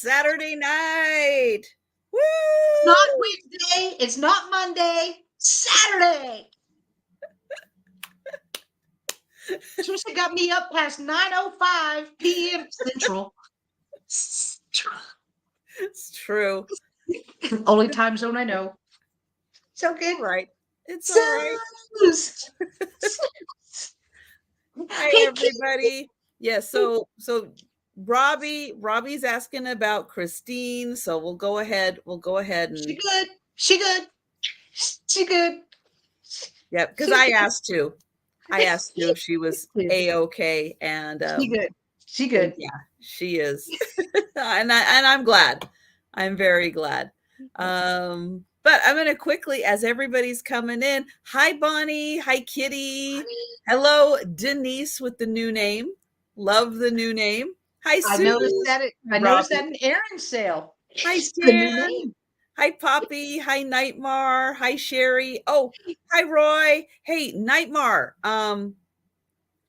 Saturday night. Woo! Not Wednesday. It's not Monday. Saturday. Trisha got me up past 9:05 p.m. Central. It's true. Only time zone I know. It's okay. Right. It's all right. Hi, everybody. Yeah, so Robbie's asking about Christine, so we'll go ahead and She good. Yep, because I asked you if she was A-okay, and she good. Yeah, she is. and I'm glad. I'm very glad. But I'm going to quickly, as everybody's coming in, hi, Bonnie. Hi, Kitty. Hello, Denise with the new name. Love the new name. Hi, Sue. I noticed that in Aaron's sale. Hi, Jan. Hi, Poppy. Hi, Nightmare. Hi, Sherry. Oh, hi, Roy. Hey, Nightmare. I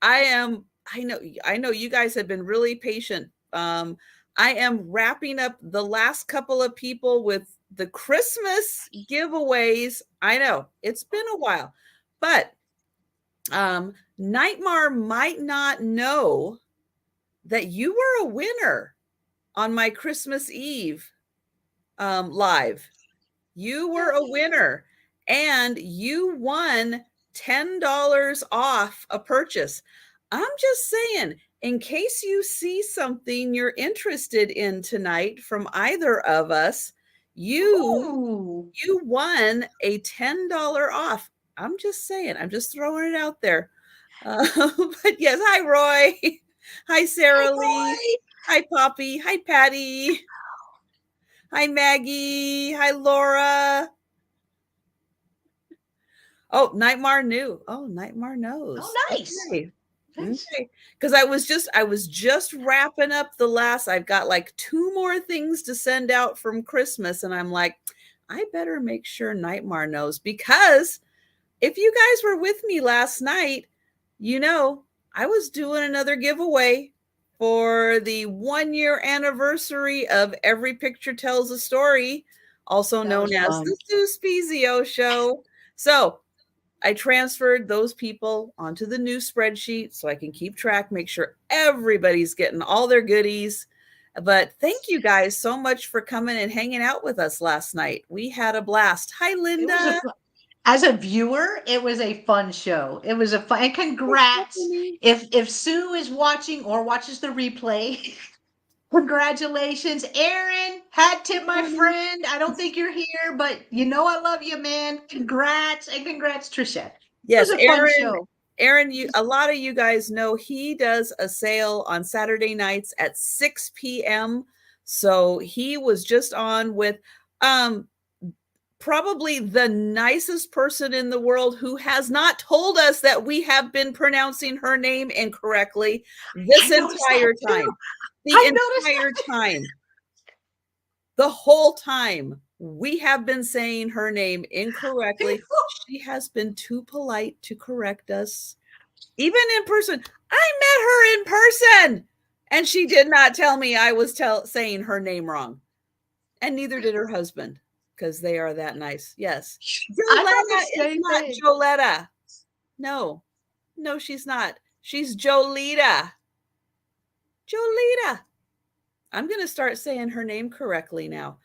know you guys have been really patient. I am wrapping up the last couple of people with the Christmas giveaways. I know it's been a while, but Nightmare might not know that you were a winner on my Christmas Eve live. You were a winner and you won $10 off a purchase. I'm just saying, in case you see something you're interested in tonight from either of us, you won a $10 off. I'm just saying, I'm just throwing it out there. But yes, hi, Roy. Hi, Sarah Lee. Hi, Poppy. Hi, Patty. Hi, Maggie. Hi, Laura. Oh, Nightmare knew. Oh, Nightmare knows. Oh, nice. Okay. Because I was just wrapping up the last. I've got like 2 more things to send out from Christmas, and I'm like, I better make sure Nightmare knows, because if you guys were with me last night, you know I was doing another giveaway for the 1-year anniversary of Every Picture Tells a Story, also known as the Sue Spezio Show. So I transferred those people onto the new spreadsheet so I can keep track, make sure everybody's getting all their goodies. But thank you guys so much for coming and hanging out with us last night. We had a blast. Hi, Linda. As a viewer, it was a fun show. It was a fun, and congrats. If Sue is watching or watches the replay, congratulations. Aaron, hat tip, my friend. I don't think you're here, but you know I love you, man. Congrats, and congrats, Trisha. Yes, it was a fun show. Aaron, a lot of you guys know he does a sale on Saturday nights at 6 p.m. So he was just on with probably the nicest person in the world who has not told us that we have been pronouncing her name incorrectly this entire time. The entire time. The whole time we have been saying her name incorrectly. She has been too polite to correct us. Even in person. I met her in person and she did not tell me I was saying her name wrong. And neither did her husband, because they are that nice. Yes. Joletta is not Joletta. No, she's not. She's Jolita. Jolita. I'm going to start saying her name correctly now.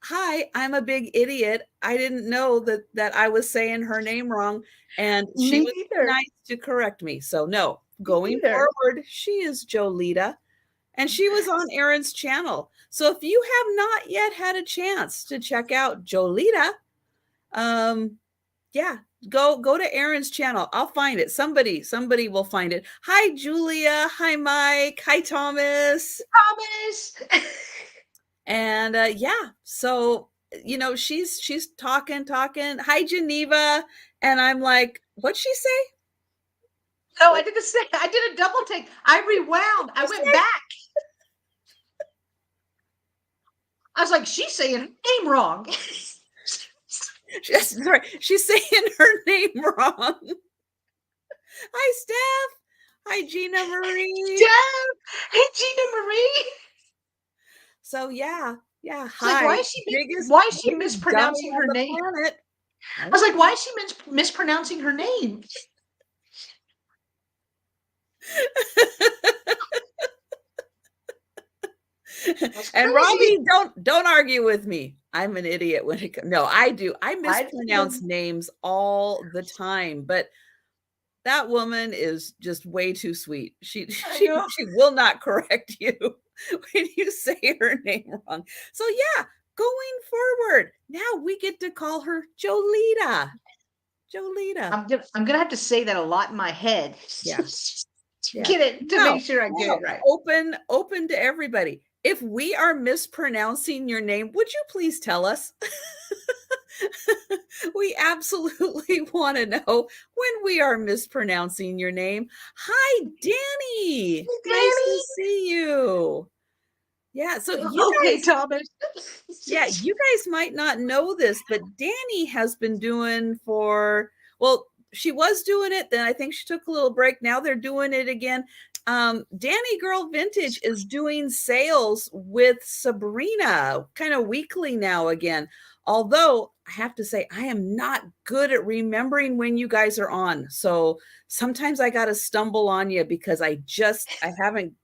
Hi, I'm a big idiot. I didn't know that I was saying her name wrong, and she was nice to correct me. So no, going forward, she is Jolita, and she was on Aaron's channel. So if you have not yet had a chance to check out Jolita, yeah, go to Aaron's channel. I'll find it. Somebody will find it. Hi, Julia. Hi, Mike. Hi, Thomas. And yeah, so she's talking. Hi, Geneva. And I'm like, what'd she say? No, I did a double take. I rewound. I went back. I was like, she's saying her name wrong. Sorry, she's saying her name wrong. Hi, Steph. Hi, Gina Marie. Steph. Hey, Gina Marie. So yeah. It's like, Hi, biggest why is she biggest dummy mispronouncing on her the name? planet. I was like, why is she mispronouncing her name? That's And crazy. Robbie, don't argue with me. I'm an idiot when it comes. No, I do. I mispronounce names all the time, but that woman is just way too sweet. She will not correct you when you say her name wrong. So yeah, going forward, now we get to call her Jolita. Jolita. I'm gonna have to say that a lot in my head. Yeah. Yeah. Get it to make sure I get it right. Open to everybody. If we are mispronouncing your name, would you please tell us? We absolutely want to know when we are mispronouncing your name. Hi, Danny. Nice to see you. Yeah, so you guys, Thomas. yeah, you guys might not know this, but Danny has been doing well, she was doing it, then I think she took a little break. Now they're doing it again. Danny Girl Vintage is doing sales with Sabrina kind of weekly now again. Although I have to say, I am not good at remembering when you guys are on. So sometimes I got to stumble on you because I haven't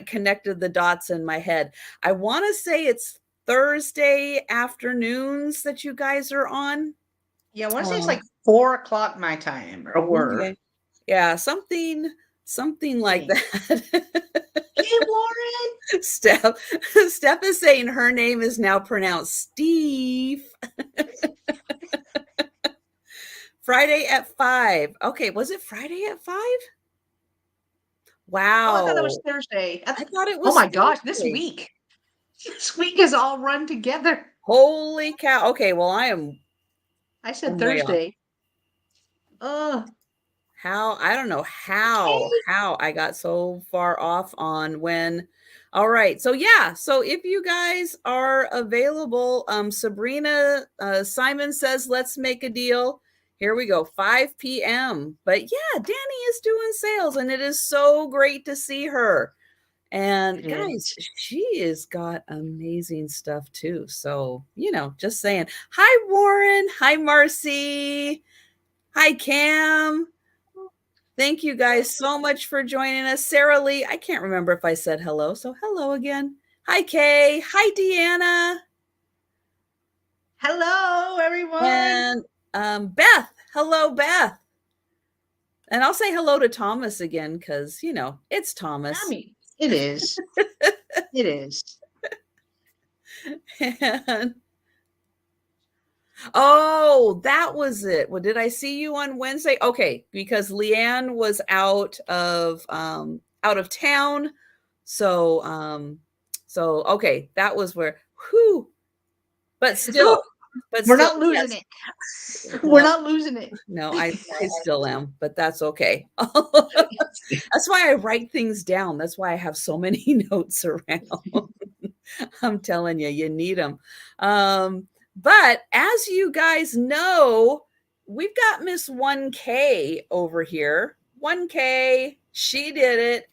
connected the dots in my head. I want to say it's Thursday afternoons that you guys are on. Yeah, I want to say it's like 4:00 my time or okay. Yeah, something like that. Hey, Warren. Steph is saying her name is now pronounced Steve. Friday at 5. Okay, was it Friday at 5? Wow. Oh, I thought it was Thursday. I thought it was. Oh my gosh, Thursday. This week is all run together. Holy cow. Okay, well, I said Thursday. I don't know how I got so far off on when. All right. So yeah. So if you guys are available, Sabrina, Simon says, let's make a deal. Here we go. 5 p.m. But yeah, Danny is doing sales and it is so great to see her. And guys, she has got amazing stuff too. So, just saying, hi, Warren. Hi, Marcy. Hi, Cam. Thank you guys so much for joining us. Sarah Lee, I can't remember if I said hello, so hello again. Hi, Kay. Hi, Deanna. Hello, everyone. And Beth. Hello, Beth. And I'll say hello to Thomas again because, it's Thomas. It is. It is. And oh, that was it. Well, did I see you on Wednesday? Okay, because Leanne was out of town. So okay, that was where but still, we're not losing it. We're not losing it. No, I still am, but that's okay. That's why I write things down. That's why I have so many notes around. I'm telling you, you need them. But as you guys know, we've got Miss 1K over here. 1K, she did it.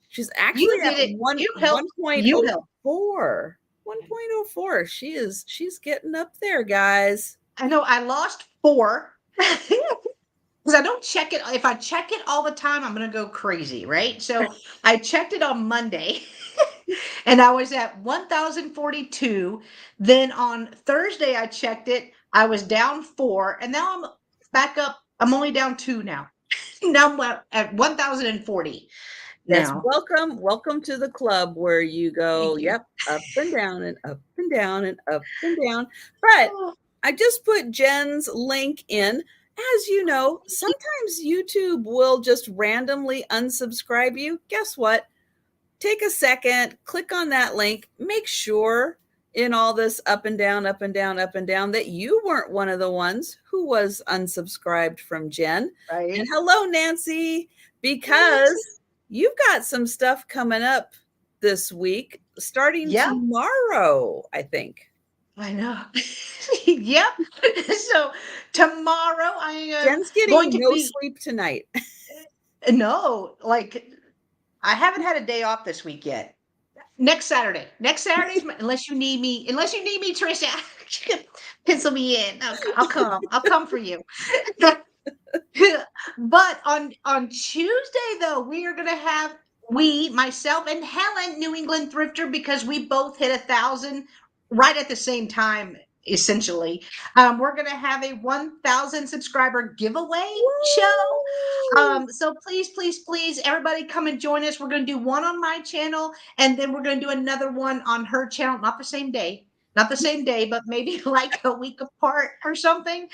She's actually at 1.04. 1.04. She's getting up there, guys. I know I lost 4 because I don't check it. If I check it all the time, I'm going to go crazy, right? So I checked it on Monday and I was at 1,042. Then on Thursday, I checked it. I was down 4 and now I'm back up. I'm only down 2 now. Now I'm at 1,040. That's welcome to the club where you go, yep, up and down and up and down and up and down. But I just put Jen's link in. As you know, sometimes YouTube will just randomly unsubscribe you. Guess what? Take a second, click on that link, make sure in all this up and down, up and down, up and down that you weren't one of the ones who was unsubscribed from Jen. Right. And hello, Nancy, because you've got some stuff coming up this week, starting tomorrow, I think. I know. Yep. So tomorrow Jen's getting no sleep tonight. No, like I haven't had a day off this week yet. Next Saturday. Unless you need me, Trisha. Pencil me in. I'll come. I'll come for you. But on Tuesday, though, we are gonna have myself and Helen, New England Thrifter, because we both hit 1,000 right at the same time, essentially. We're gonna have a 1,000 subscriber giveaway show. So please, everybody come and join us. We're gonna do one on my channel, and then we're gonna do another one on her channel, not the same day, but maybe like a week apart or something.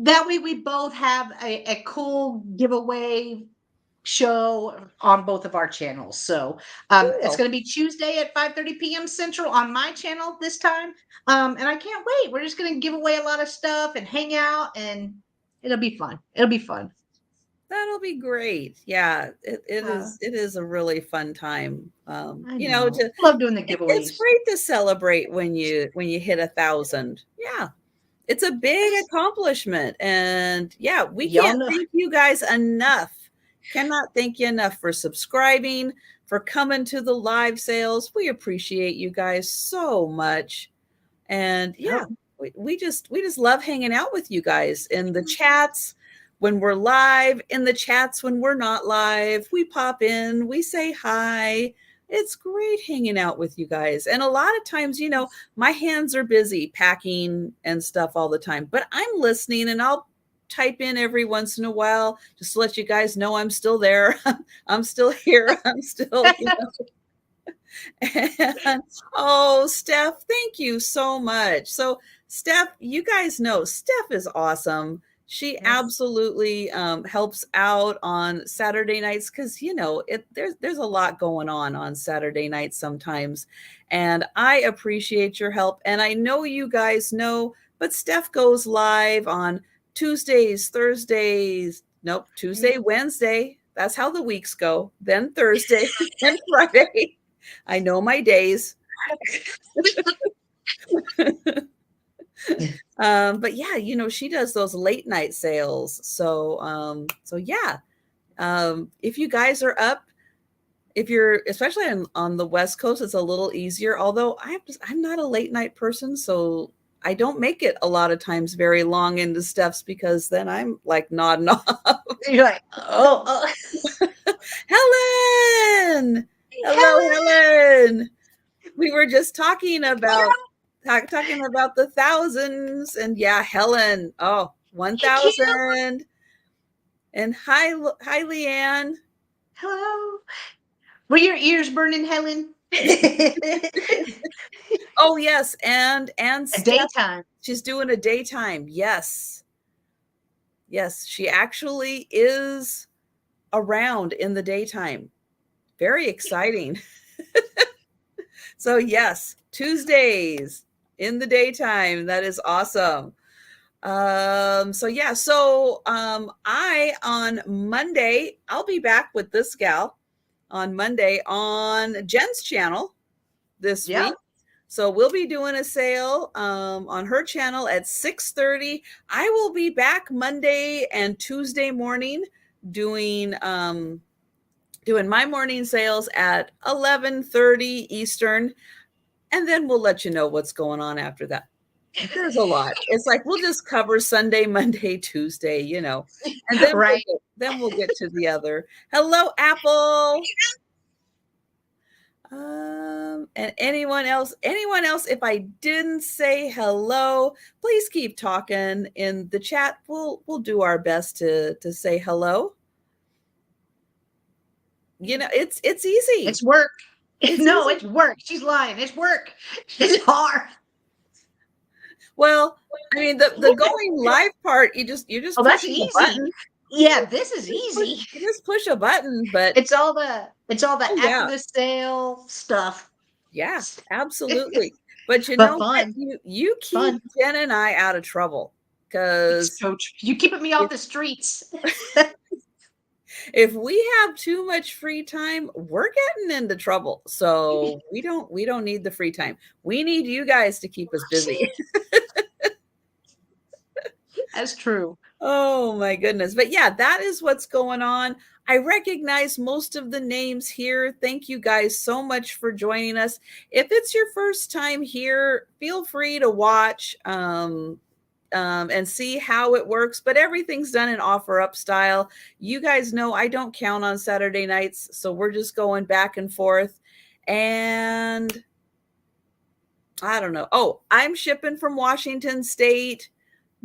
That way we both have a cool giveaway show on both of our channels. So it's going to be Tuesday at 5:30 p.m. Central on my channel this time. And I can't wait. We're just going to give away a lot of stuff and hang out, and it'll be fun. That'll be great. Yeah, it is a really fun time. You know, love doing the giveaways. It's great to celebrate when you hit 1,000. Yeah. It's a big accomplishment. And yeah, we can't thank you guys enough. Cannot thank you enough for subscribing, for coming to the live sales. We appreciate you guys so much. And yeah, we just love hanging out with you guys in the chats when we're live, in the chats when we're not live. We pop in, we say hi. It's great hanging out with you guys. And a lot of times, you know, my hands are busy packing and stuff all the time, but I'm listening, and I'll type in every once in a while just to let you guys know I'm still there. I'm still here. I'm still, you know. And, oh, Steph, thank you so much. So Steph, you guys know Steph is awesome. She absolutely helps out on Saturday nights because, you know, there's a lot going on Saturday nights sometimes. And I appreciate your help. And I know you guys know, but Steph goes live on Tuesdays, Thursdays, Tuesday, Wednesday. That's how the weeks go. Then Thursday and Friday. I know my days. But yeah, you know, she does those late night sales. So yeah, if you guys are up, if you're especially on the West Coast, it's a little easier. Although I'm not a late night person, so I don't make it a lot of times very long into Steph's because then I'm like nodding off. You're like, oh. Helen, hello, Helen. We were just talking about. Talking about the thousands, and yeah, Helen, 1,000. And hi, Leanne. Hello. Were your ears burning, Helen? Oh yes, and Steph, daytime. She's doing a daytime. Yes, she actually is around in the daytime. Very exciting. So yes, Tuesdays in the daytime. That is awesome. So I on Monday, I'll be back with this gal on Monday on Jenn's channel this week. So we'll be doing a sale on her channel at 6:30. I will be back Monday and Tuesday morning doing my morning sales at 11:30 Eastern. And then we'll let you know what's going on after that. There's a lot. It's like we'll just cover Sunday, Monday, Tuesday, you know. And then we'll get to the other. Hello, Apple. And anyone else, if I didn't say hello, please keep talking in the chat. We'll do our best to say hello. You know, it's easy. It's work. It's work. She's lying. It's work. It's hard. Well, I mean, the going live part, you just that's easy. Yeah, this is easy. You just push a button, but it's all the after the sale stuff. Yeah, absolutely. But you know what? You keep Jenn and I out of trouble because you keeping me off the streets. If we have too much free time, we're getting into trouble. So we don't need the free time. We need you guys to keep us busy. That's true. Oh my goodness. But yeah, that is what's going on. I recognize most of the names here. Thank you guys so much for joining us. If it's your first time here, feel free to watch and see how it works, but everything's done in offer up style. You guys know I don't count on Saturday nights, so we're just going back and forth. And I don't know. Oh, I'm shipping from Washington State.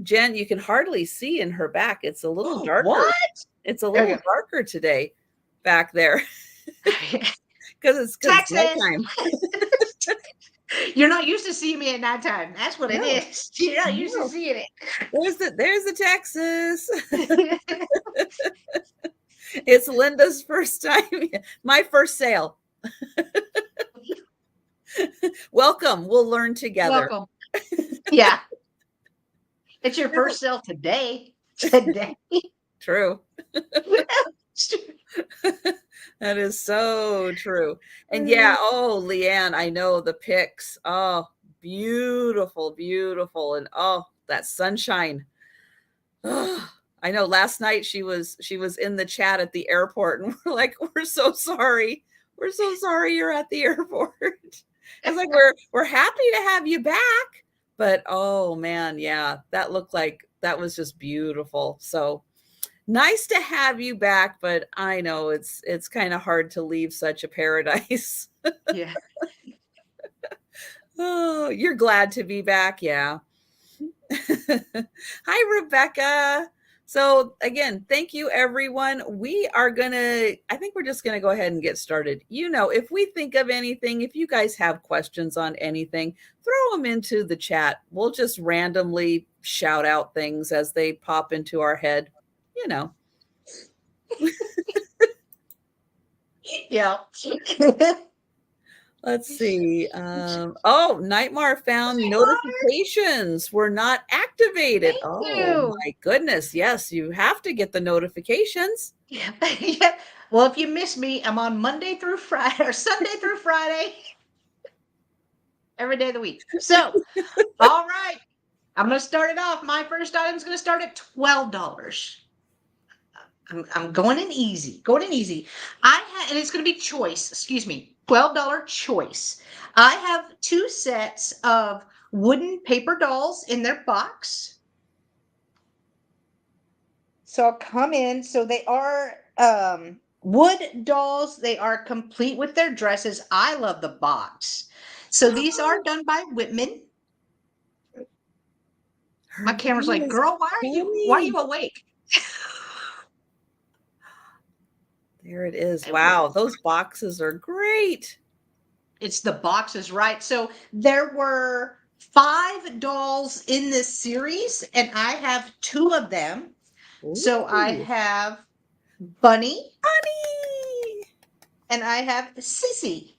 Jen, you can hardly see in her back. It's a little darker. What? It's a little darker today back there because it's nighttime. You're not used to seeing me at nighttime. That's what it is. You're not used to seeing it. There's the Texas. It's Linda's first time. My first sale. Welcome. We'll learn together. Welcome. Yeah. It's your first sale today. True. That is so true. And yeah, oh, Leanne, I know the pics. Oh, beautiful, beautiful. And oh, that sunshine. Oh, I know last night she was in the chat at the airport and we're like, we're so sorry. We're so sorry you're at the airport. It's like we're happy to have you back. But oh man, yeah, that looked like that was just beautiful. So nice to have you back, but I know it's kind of hard to leave such a paradise. Yeah. Oh, you're glad to be back, yeah. Hi, Rebecca. So again, thank you, everyone. I think we're just gonna go ahead and get started. You know, if we think of anything, if you guys have questions on anything, throw them into the chat. We'll just randomly shout out things as they pop into our head, you know. Yeah. Let's see. Nightmare found notifications were not activated. My goodness. Yes, you have to get the notifications. Yeah. Yeah. Well, if you miss me, I'm on Monday through Friday or Sunday through Friday. Every day of the week. So, all right. I'm going to start it off. My first item is going to start at $12. I'm going in easy. And it's going to be choice. Excuse me. $12 choice. I have 2 sets of wooden paper dolls in their box. So I'll come in. So they are wood dolls. They are complete with their dresses. I love the box. So these are done by Whitman. My camera's like, girl, why are you awake? There it is. Wow, those boxes are great. It's the boxes, right? So there were 5 dolls in this series, and I have 2 of them. Ooh. So I have Bunny, and I have Sissy.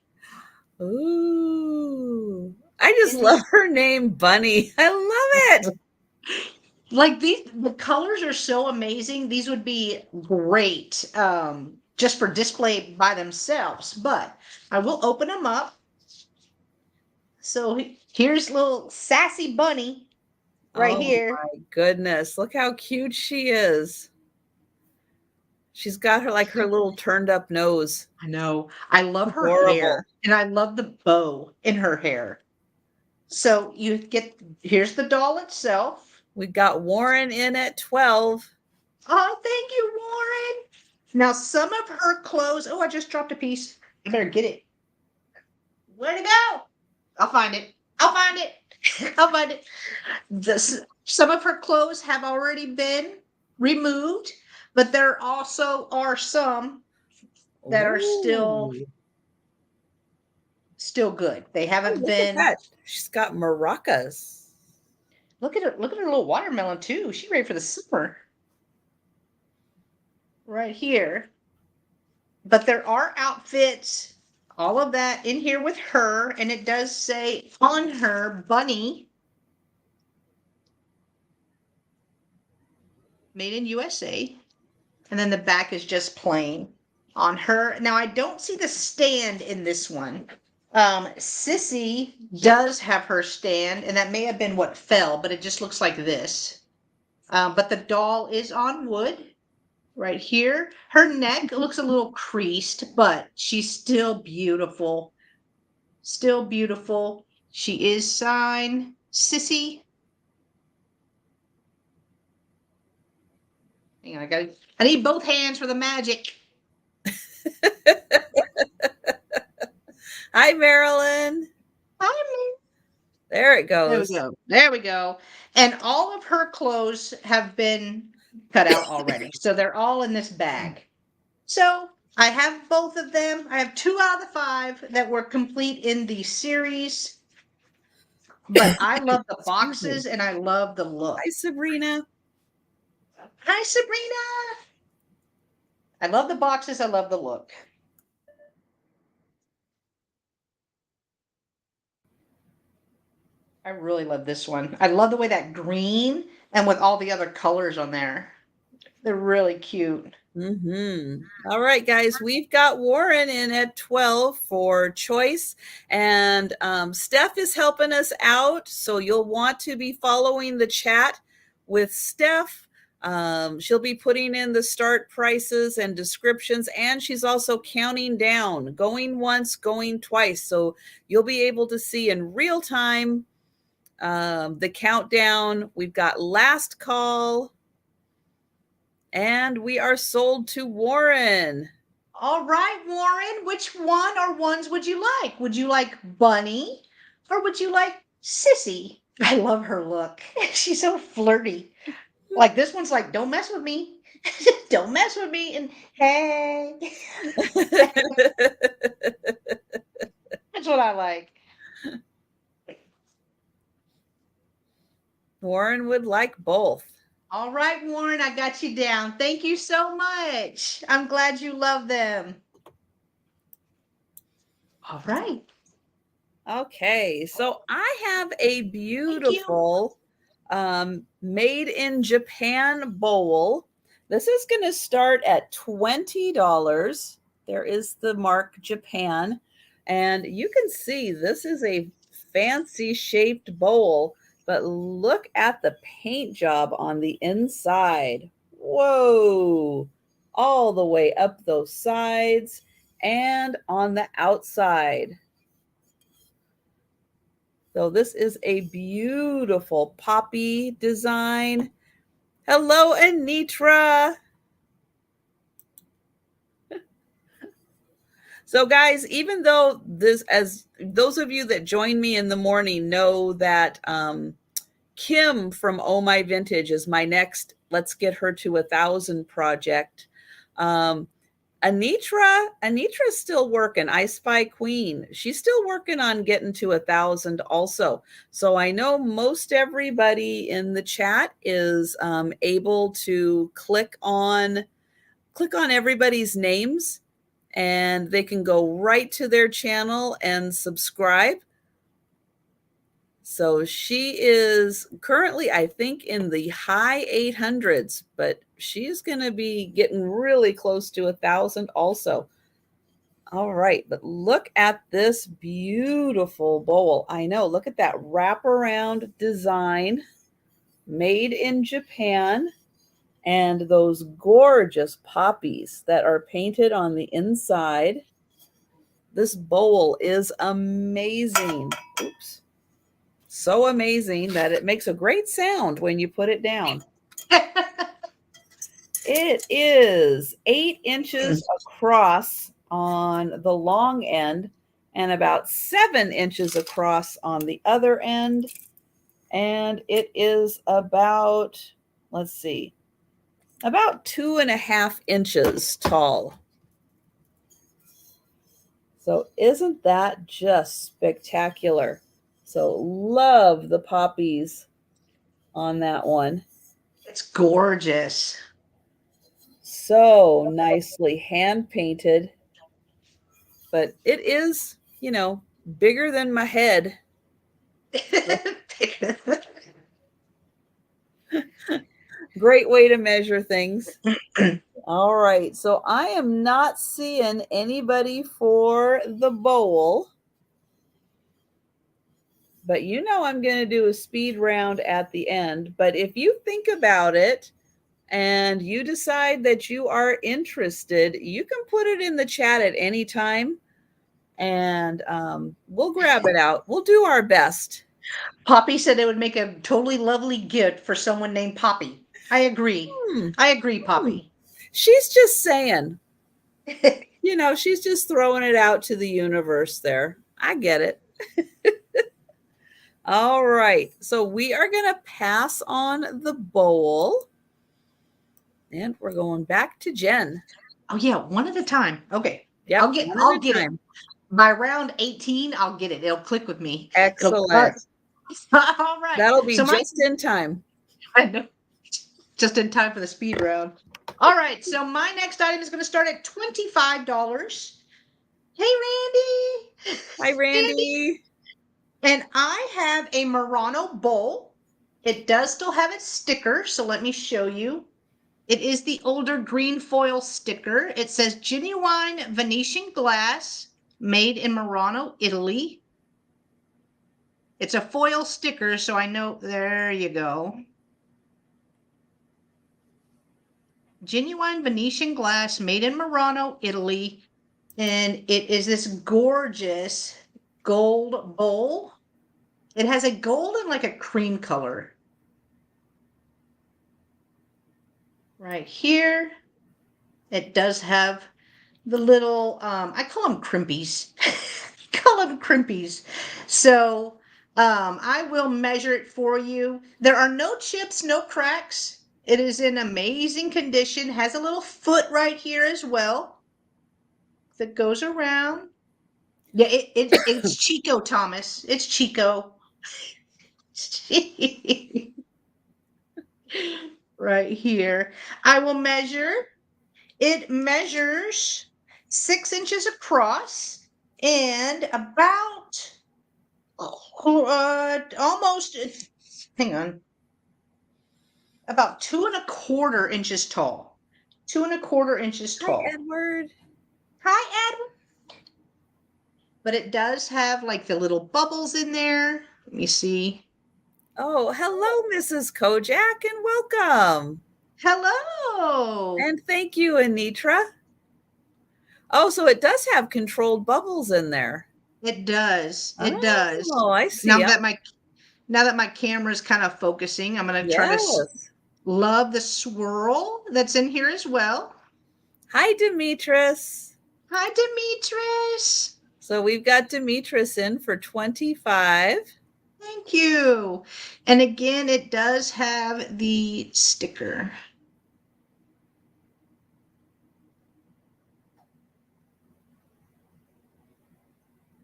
Ooh, I just love her name, Bunny. I love it. Like the colors are so amazing. These would be great just for display by themselves, but I will open them up. So here's little sassy Bunny right here. Oh my goodness. Look how cute she is. She's got her little turned up nose. I know. I love her hair, and I love the bow in her hair. So here's the doll itself. We got Warren in at 12. Oh, thank you, Warren. Now, some of her clothes. Oh, I just dropped a piece. I better get it. Where'd it go? I'll find it. Some of her clothes have already been removed, but there also are some that are still good. They haven't been. She's got maracas. Look at her little watermelon too. She's ready for the summer. Right here. But there are outfits, all of that in here with her, and it does say on her Bunny, made in USA. And then the back is just plain on her. Now I don't see the stand in this one. Sissy does have her stand, and that may have been what fell, but it just looks like this. But the doll is on wood. right here. Her neck looks a little creased, but she's still beautiful. Still beautiful. She is signed Sissy. Hang on, I need both hands for the magic. Hi, Marilyn. Hi. There it There we goes. go. There we go. And all of her clothes have been cut out already. So they're all in this bag. So I have both of them. I have 2 out of the 5 that were complete in the series. But I love the Excuse me. boxes and I love the look. Hi, Sabrina. Hi, Sabrina. I love the boxes. I love the look. I really love this one. I love the way that green and with all the other colors on there. They're really cute. All right, guys, we've got Warren in at 12 for choice, and Steph is helping us out. So you'll want to be following the chat with Steph. She'll be putting in the start prices and descriptions, and she's also counting down, going once, going twice. So you'll be able to see in real time the countdown. We've got last call. And we are sold to Warren. All right, Warren, which one or ones would you like? Would you like Bunny or would you like Sissy? I love her look. She's so flirty. Like this one's like, don't mess with me. Don't mess with me. And hey, that's what I like. Warren would like both. All right, Warren, I got you down. Thank you so much. I'm glad you love them. All right. Okay, so I have a beautiful made in Japan bowl. This is going to start at $20. There is the mark Japan. And you can see this is a fancy shaped bowl, but look at the paint job on the inside. Whoa, all the way up those sides and on the outside. So this is a beautiful poppy design. Hello, Anitra. So guys, even though this, as those of you that join me in the morning know that Kim from Oh My Vintage is my next Let's Get Her to 1,000 project. Anitra's still working. I Spy Queen. She's still working on getting to 1,000 also. So I know most everybody in the chat is able to click on everybody's names, and they can go right to their channel and subscribe. So she is currently, I think, in the high 800s, but she's going to be getting really close to 1,000 also. All right, but look at this beautiful bowl. I know, look at that wraparound design made in Japan and those gorgeous poppies that are painted on the inside. This bowl is amazing. Oops. So amazing that it makes a great sound when you put it down. It is 8 inches across on the long end and about 7 inches across on the other end. And it is about, let's see, about 2.5 inches tall. So isn't that just spectacular? So love the poppies on that one. It's gorgeous. So nicely hand painted. But it is, you know, bigger than my head. Great way to measure things. All right. So I am not seeing anybody for the bowl. But you know I'm going to do a speed round at the end. But if you think about it, and you decide that you are interested, you can put it in the chat at any time, and we'll grab it out. We'll do our best. Poppy said it would make a totally lovely gift for someone named Poppy. I agree. I agree, Poppy. She's just saying. She's just throwing it out to the universe there. I get it. All right. So we are going to pass on the bowl. And we're going back to Jenn. Oh, yeah. One at a time. Okay. Yep, I'll get it. By round 18, I'll get it. It'll click with me. Excellent. All right. That'll be just in time. I know. Just in time for the speed round. All right. So my next item is going to start at $25. Hey, Randy. Hi, Randy. And I have a Murano bowl. It does still have its sticker, so let me show you. It is the older green foil sticker. It says genuine Venetian glass made in Murano, Italy. It's a foil sticker, so I know. There you go. Genuine Venetian glass made in Murano, Italy. And it is this gorgeous gold bowl. It has a gold and like a cream color. Right here, it does have the little, I call them crimpies. So I will measure it for you. There are no chips, no cracks. It is in amazing condition. Has a little foot right here as well that goes around. Yeah, it's Chico, Thomas. It's Chico. Right here. I will measure. It measures 6 inches across and about almost, hang on, about 2¼ inches tall. 2¼ inches tall. Hi, Edward. Hi, Edward. But it does have like the little bubbles in there. Let me see. Oh, hello, Mrs. Kojak, and welcome. Hello. And thank you, Anitra. Oh, so it does have controlled bubbles in there. It does. It does. Oh, I see. Now that my camera's kind of focusing, I'm going to try to love the swirl that's in here as well. Hi, Demetris. Hi, Demetris. So we've got Demetris in for 25. Thank you. And again, it does have the sticker.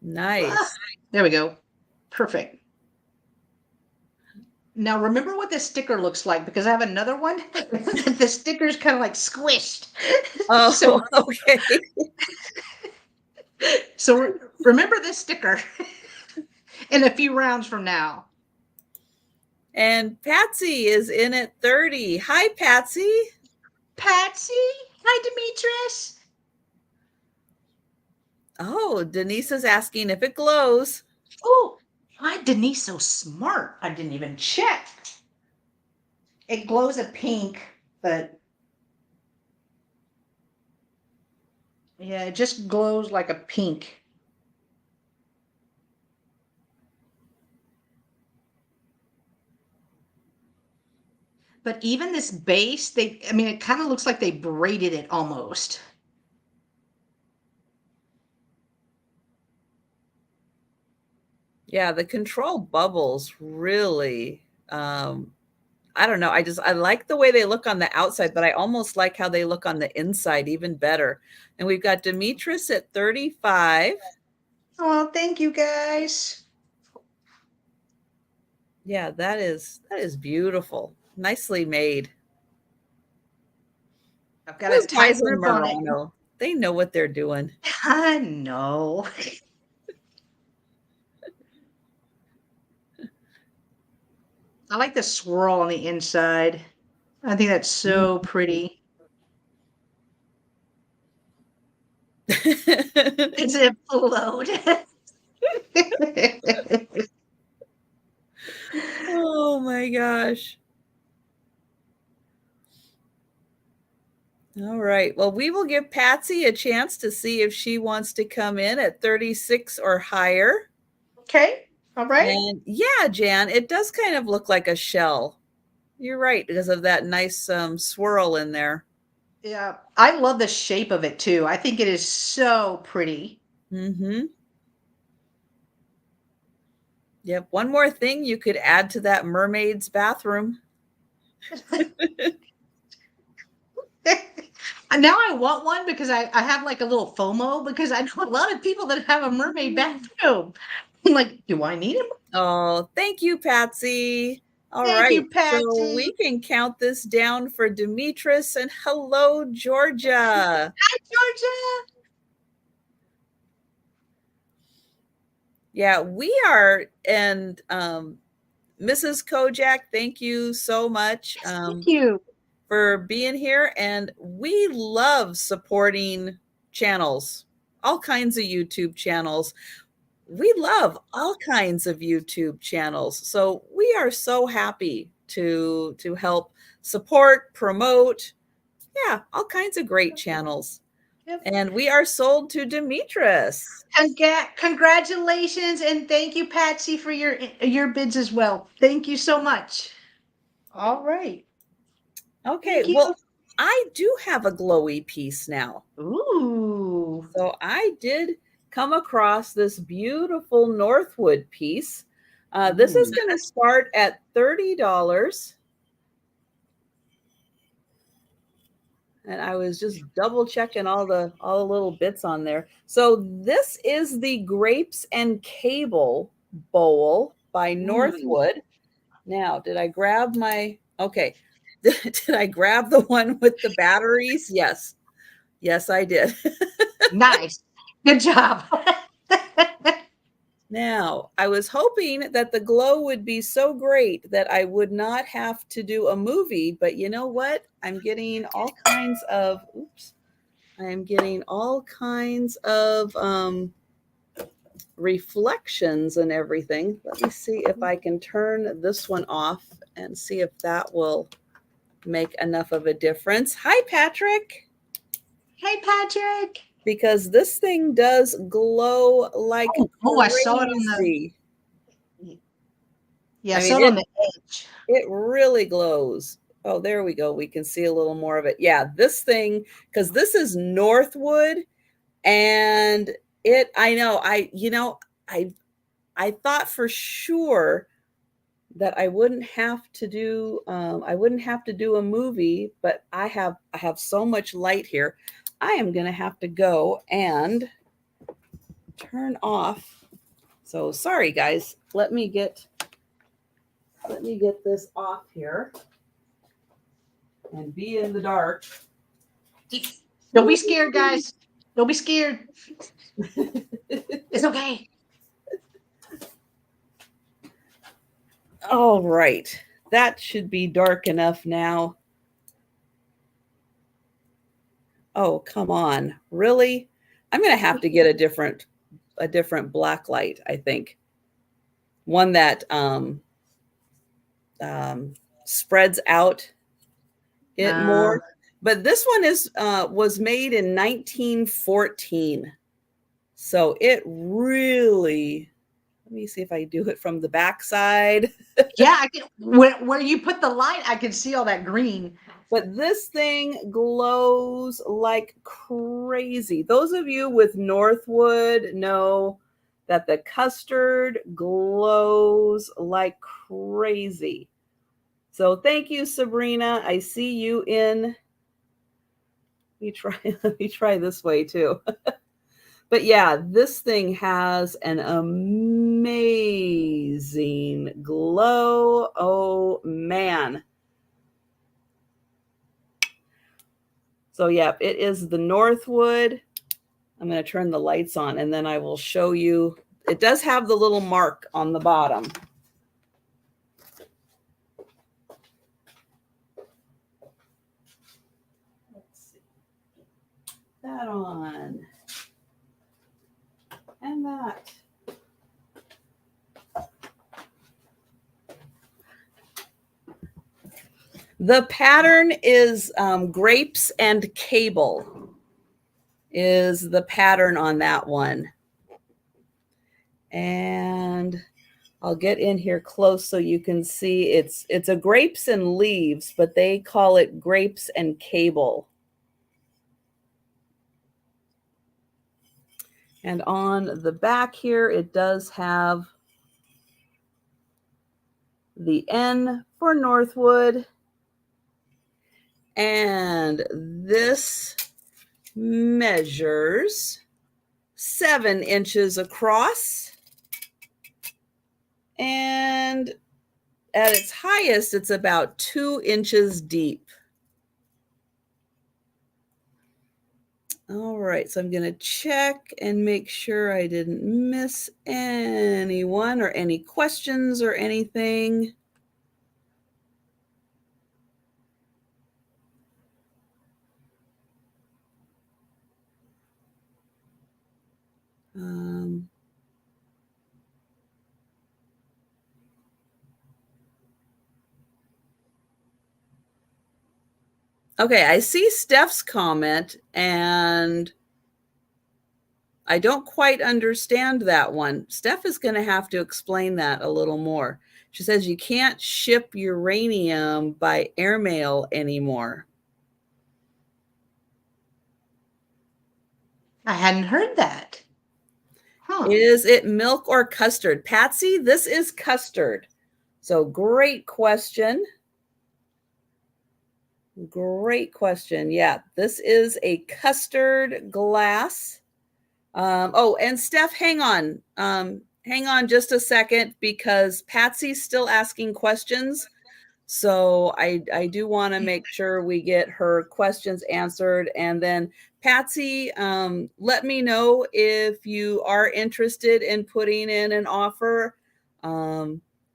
Nice. There we go. Perfect. Now, remember what this sticker looks like, because I have another one. The sticker's kind of like squished. Oh, so, okay. So remember this sticker in a few rounds from now. And Patsy is in at 30. Hi, Patsy. Patsy. Hi, Demetris. Oh, Denise is asking if it glows. Oh, why Denise so smart? I didn't even check. It glows a pink, but yeah, it just glows like a pink. But even this base, it kind of looks like they braided it almost. Yeah, the control bubbles really, I don't know. I like the way they look on the outside, but I almost like how they look on the inside even better. And we've got Demetris at 35. Oh, thank you guys. Yeah, that is beautiful. Nicely made. I've got a tight grip on it. They know what they're doing. I know. I like the swirl on the inside. I think that's so pretty. It's a float. Oh my gosh. All right. Well, we will give Patsy a chance to see if she wants to come in at 36 or higher. Okay. All right. And yeah, Jan, it does kind of look like a shell. You're right, because of that nice swirl in there. Yeah. I love the shape of it too. I think it is so pretty. Mm-hmm. Yep. One more thing you could add to that mermaid's bathroom. And now I want one because I have like a little FOMO because I know a lot of people that have a mermaid bathroom. I'm like, do I need it? Oh, thank you, Patsy. All Thank right. you, So we Patsy. can count this down for Demetris and hello, Georgia. Hi, Georgia. Yeah, we are. And Mrs. Kojak, thank you so much Thank you. for being here. And we love supporting channels, all kinds of YouTube channels. We love all kinds of YouTube channels. So we are so happy to help support, promote, yeah, all kinds of great channels. Yep. And we are sold to Demetris. Congratulations and thank you, Patsy, for your bids as well. Thank you so much. All right. Okay, Thank you. well, I do have a glowy piece now. Ooh. So I did come across this beautiful Northwood piece. This is going to start at $30. And I was just double checking all the little bits on there. So this is the Grapes and Cable bowl by Northwood. Now, did I grab my okay? Did I grab the one with the batteries? Yes. Yes, I did. Nice. Good job. Now, I was hoping that the glow would be so great that I would not have to do a movie, but you know what? I'm getting all kinds of reflections and everything. Let me see if I can turn this one off and see if that will make enough of a difference. Hi, Patrick. Hey, Patrick. Because this thing does glow like I saw it on crazy. I saw it on the edge. It really glows. Oh, there we go. We can see a little more of it. Yeah, this thing, because this is Northwood, and I thought for sure that I wouldn't have to do a movie, but I have so much light here. I am gonna have to go and turn off. So sorry guys. Let me get this off here and be in the dark. Don't be scared, guys. Don't be scared. It's okay. All right. That should be dark enough now. Oh, come on. Really? I'm going to have to get a different black light, I think. One that spreads out it more. But this one was made in 1914. So it really, let me see if I do it from the back side. Yeah, I can, where you put the light, I can see all that green. But this thing glows like crazy. Those of you with Northwood know that the custard glows like crazy. So thank you, Sabrina. I see you in. Let me try this way too. But yeah, this thing has an amazing glow. Oh man. So yeah, it is the Northwood. I'm going to turn the lights on and then I will show you. It does have the little mark on the bottom. Let's see. That on. And that. The pattern is grapes and cable is the pattern on that one. And I'll get in here close so you can see it's a grapes and leaves, but they call it grapes and cable. And on the back here, it does have the N for Northwood. And this measures 7 inches across. And at its highest, it's about 2 inches deep. All right, so I'm going to check and make sure I didn't miss anyone or any questions or anything. Okay, I see Steph's comment, and I don't quite understand that one. Steph is going to have to explain that a little more. She says you can't ship uranium by airmail anymore. I hadn't heard that. Huh. Is it milk or custard? Patsy, this is custard. So great question. Great question. Yeah, this is a custard glass. Oh, and Steph, hang on. Hang on just a second, because Patsy's still asking questions. So I do want to make sure we get her questions answered. And then Patsy, let me know if you are interested in putting in an offer.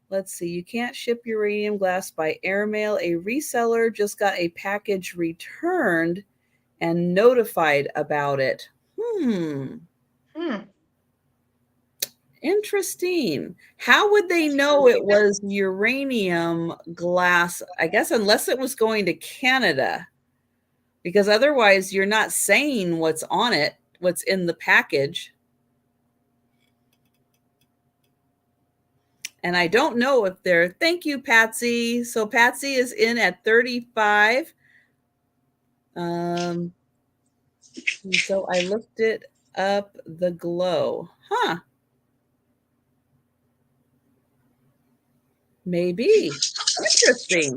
Let's see, you can't ship uranium glass by airmail. A reseller just got a package returned and notified about it. Interesting. How would they know it was uranium glass? I guess unless it was going to Canada, because otherwise you're not saying what's on it, what's in the package. And I don't know if they're, thank you, Patsy. So Patsy is in at 35. And so I looked it up, the glow. Huh. Maybe. Interesting.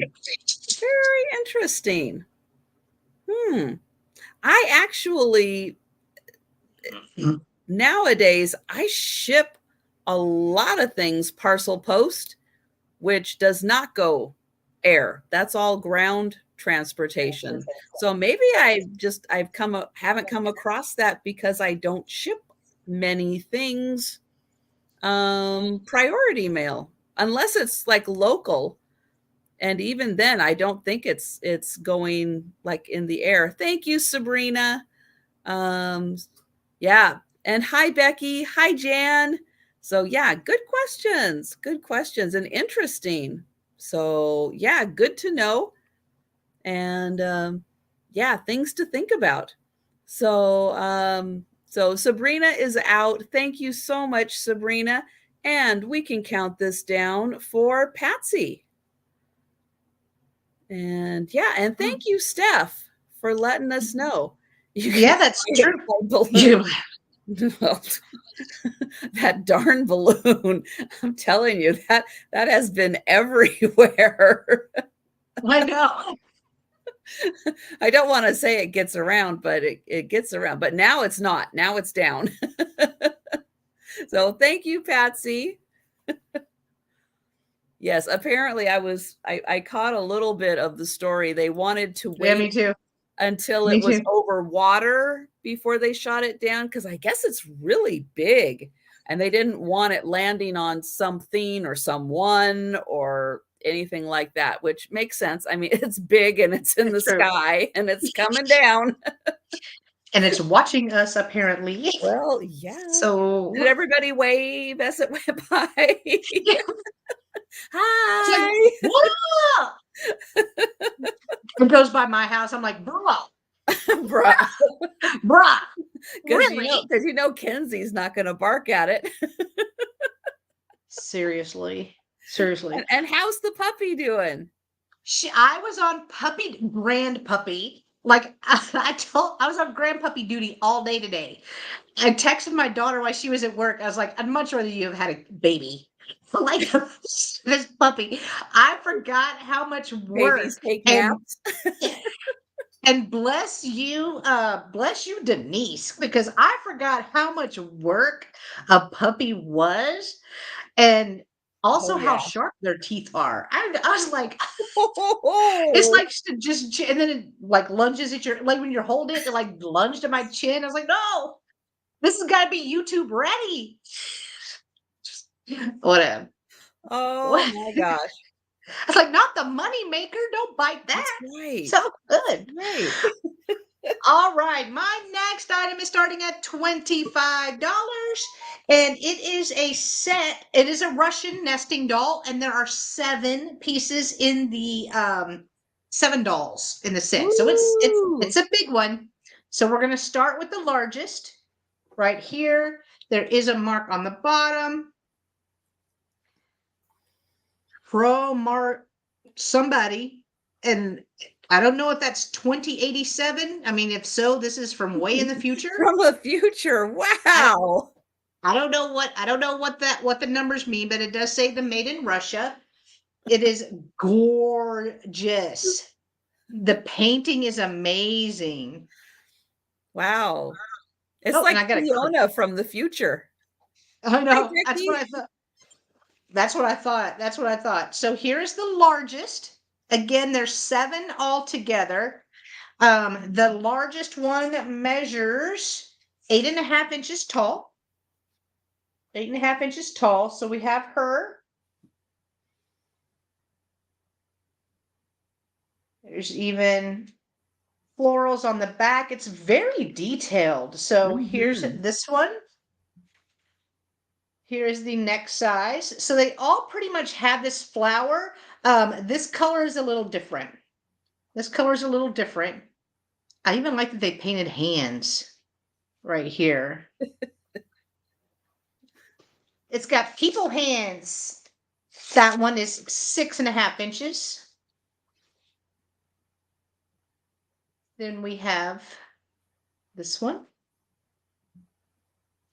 Very interesting. I actually, nowadays, I ship a lot of things parcel post, which does not go air. That's all ground transportation. So maybe haven't come across that because I don't ship many things priority mail, unless it's like local. And even then, I don't think it's going like in the air. Thank you, Sabrina. Yeah. And hi, Becky. Hi, Jan. So yeah, good questions and interesting. So yeah, good to know. And yeah, things to think about. So so Sabrina is out. Thank you so much, Sabrina. And we can count this down for Patsy. And yeah, and thank you, Steph, for letting us know. Yeah, that's true. That darn balloon. I'm telling you, that has been everywhere. I know. I don't want to say it gets around, but it gets around. But now it's not. Now it's down. So thank you, Patsy. Yes, apparently I caught a little bit of the story. They wanted to wait me too. until it was over water before they shot it down, because I guess it's really big and they didn't want it landing on something or someone or anything like that, which makes sense. I mean, it's big and it's in the sky and it's coming down. And it's watching us, apparently. Well, yeah. So did everybody wave as it went by? Hi. What up? It goes by my house. I'm like, bruh, Bruh. bruh, Because really? you know Kenzie's not gonna bark at it. Seriously. And how's the puppy doing? I was on grand puppy. Like I was on grand puppy duty all day today. I texted my daughter while she was at work. I was like, I'd much rather you have had a baby. Like this puppy. I forgot how much work Babies take and naps. and bless you, Denise, because I forgot how much work a puppy was, and Oh also how yeah. sharp their teeth are. I was like, it's Oh, like to just, and then it like lunges at your, like when you're holding it, it like lunged at my chin. I was like, no, this has got to be YouTube ready. Whatever. oh What? my gosh. I was like, not the money maker. Don't bite That's that. right. So good. Right. All right, my next item is starting at $25, and it is a set. It is a Russian nesting doll, and there are 7 pieces in the 7 dolls in the set. So Ooh. it's a big one. So we're going to start with the largest right here. There is a mark on the bottom. Somebody, and I don't know if that's 2087. I mean, if so, this is from way in the future. From the future. Wow. I don't know what the numbers mean, but it does say the made in Russia. It is gorgeous. The painting is amazing. Wow. It's Oh, and like I got a card. Fiona from the future. I Hi, know. That's what Jackie. I thought. That's what I thought. So here's the largest. Again, there's 7 altogether. The largest one measures 8.5 inches tall. 8.5 inches tall. So we have her. There's even florals on the back. It's very detailed. So here's Mhm. this one. Here's the next size. So they all pretty much have this flower. This color is a little different. This color is a little different. I even like that they painted hands right here. It's got people hands. That one is 6.5 inches. Then we have this one.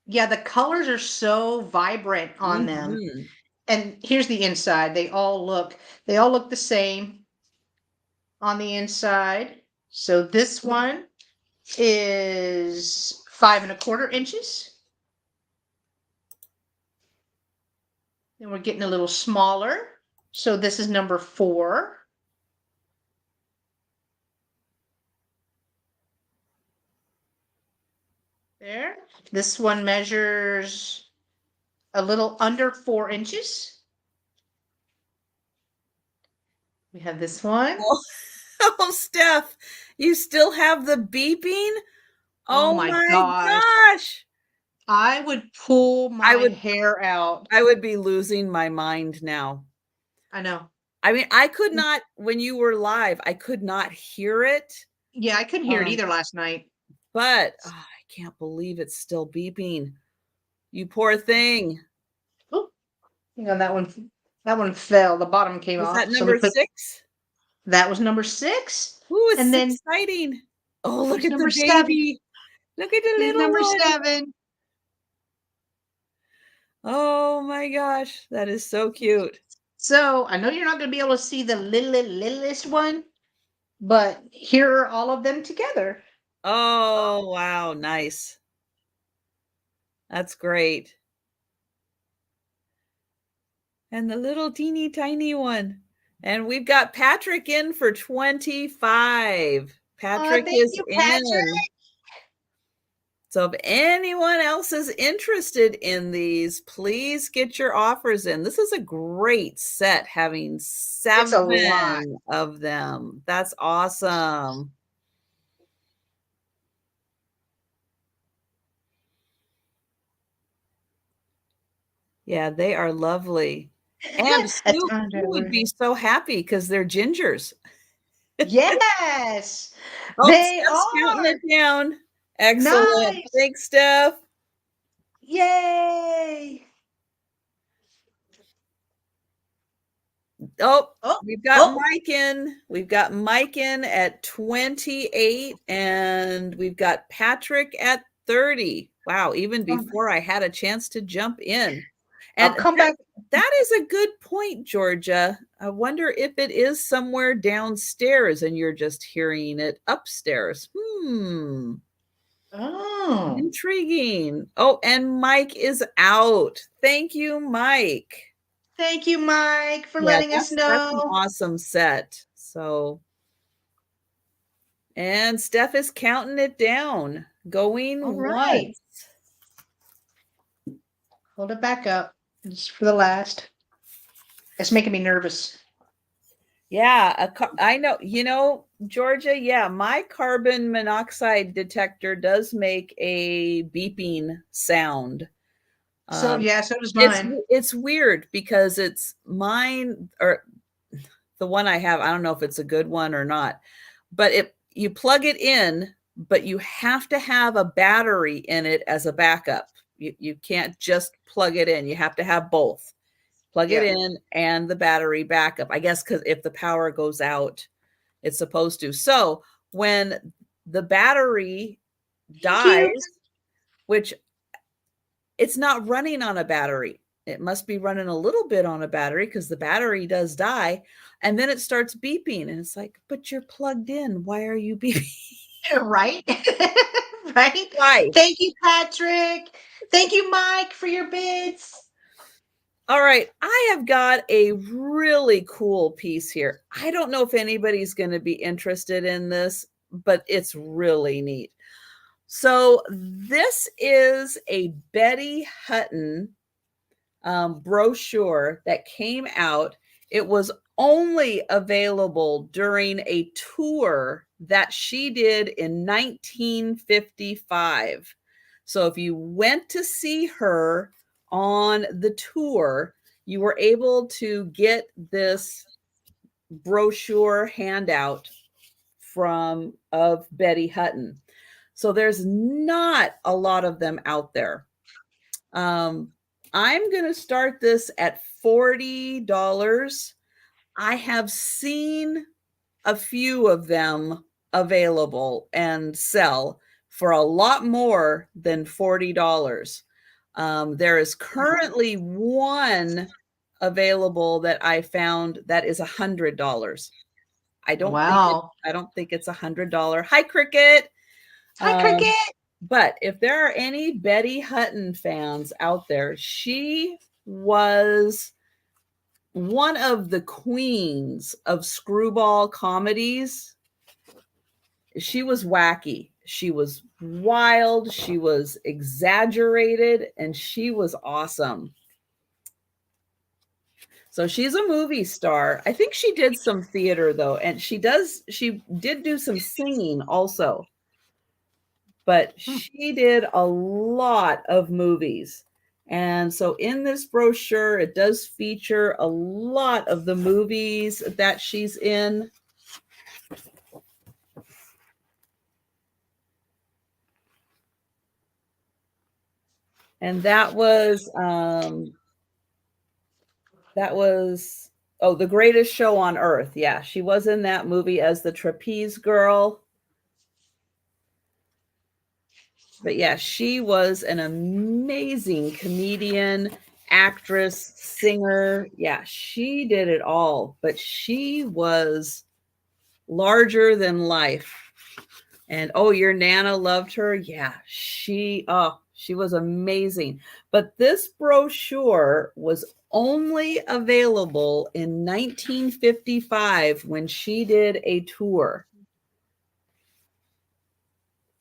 Yeah, the colors are so vibrant on them. Mhm. And here's the inside. They all look the same on the inside. So this one is 5.25 inches. Then we're getting a little smaller. So this is number 4. There. This one measures a little under 4 inches. We have this one. Oh, oh, Steph, you still have the beeping? Oh Oh my my gosh. gosh. I would pull I my would hair out. I would be losing my mind now. I know. I mean, I could not when you were live, I could not hear it. Yeah, I couldn't hear it Um, either last night. but I can't believe it's still beeping. You poor thing. Oh, that one fell. The bottom came Was that off. So we number put 6? that was number 6. Ooh, And it's then exciting. Oh, look here's at the number 7. baby. Look at the Here's little number one. 7. Oh my gosh, that is so cute. So I know you're not going to be able to see the littlest one, but here are all of them together. Oh, wow, nice. That's great. And the little teeny tiny one. And we've got Patrick in for 25. Patrick Thank is you, Patrick. in. So if anyone else is interested in these, please get your offers in. This is a great set, having It's a lot. 7 of them. That's awesome. Yeah, they are lovely. And A Sue ton would of- be so happy because they're gingers. Yes, Oh, they Steph's counting are. it down. Excellent. Nice. Thanks, Steph. Yay. Oh, Oh, we've got oh, Mike in. We've got Mike in at 28, and we've got Patrick at 30. Wow, even before I had a chance to jump in. I'll And come back. that is a good point, Georgia. I wonder if it is somewhere downstairs and you're just hearing it upstairs. Oh, Intriguing. Oh, and Mike is out. Thank you, Mike. thank you, Mike, for Yeah, letting us that's an know. awesome set. So, and Steph is counting it down. All Going right. once. Hold it back up just for the last. It's making me nervous. Yeah, I know. You know, Georgia, yeah, my carbon monoxide detector does make a beeping sound. So Um, yeah, so does it's mine. it's weird because it's mine or the one I have. I don't know if it's a good one or not, but you plug it in, but you have to have a battery in it as a backup. You can't just plug it in. You have to have both. Plug it Yeah. in and the battery backup. I guess because if the power goes out, it's supposed to. So when the battery Thank you. dies, which it's not running on a battery, it must be running a little bit on a battery because the battery does die. And then it starts beeping. And it's like, but you're plugged in. Why are you beeping? Right? Right? Why? Thank you, Patrick. Thank you, Mike, for your bids. All right, I have got a really cool piece here. I don't know if anybody's going to be interested in this, but it's really neat. So this is a Betty Hutton brochure that came out. It was only available during a tour that she did in 1955. So if you went to see her on the tour, you were able to get this brochure handout of Betty Hutton. So there's not a lot of them out there. I'm going to start this at $40. I have seen a few of them available and sell for a lot more than $40. There is currently one available that I found that is $100. Wow. I don't think it's $100. Hi, Cricket. Hi, Um, Cricket. but if there are any Betty Hutton fans out there, she was one of the queens of screwball comedies. She was wacky. She was wild. She was exaggerated, and she was awesome. So she's a movie star. I think she did some theater though, and she did do some singing also. But she did a lot of movies. And so in this brochure, it does feature a lot of the movies that she's in. And that was The Greatest Show on Earth. Yeah, she was in that movie as the trapeze girl. But yeah, she was an amazing comedian, actress, singer. Yeah, she did it all, but she was larger than life. And oh, your Nana loved her. Yeah, she was amazing. But this brochure was only available in 1955 when she did a tour.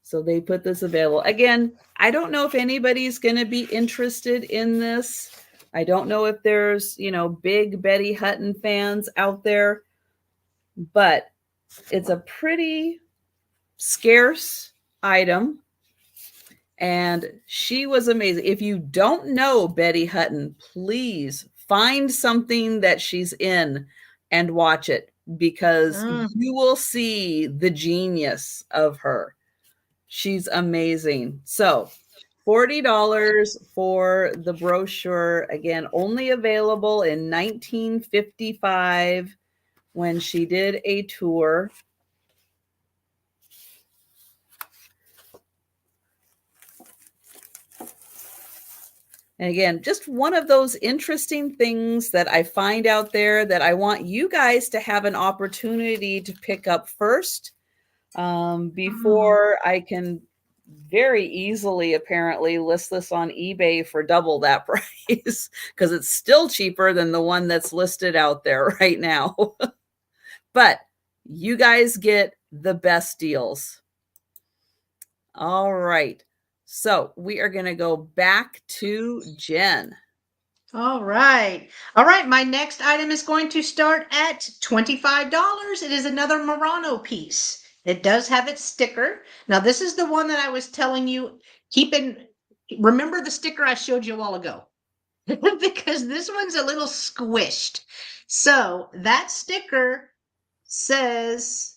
So they put this available. Again, I don't know if anybody's going to be interested in this. I don't know if there's, big Betty Hutton fans out there, but it's a pretty scarce item. And she was amazing. If you don't know Betty Hutton, please find something that she's in and watch it, because you will see the genius of her. She's amazing. So $40 for the brochure. Again, only available in 1955 when she did a tour. And again, just one of those interesting things that I find out there that I want you guys to have an opportunity to pick up first before I can very easily apparently list this on eBay for double that price because it's still cheaper than the one that's listed out there right now. But you guys get the best deals. All right. So we are going to go back to Jenn. All right. All right. My next item is going to start at $25. It is another Murano piece. It does have its sticker. Now, this is the one that I was telling you, remember the sticker I showed you a while ago? Because this one's a little squished. So that sticker says,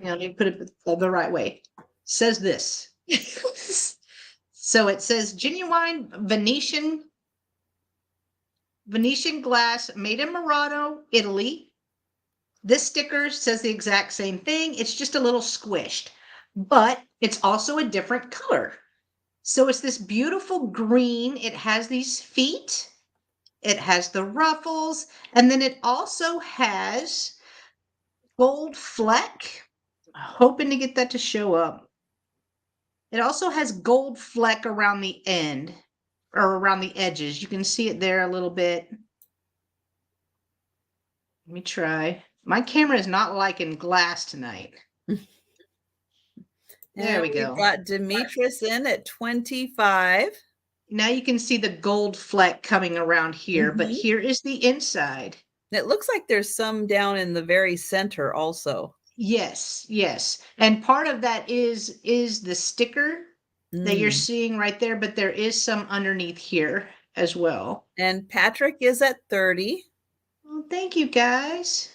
let me put it the right way. Says this. So it says genuine Venetian glass made in Murano, Italy. This sticker says the exact same thing. It's just a little squished, but it's also a different color. So it's this beautiful green. It has these feet. It has the ruffles, and then it also has gold fleck. Hoping to get that to show up. It also has gold fleck around the end or around the edges. You can see it there a little bit. Let me try. My camera is not liking glass tonight. There we go. Got Demetrius in at 25. Now you can see the gold fleck coming around here, but here is the inside. It looks like there's some down in the very center also. Yes, yes. And part of that is the sticker that you're seeing right there, but there is some underneath here as well. And Patrick is at 30. Well, thank you, guys.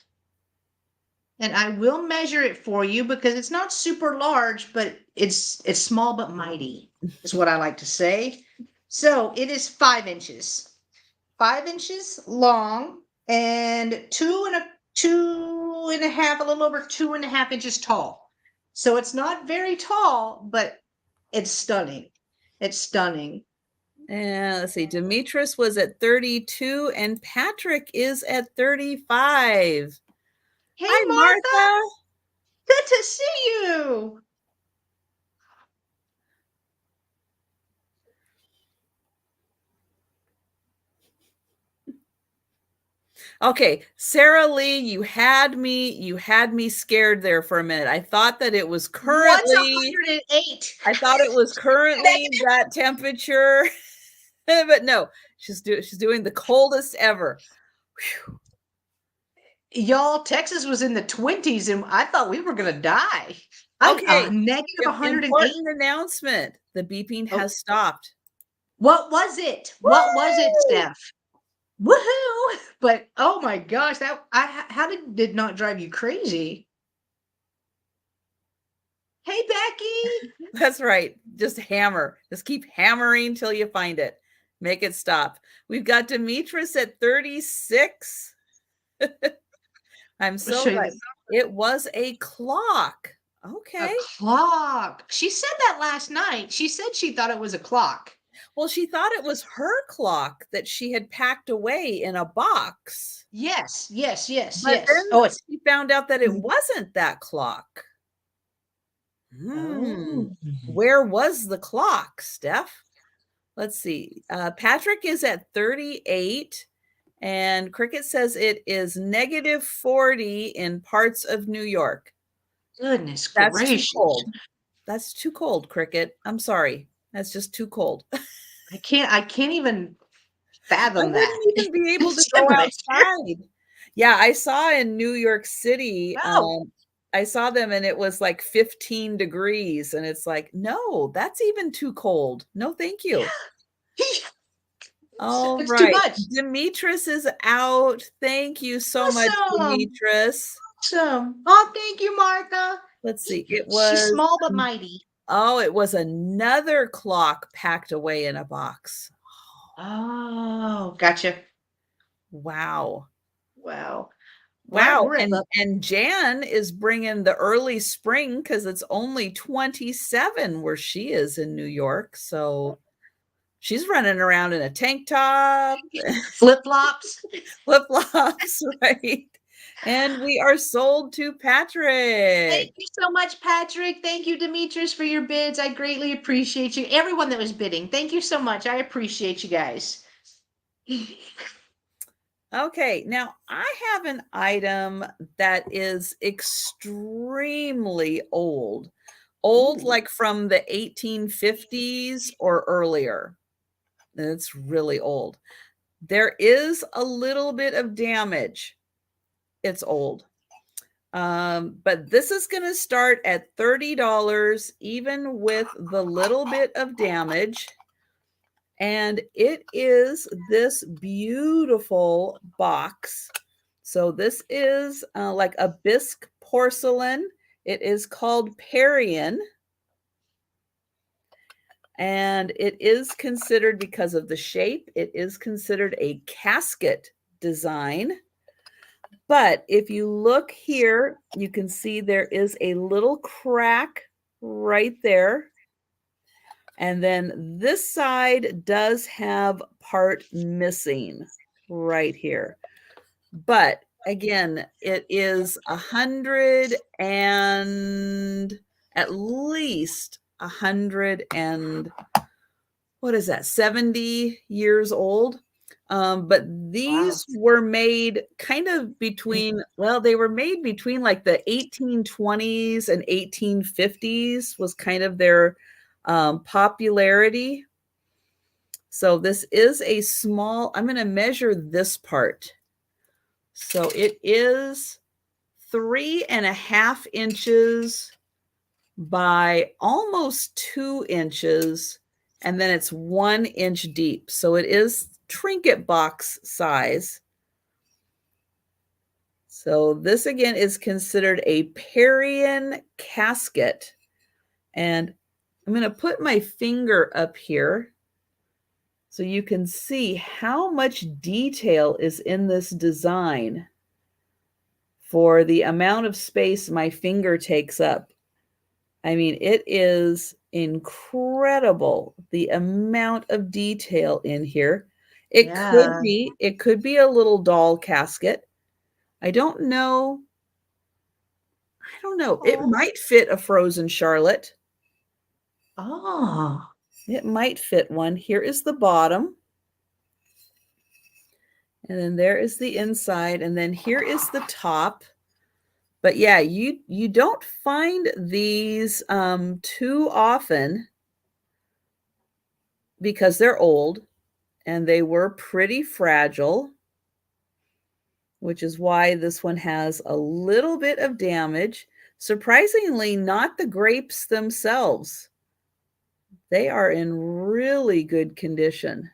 And I will measure it for you because it's not super large, but it's small but mighty, is what I like to say. So it is 5 inches. 5 inches long and 2.5, a little over 2.5 inches tall. So it's not very tall, but it's stunning. It's stunning. And let's see, Demetrius was at 32 and Patrick is at 35. Hey, Hi, Martha. Good to see you. Okay, Sarah Lee, you had me scared there for a minute. I thought that it was currently 108. I thought it was currently that temperature. But no, she's doing the coldest ever. Whew. Y'all, Texas was in the 20s and I thought we were going to die. Okay, negative 108. Important announcement. The beeping has stopped. What was it? Woo! What was it, Steph? Woohoo! But oh my gosh, how did not drive you crazy? Hey, Becky. That's right. Just hammer. Just keep hammering till you find it. Make it stop. We've got Demetrius at 36. I'm so glad. It was a clock. Okay. A clock. She said that last night. She said she thought it was a clock. Well, she thought it was her clock that she had packed away in a box. Yes, yes, yes, but yes. Then she found out that it wasn't that clock. Where was the clock, Steph? Let's see. Patrick is at 38. And Cricket says it is negative 40 in parts of New York. Goodness gracious. That's too cold. That's too cold, Cricket. I'm sorry. That's just too cold. I can't even fathom that. I wouldn't even be able to go outside. Yeah, I saw in New York City, I saw them and it was like 15 degrees. And it's like, no, that's even too cold. No, thank you. All It's too right. much. Demetrius is out. Thank you so much, Awesome. Demetrius. Awesome. Oh, thank you, Martha. Let's see. It She's was, small but mighty. oh, it was another clock packed away in a box. Oh, gotcha. Wow. Wow. Mark, Wow. we're at And Jan is bringing the early spring because it's only 27 where she is in New York. So she's running around in a tank top, flip-flops. flip-flops, right? And we are sold to Patrick. Thank you so much, Patrick. Thank you, Demetrius, for your bids. I greatly appreciate you. Everyone that was bidding, thank you so much. I appreciate you guys. Okay, now I have an item that is extremely old. Old, Ooh. like from the 1850s or earlier. It's really old. There is a little bit of damage. It's old. But this is going to start at $30, even with the little bit of damage. And it is this beautiful box. So this is like a bisque porcelain. It is called Parian. And it is considered, because of the shape, it is considered a casket design. But if you look here, you can see there is a little crack right there. And then this side does have part missing right here. But again, it is 100 and at least 100 and what is that, 70 years old. But these were made kind of between, well, they were made between like the 1820s and 1850s was kind of their popularity. So this is a small, I'm going to measure this part. So it is 3.5 inches by almost 2 inches, and then it's 1 inch deep. So it is trinket box size. So this again is considered a Parian casket. And I'm going to put my finger up here so you can see how much detail is in this design for the amount of space my finger takes up. I mean, it is incredible, the amount of detail in here. It could be a little doll casket. I don't know. It might fit a frozen Charlotte. Oh. It might fit one. Here is the bottom. And then there is the inside. And then here is the top. But yeah, you don't find these too often because they're old and they were pretty fragile, which is why this one has a little bit of damage. Surprisingly, not the grapes themselves. They are in really good condition.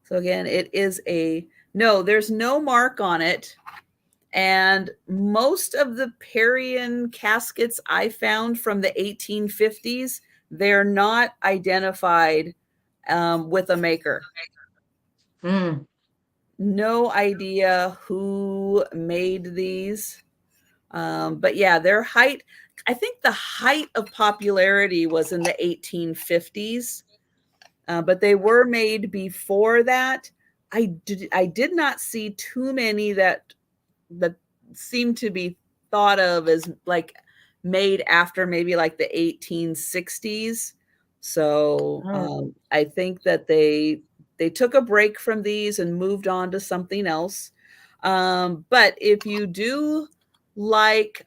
So again, it is no, there's no mark on it. And most of the Parian caskets I found from the 1850s, they're not identified with a maker. No idea who made these. But yeah, their height, I think the height of popularity was in the 1850s. But they were made before that. I did not see too many that seemed to be thought of as like made after maybe like the 1860s. So I think that they took a break from these and moved on to something else. But if you do like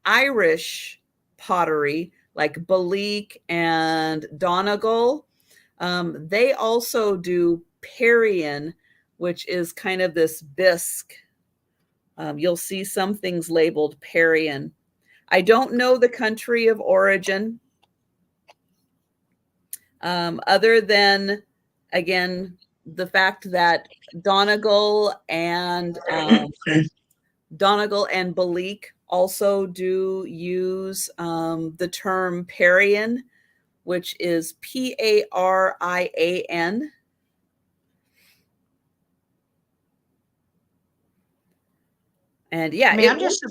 Irish pottery, like Balik and Donegal, they also do Parian, which is kind of this bisque. You'll see some things labeled Parian. I don't know the country of origin. Other than, again, the fact that Donegal and Balik also do use the term Parian, which is Parian. And yeah, I mean, I'm just.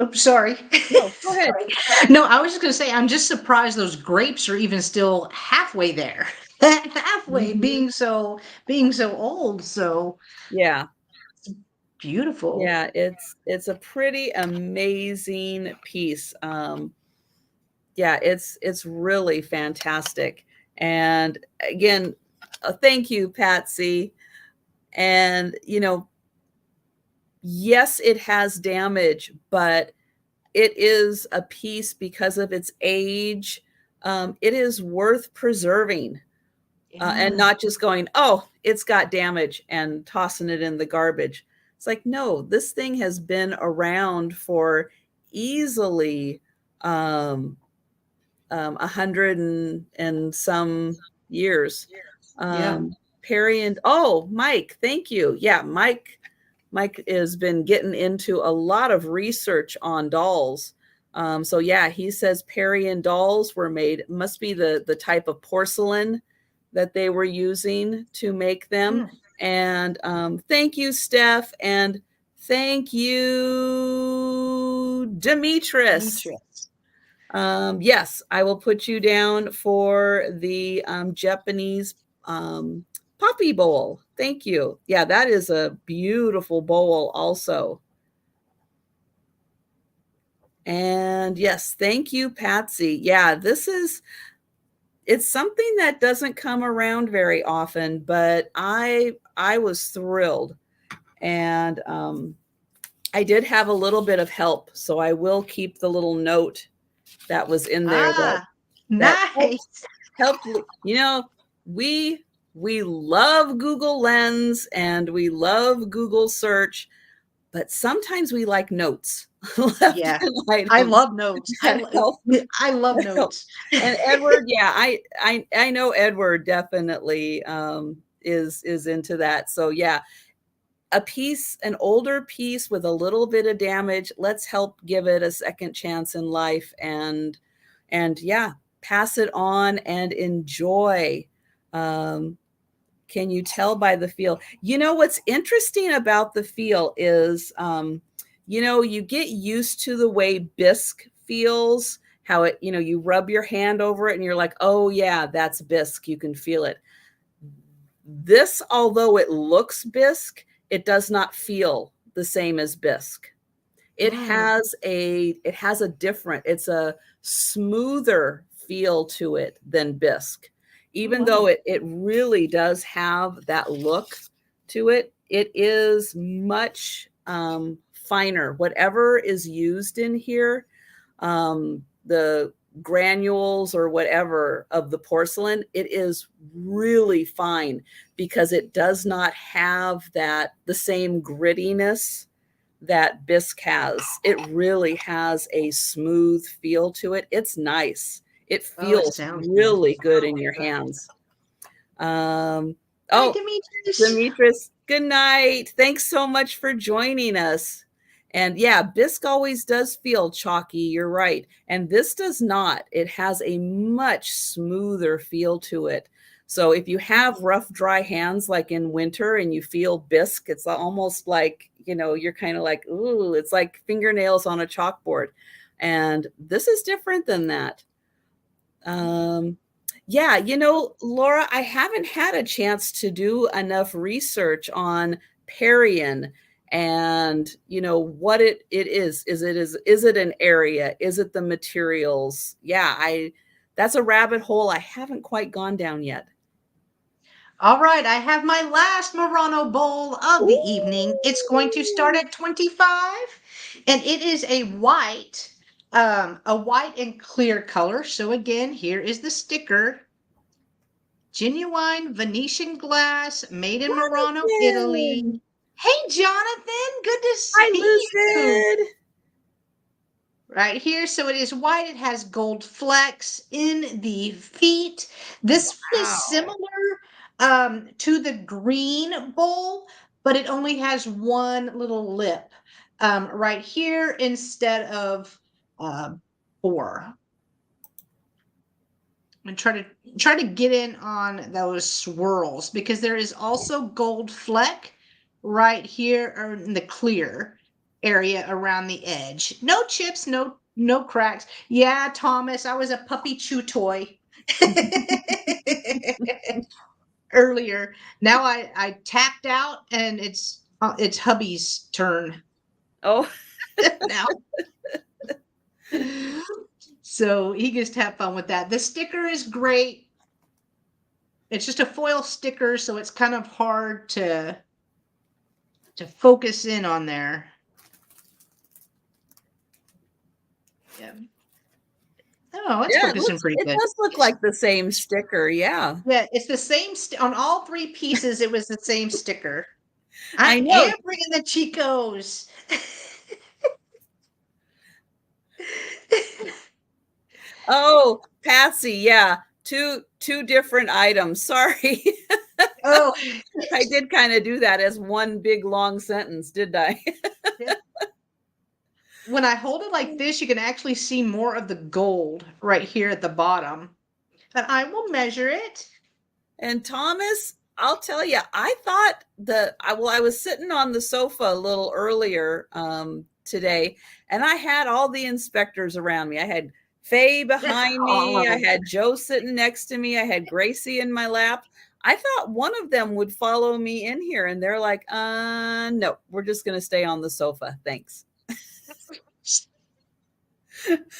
Oops, sorry. No, go ahead. No, I was just going to say, I'm just surprised those grapes are even still halfway there. Halfway, being so old, so Yeah. beautiful. Yeah, it's a pretty amazing piece. Yeah, it's really fantastic. And again, thank you, Patsy. And yes, it has damage, but it is a piece because of its age. It is worth preserving. And not just going, oh, it's got damage and tossing it in the garbage. It's like, no, this thing has been around for easily 100 and some years. Yeah. Parian, oh, Mike, thank you. Yeah, Mike has been getting into a lot of research on dolls. So yeah, he says Parian dolls were made, must be the type of porcelain that they were using to make them. And thank you, Steph, and thank you, Demetrius. Yes, I will put you down for the Japanese poppy bowl. Thank you. Yeah, that is a beautiful bowl also. And yes, thank you, Patsy. Yeah, it's something that doesn't come around very often, but I was thrilled. And I did have a little bit of help, so I will keep the little note that was in there that Nice. helped. We love Google Lens and we love Google search, but sometimes we like notes left Yeah. in I items love notes. that help. I love notes. And Edward, yeah, I know Edward definitely is into that. So yeah, an older piece with a little bit of damage, let's help give it a second chance in life, and yeah, pass it on and enjoy. Can you tell by the feel? What's interesting about the feel is you get used to the way bisque feels, how it, you rub your hand over it and you're like, oh yeah, that's bisque, you can feel it. This, although it looks bisque, it does not feel the same as bisque. It has a different, it's a smoother feel to it than bisque. Even though it really does have that look to it, it is much finer. Whatever is used in here, the granules or whatever of the porcelain, it is really fine because it does not have the same grittiness that bisque has. It really has a smooth feel to it. It's nice. It feels really good in your hands. Hi, Demetrius, good night. Thanks so much for joining us. And yeah, bisque always does feel chalky. You're right. And this does not. It has a much smoother feel to it. So if you have rough, dry hands like in winter and you feel bisque, it's almost like, you're kind of like, ooh, it's like fingernails on a chalkboard. And this is different than that. Yeah, Laura, I haven't had a chance to do enough research on Parian and what it is. Is it an area? Is it the materials? Yeah, that's a rabbit hole I haven't quite gone down yet. All right, I have my last Murano bowl of the evening. It's going to start at 25, and it is a white and clear color. So again, here is the sticker. Genuine Venetian glass, made in Murano, Italy. Hey, Jonathan, good to see you. Lucid. right here. So it is white. It has gold flecks in the feet. This one is Wow. similar to the green bowl, but it only has one little lip right here instead of four. And try to get in on those swirls because there is also gold fleck right here or in the clear area around the edge. No chips, no cracks. Yeah, Thomas, I was a puppy chew toy earlier. Now I tapped out and it's hubby's turn Oh, now. So he gets to have fun with that. The sticker is great. It's just a foil sticker, so it's kind of hard to focus in on there. Yeah. Oh, it's yeah, focusing pretty it good. does look like the same sticker. Yeah. Yeah, it's the same on all three pieces. It was the same sticker. I I know. am bringing the Chicos. Oh, Patsy, yeah. Two different items. Sorry. Oh, I did kind of do that as one big long sentence, did I? yeah. When I hold it like this, you can actually see more of the gold right here at the bottom. And I will measure it. And Thomas, I'll tell you, I thought I was sitting on the sofa a little earlier today, and I had all the inspectors around me. I had Faye behind me. I Oh, had Joe sitting next to me. I had Gracie in my lap. I thought one of them would follow me in here, and they're like, no, we're just going to stay on the sofa. Thanks.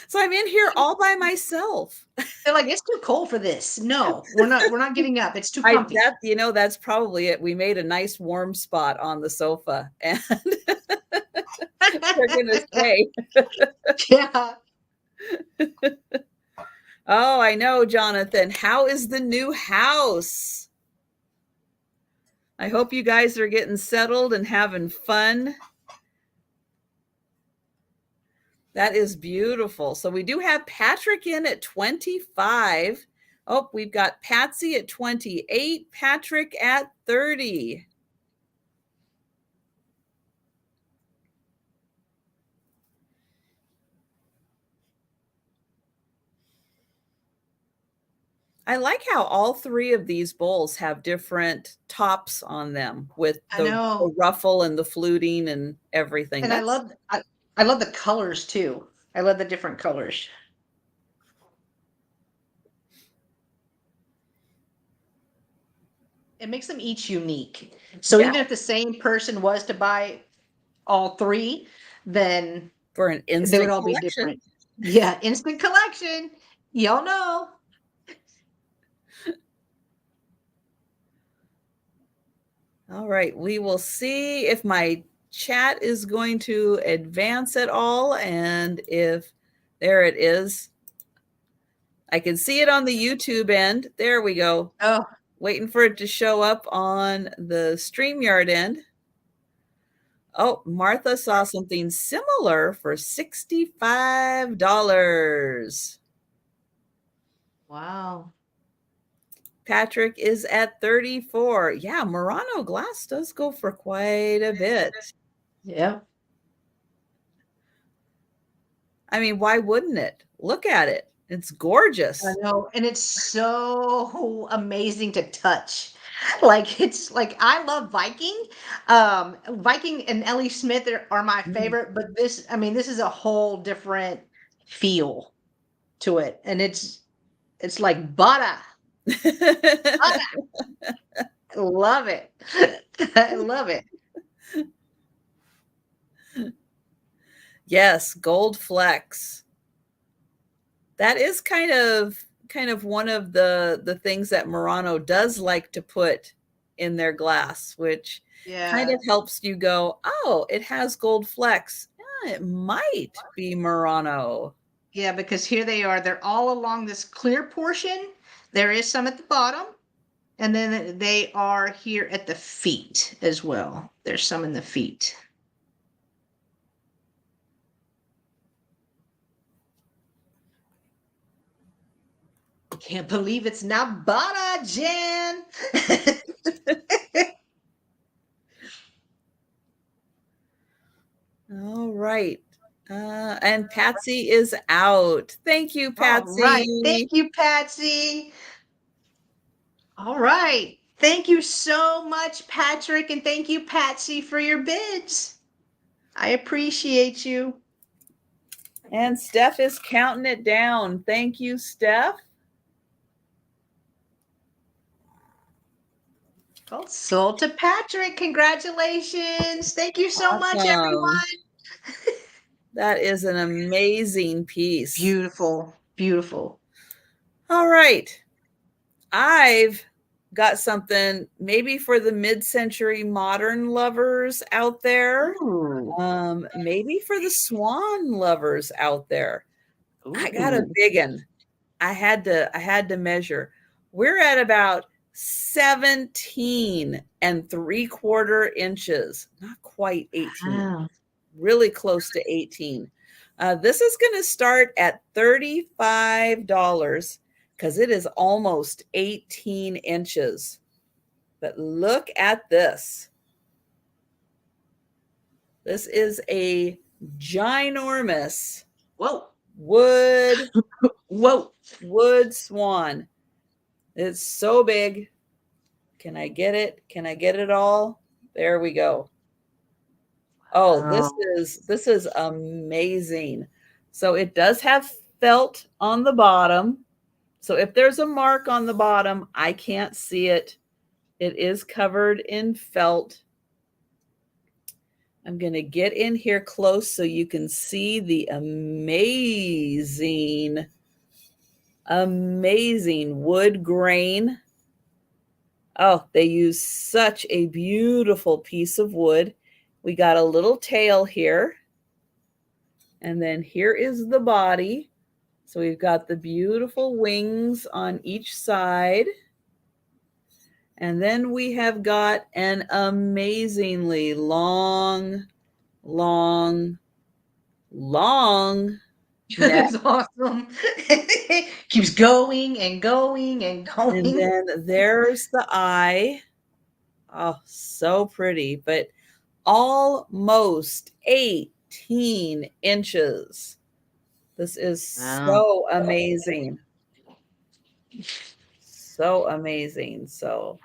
So I'm in here all by myself. they're like, it's too cold for this. No, we're not getting up. It's too comfy. That's probably it. We made a nice warm spot on the sofa, and they're gonna stay. Yeah. Oh, I know, Jonathan. How is the new house? I hope you guys are getting settled and having fun. That is beautiful. So we do have Patrick in at 25. Oh, we've got Patsy at 28, Patrick at 30. I like how all three of these bowls have different tops on them with I the know. ruffle and the fluting and everything. And I love the colors too. I love the different colors. It makes them each unique. So Yeah, even if the same person was to buy all three, then for an they would instant all be collection. different. Yeah, instant collection. Y'all know. All right, we will see if my chat is going to advance at all, and if there it is. I can see it on the YouTube end. There we go. Oh, Waiting for it to show up on the StreamYard end. Oh, Martha saw something similar for $65. wow. Patrick is at 34. Yeah, Murano glass does go for quite a bit. Yeah. I mean, why wouldn't it? Look at it. It's gorgeous. I know. And it's so amazing to touch. Like it's like I love Viking. Viking and Ellie Smith are my favorite, but this, I mean, this is a whole different feel to it. And it's like butter. Butter. I love it. I love it. Yes, gold flecks. That is kind of one of the things that Murano does like to put in their glass, which kind Yeah. of helps you go, oh, it has gold flecks. Yeah, it might be Murano. Yeah, because here they are. They're all along this clear portion. There is some at the bottom. And then they are here at the feet as well. There's some in the feet. Can't believe it's not Bada, Jen. All right. And Patsy is out. Thank you, All right. Thank Patsy. you, Patsy. All right. Thank you so much, Patrick, and thank you, Patsy, for your bids. I appreciate you. And Steph is counting it down. Thank you, Steph. Well, sold to Patrick. Congratulations. Thank you so much, Awesome. everyone. That is an amazing piece. Beautiful. Beautiful. All right. I've got something maybe for the mid-century modern lovers out there. Maybe for the swan lovers out there. Ooh. I got a big one. I had to measure. We're at about 17 3/4 inches, not quite 18, Wow. really close to 18. This is going to start at $35 because it is almost 18 inches. But look at this. This is a ginormous wood swan. It's so big. Can I get it? Can I get it all? There we go. Oh, this is amazing. So it does have felt on the bottom. So if there's a mark on the bottom, I can't see it. It is covered in felt. I'm going to get in here close so you can see the amazing wood grain. Oh, they use such a beautiful piece of wood. We got a little tail here. And then here is the body. So we've got the beautiful wings on each side. And then we have got an amazingly long That's awesome. Keeps going and going and going. And then there's the eye. Oh, so pretty, but almost 18 inches. This is so amazing. So amazing. So,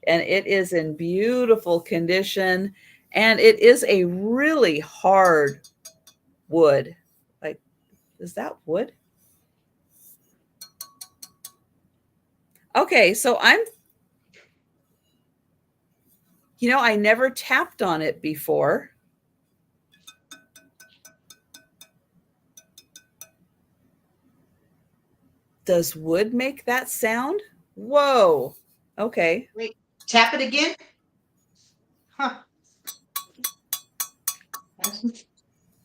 and it is in beautiful condition, and it is a really hard wood. Like, is that wood? Okay, so I never tapped on it before. Does wood make that sound? Whoa. Okay. Wait, tap it again. Huh.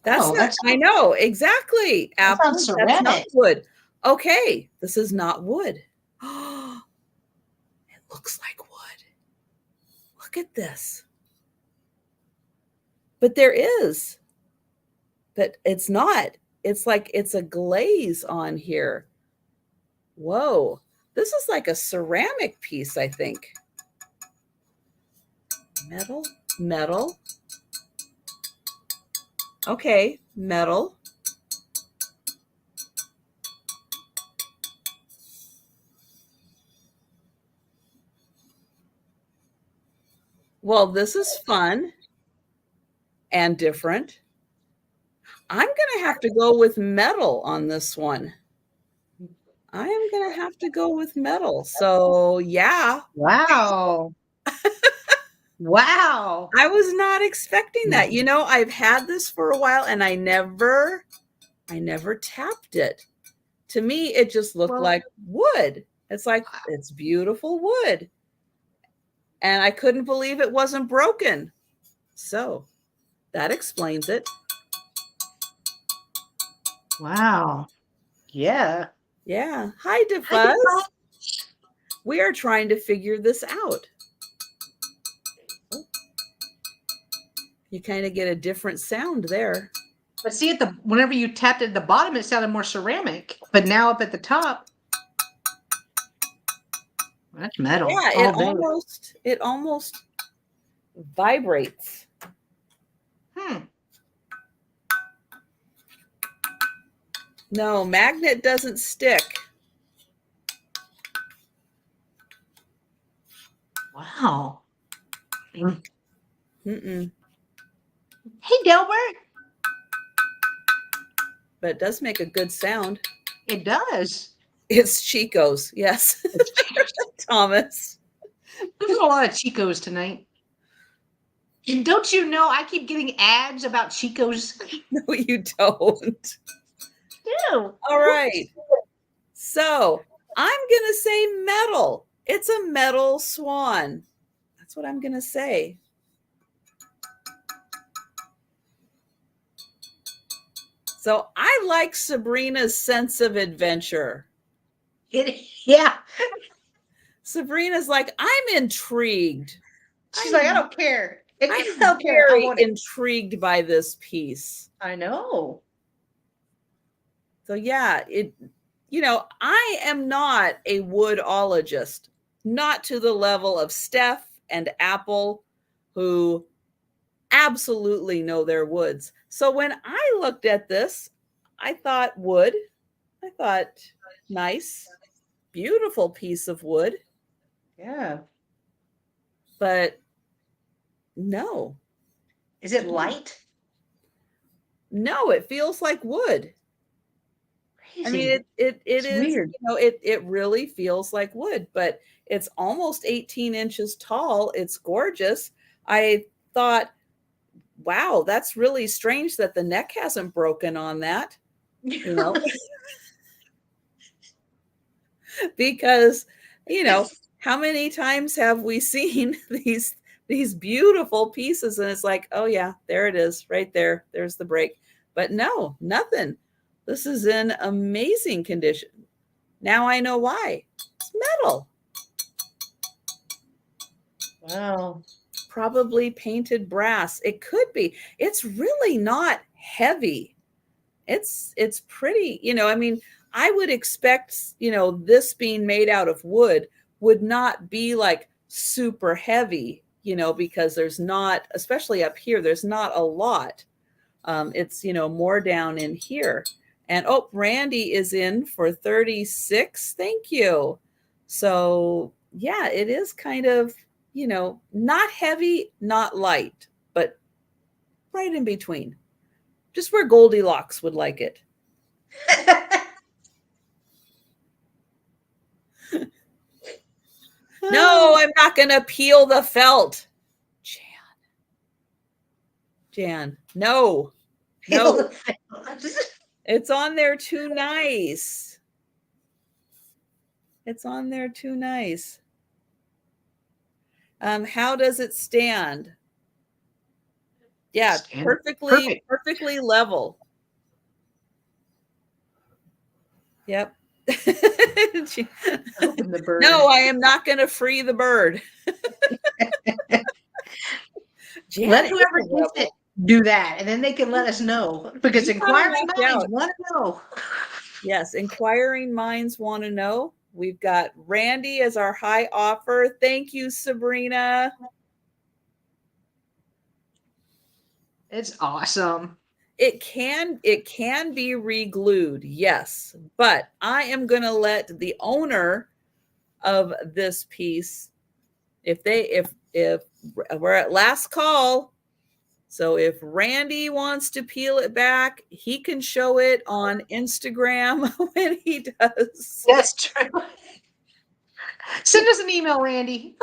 I know, exactly. Apple, that's not wood. Okay, this is not wood. Oh, it looks like wood. Look at this. But there is. But it's not. It's like it's a glaze on here. Whoa. This is like a ceramic piece, I think. Metal. Okay, metal. Well, this is fun and different. I'm going to have to go with metal on this one. I am going to have to go with metal. So, yeah. Wow. Wow. I was not expecting that. I've had this for a while and I never tapped it. To me, it just looked like wood. It's like, it's beautiful wood. And I couldn't believe it wasn't broken. So that explains it. Wow. Yeah. Yeah. Hi, DeFuzz. We are trying to figure this out. You kind of get a different sound there. But see, whenever you tapped at the bottom, it sounded more ceramic. But now up at the top. That's metal. Yeah, All day. it almost vibrates. No, magnet doesn't stick. Wow. Mm-mm. Hey, Delbert. But it does make a good sound. It does. It's Chico's, yes. Thomas. There's a lot of Chicos tonight. And don't you know I keep getting ads about Chicos? No, you don't. Ew. All right. So I'm going to say metal. It's a metal swan. That's what I'm going to say. So I like Sabrina's sense of adventure. Yeah. Sabrina's like, I'm intrigued. She's like, I don't care. I I'm don't care. I very want it. intrigued by this piece. I know. So yeah, I am not a woodologist, not to the level of Steph and Apple, who absolutely know their woods. So when I looked at this, I thought wood. I thought nice, beautiful piece of wood. Yeah. But no. Is it light? No, it feels like wood. Crazy. I mean, it is weird. it really feels like wood, but it's almost 18 inches tall. It's gorgeous. I thought, wow, that's really strange that the neck hasn't broken on that, because, how many times have we seen these beautiful pieces and it's like, oh yeah, there it is right there. There's the break. But no, nothing. This is in amazing condition. Now I know why. It's metal. Wow. Probably painted brass. It could be. It's really not heavy. It's pretty, I mean, I would expect, this being made out of wood would not be like super heavy, because there's not, especially up here, there's not a lot. It's, more down in here. And Randy is in for 36. Thank you. So yeah, it is kind of, not heavy, not light, but right in between. Just where Goldilocks would like it. No, I'm not going to peel the felt. Jan, no. It's on there too nice. It's on there too nice. How does it stand? Yeah, perfectly level. Yep. Open the bird. No, I am not going to free the bird. Let whoever gets it do that, and then they can let us know, because inquiring minds want to know. Yes, inquiring minds want to know. We've got Randy as our high offer. Thank you, Sabrina. It's awesome. It can be re-glued, yes, but I am going to let the owner of this piece, if we're at last call, so if Randy wants to peel it back, he can show it on Instagram when he does. That's true. Send us an email, Randy.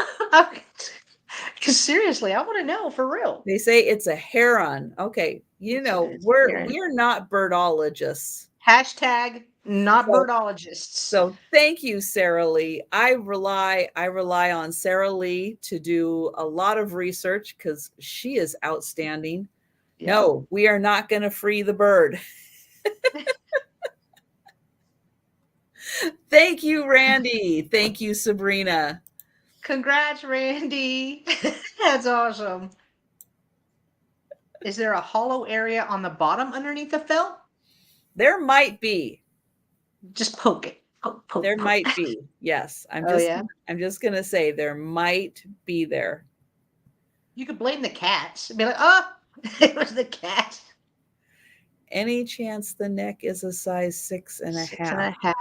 Because seriously, I want to know for real. They say it's a heron. Okay, we're not birdologists. Hashtag not birdologists. So thank you, Sarah Lee. I rely on Sarah Lee to do a lot of research because she is outstanding. Yeah. No, we are not going to free the bird. Thank you, Randy. Thank you, Sabrina. Congrats, Randy. That's awesome. Is there a hollow area on the bottom underneath the felt? There might be. Just poke it. There might be. Yes. I'm just gonna say there might be there. You could blame the cats. Be like, oh, it was the cat. Any chance the neck is a size 6.5? 6.5.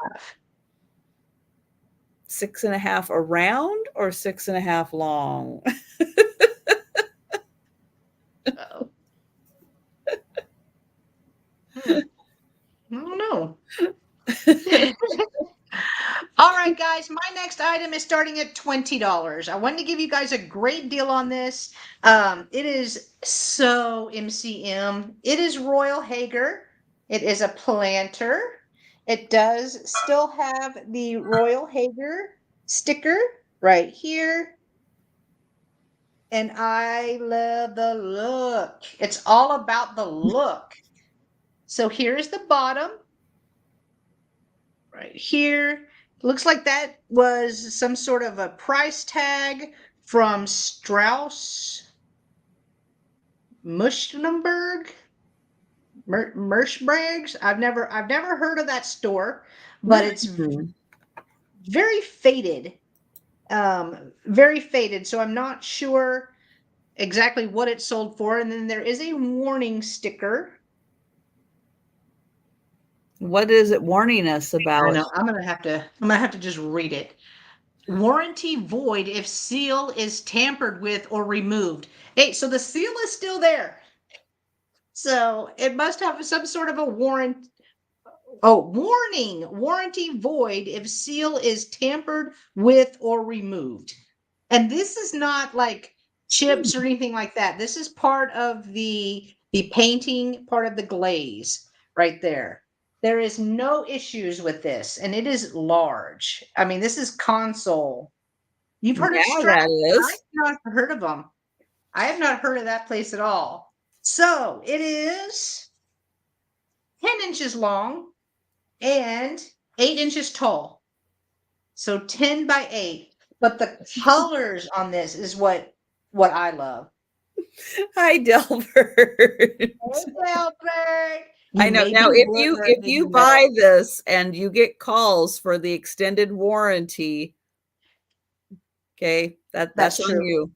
6.5 around or 6.5 long? Uh-oh. I don't know. All right, guys, my next item is starting at $20. I wanted to give you guys a great deal on this. It is so MCM. It is Royal Hager. It is a planter. It does still have the Royal Hager sticker right here. And I love the look. It's all about the look. So here's the bottom. Right here. Looks like that was some sort of a price tag from Strauss Muschenberg. Merschbrags. I've never heard of that store, but it's very faded. Very faded. So I'm not sure exactly what it sold for. And then there is a warning sticker. What is it warning us about? I know. I'm gonna have to just read it. Warranty void if seal is tampered with or removed. Hey, so the seal is still there. So it must have some sort of a warrant. Oh, warning. Warranty void if seal is tampered with or removed. And this is not like chips or anything like that. This is part of the painting, part of the glaze right there. There is no issues with this, and it is large. I mean, this is console. You've heard of Strauss? I've not heard of them. I have not heard of that place at all. So it is 10 inches long and 8 inches tall. So 10 by 8. But the colors on this is what I love. Hi, Delbert. Hey, Delbert. I know. Now, if you buy this and you get calls for the extended warranty, okay, that's on you.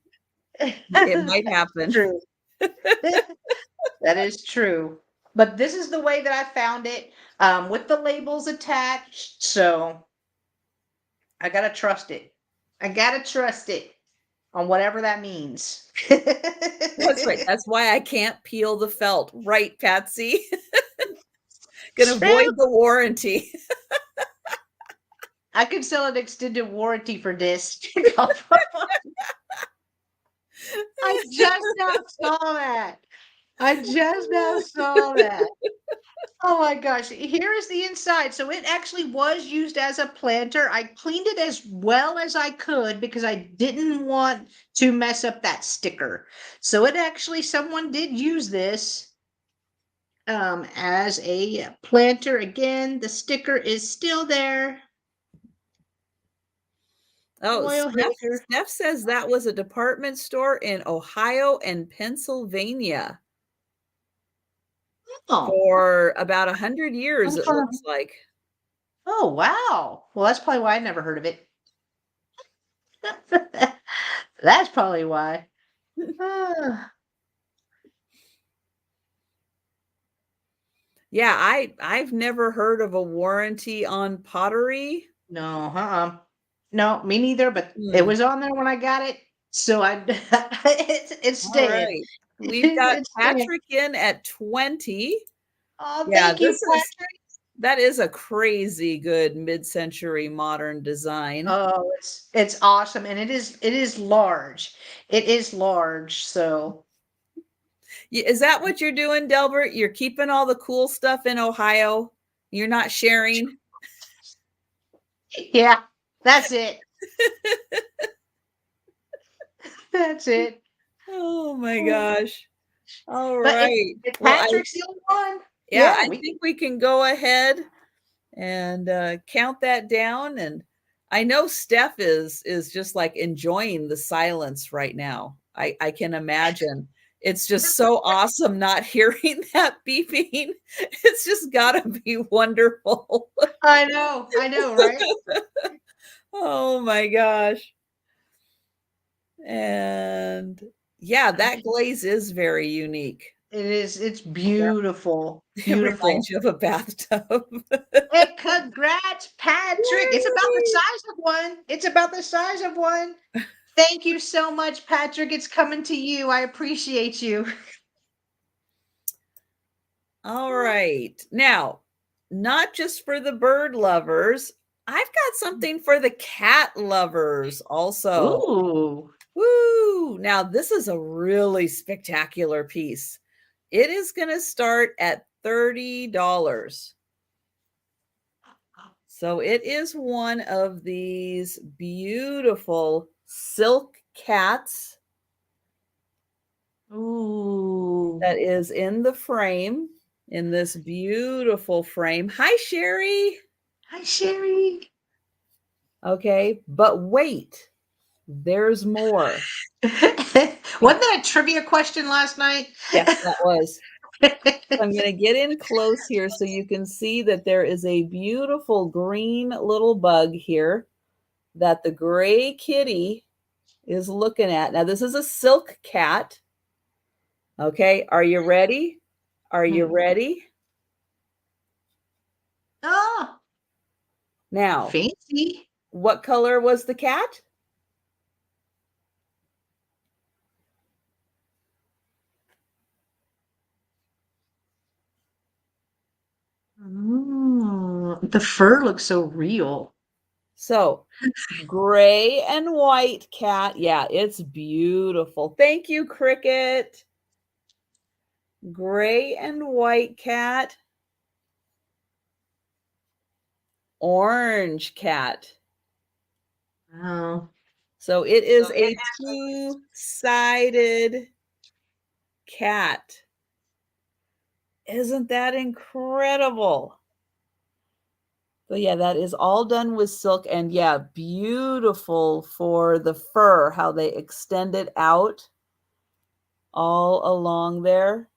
It might happen. True. That is true. But this is the way that I found it, with the labels attached. So I gotta trust it. I gotta trust it on whatever that means. That's right. That's why I can't peel the felt. Right, Patsy? Gonna void the warranty. I could sell an extended warranty for this. I just now saw that. Oh my gosh. Here is the inside. So it actually was used as a planter. I cleaned it as well as I could because I didn't want to mess up that sticker. So it actually, someone did use this as a planter. Again, the sticker is still there. Oh, Steph says that was a department store in Ohio and Pennsylvania. For about 100 years, it looks like. Oh, wow. Well, that's probably why I never heard of it. That's probably why. Yeah, I've never heard of a warranty on pottery. No, no, me neither, but it was on there when I got it. So it's staying. Right. We've got Patrick in at 20. Oh, yeah, thank you, Patrick. That is a crazy good mid-century modern design. Oh, it's awesome. And it is large. It is large. So is that what you're doing, Delbert? You're keeping all the cool stuff in Ohio? You're not sharing? Yeah, that's it. That's it. Oh my gosh. All right. If Patrick's the only one. Yeah, I think we can go ahead and count that down. And I know Steph is just like enjoying the silence right now. I can imagine. It's just so awesome not hearing that beeping. It's just gotta be wonderful. I know, right? Oh my gosh. And yeah, that glaze is very unique. It is. It's beautiful. It reminds Beautiful. you of a bathtub. And congrats, Patrick. It's about the Yay! size of one. It's about the size of one. Thank you so much, Patrick. It's coming to you. I appreciate you. All right. Now, not just for the bird lovers, I've got something for the cat lovers also. Ooh. Woo! Now, this is a really spectacular piece. It is going to start at $30. So it is one of these beautiful silk cats Ooh. that is in the frame, in this beautiful frame. Hi, Sherry. Hi, Sherry. Okay, but wait, there's more. Wasn't that a trivia question last night? Yes, that was. I'm going to get in close here so you can see that there is a beautiful green little bug here that the gray kitty is looking at. Now, this is a silk cat. Okay, are you ready? Are you ready? Oh, Now, fancy. what color was the cat? The fur looks so real. So, gray and white cat. Yeah, it's beautiful. Thank you, Cricket. Gray and white cat. Orange cat. Wow. So it is a two-sided cat. Isn't that incredible? So yeah, that is all done with silk, and yeah, beautiful for the fur, how they extend it out all along there.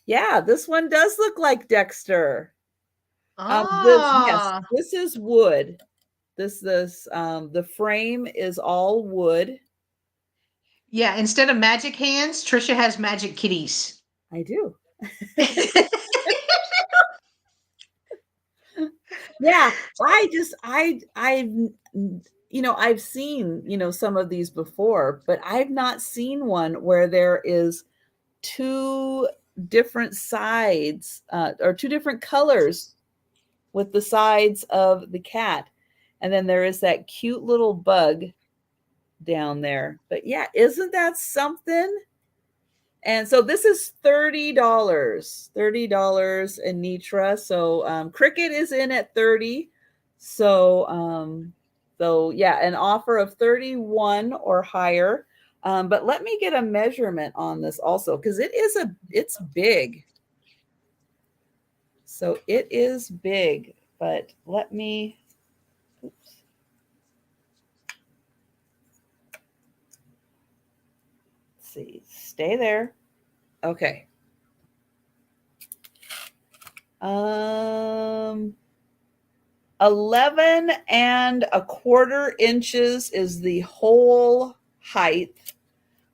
Yeah, this one does look like Dexter. Yes, Ah. this is wood. The frame is all wood. Yeah, instead of magic hands, Trisha has magic kitties. I do. Yeah, I've seen, some of these before, but I've not seen one where there is two different sides or two different colors with the sides of the cat. And then there is that cute little bug down there. But yeah, isn't that something? And so this is $30, $30 Anitra. So Cricket is in at 30. So yeah, an offer of 31 or higher. But let me get a measurement on this also, because it's big. So it is big, but let me, oops. Let's see, stay there. Okay. 11 1/4 inches is the whole height,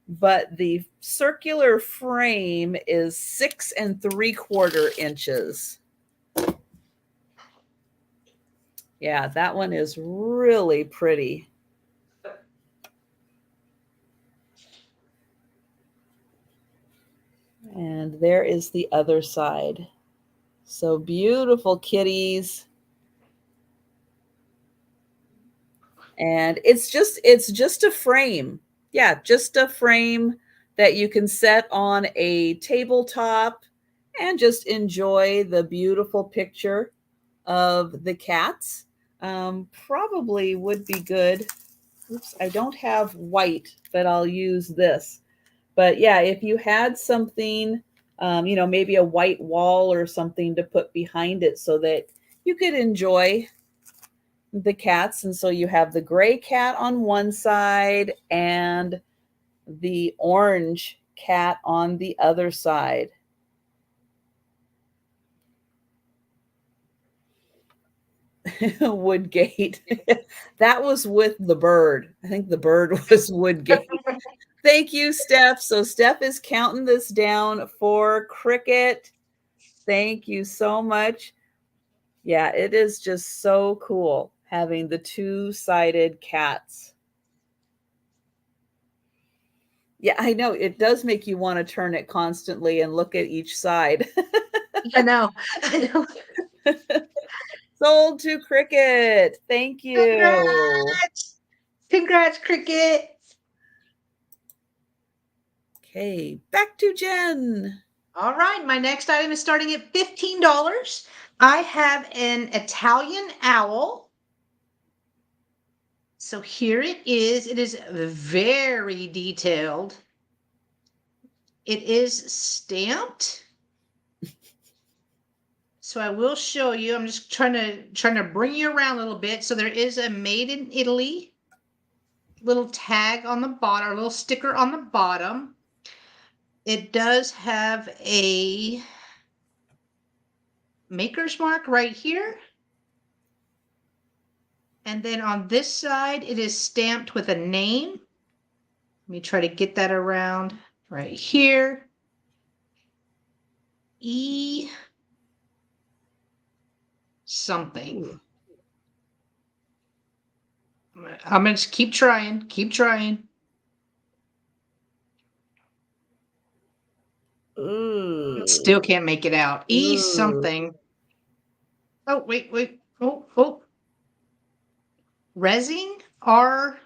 but the circular frame is 6 3/4 inches. Yeah, that one is really pretty. And there is the other side. So beautiful kitties. And it's just a frame. Yeah, just a frame that you can set on a tabletop and just enjoy the beautiful picture of the cats. Probably would be good. Oops, I don't have white, but I'll use this. But yeah, if you had something, maybe a white wall or something to put behind it so that you could enjoy the cats. And so you have the gray cat on one side and the orange cat on the other side. Woodgate. That was with the bird. I think the bird was Woodgate. Thank you, Steph. So Steph is counting this down for Cricket. Thank you so much. Yeah, it is just so cool having the two-sided cats. Yeah, I know. It does make you want to turn it constantly and look at each side. I know. Sold to Cricket. Thank you. Congrats! Congrats, Cricket. Okay, back to Jenn. All right, my next item is starting at $15. I have an Italian owl. So here it is. It is very detailed. It is stamped. So I will show you. I'm just trying to bring you around a little bit. So there is a made in Italy little tag on the bottom, or a little sticker on the bottom. It does have a maker's mark right here. And then on this side, it is stamped with a name. Let me try to get that around right here. E something. I'm going to keep trying, Ooh. Still can't make it out. E Ooh. something. Oh, wait. Oh. Resin? R.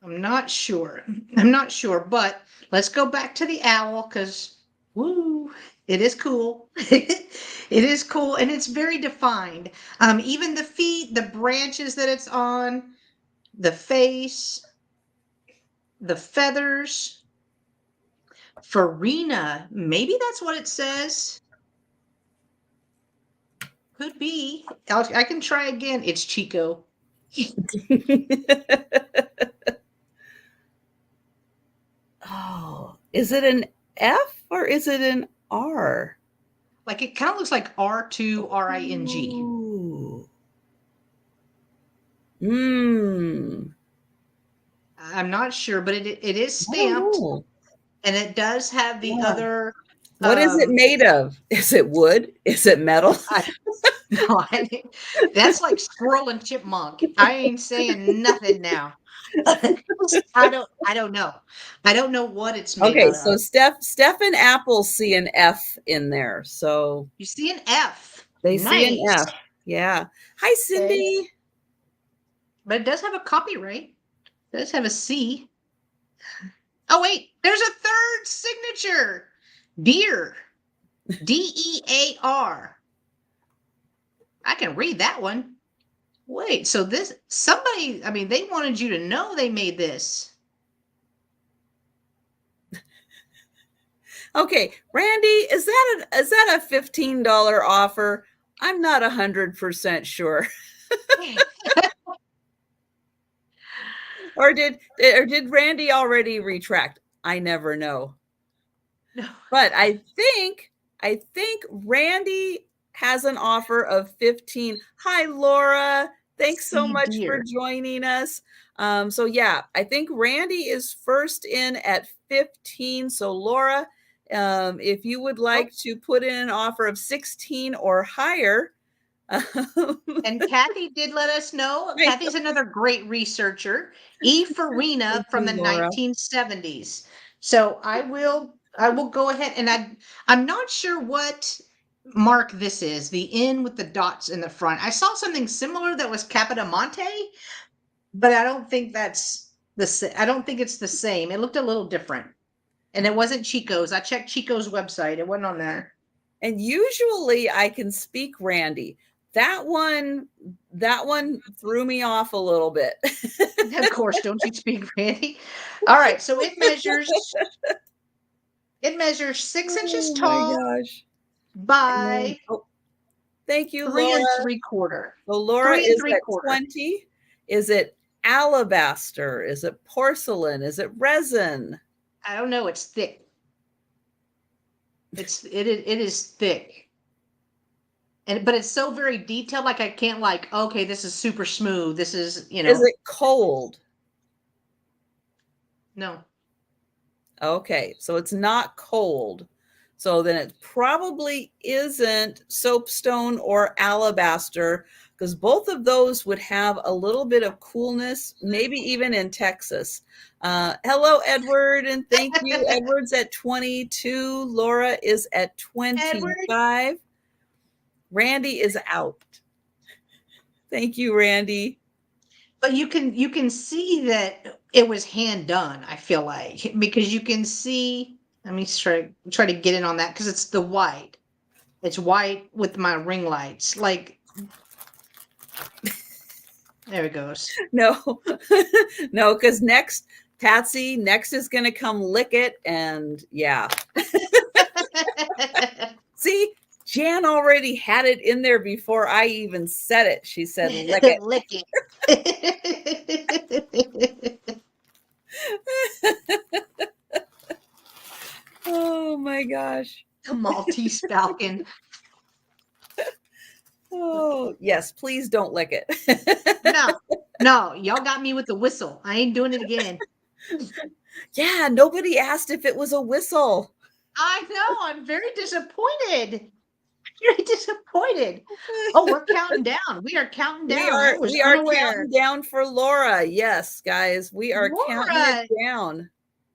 I'm not sure, but let's go back to the owl because, woo, it is cool. It is cool, and it's very defined. Even the feet, the branches that it's on, the face, the feathers. Farina, maybe that's what it says. Could be. I can try again. It's Chico. Oh, is it an F or is it an R? Like it kind of looks like R2 RING. Ooh. I'm not sure, but it is stamped, and it does have the other. What is it made of? Is it wood? Is it metal? No, that's like squirrel and chipmunk. I ain't saying nothing now. I don't know. I don't know what it's made Okay, out so of. Steph and Apple see an F in there. So You see an F. they Nice. see an F. Yeah. Hi, Cindy. Okay. But it does have a copyright. It does have a C. Oh, wait. There's a third signature. Dear. DEAR. I can read that one. Wait, so this, somebody, I mean, they wanted you to know they made this. Okay, Randy, is that a $15 offer? I'm not 100% sure. Or did Randy already retract? I never know. No. But I think Randy has an offer of 15. Hi, Laura. Thanks so much for joining us. So yeah, I think Randy is first in at 15. So Laura, if you would like to put in an offer of 16 or higher. And Kathy did let us know. Kathy's another great researcher. E. Farina from the 1970s. So I will go ahead, and I'm not sure what mark this is, the N with the dots in the front. I saw something similar that was Capodimonte, but I don't think that's I don't think it's the same. It looked a little different. And it wasn't Chico's. I checked Chico's website. It wasn't on there. And usually I can speak Randy. That one threw me off a little bit. Of course, don't you speak Randy? All right, so it measures 6 inches tall. Oh my gosh. by thank you, 3 Laura. 3/4. So Laura 3 is at 3/4. 20. Is it alabaster? Is it porcelain? Is it resin? I don't know. It's thick. It is thick. But it's so very detailed. Like I can't okay, this is super smooth. This is, Is it cold? No. Okay, so it's not cold. So then it probably isn't soapstone or alabaster, because both of those would have a little bit of coolness, maybe even in Texas. Hello, Edward, and thank you. Edward's at 22. Laura is at 25. Edward. Randy is out. Thank you, Randy. But you can see that it was hand done, I feel like, because you can see, let me try to get in on that, because it's the white. It's white with my ring lights. Like, there it goes. No, no, because Patsy is going to come lick it. And yeah. See, Jan already had it in there before I even said it. She said, lick it. Lick it. Oh my gosh. The Maltese Falcon. Oh, yes, please don't lick it. No, y'all got me with the whistle. I ain't doing it again. Yeah, nobody asked if it was a whistle. I know, I'm very disappointed. Very disappointed. Oh, we're counting down. We are counting down. We are counting down for Laura. Yes, guys, we are counting it down.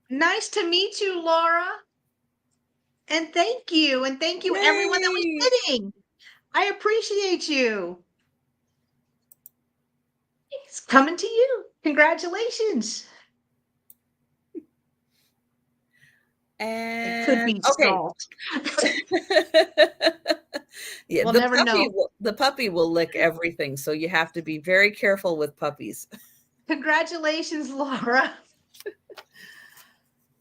Nice to meet you, Laura. And thank you. And thank you, everyone that was bidding. I appreciate you. It's coming to you. Congratulations. And it could be salt. Yeah, we'll never know. The puppy will lick everything, so you have to be very careful with puppies. Congratulations, Laura.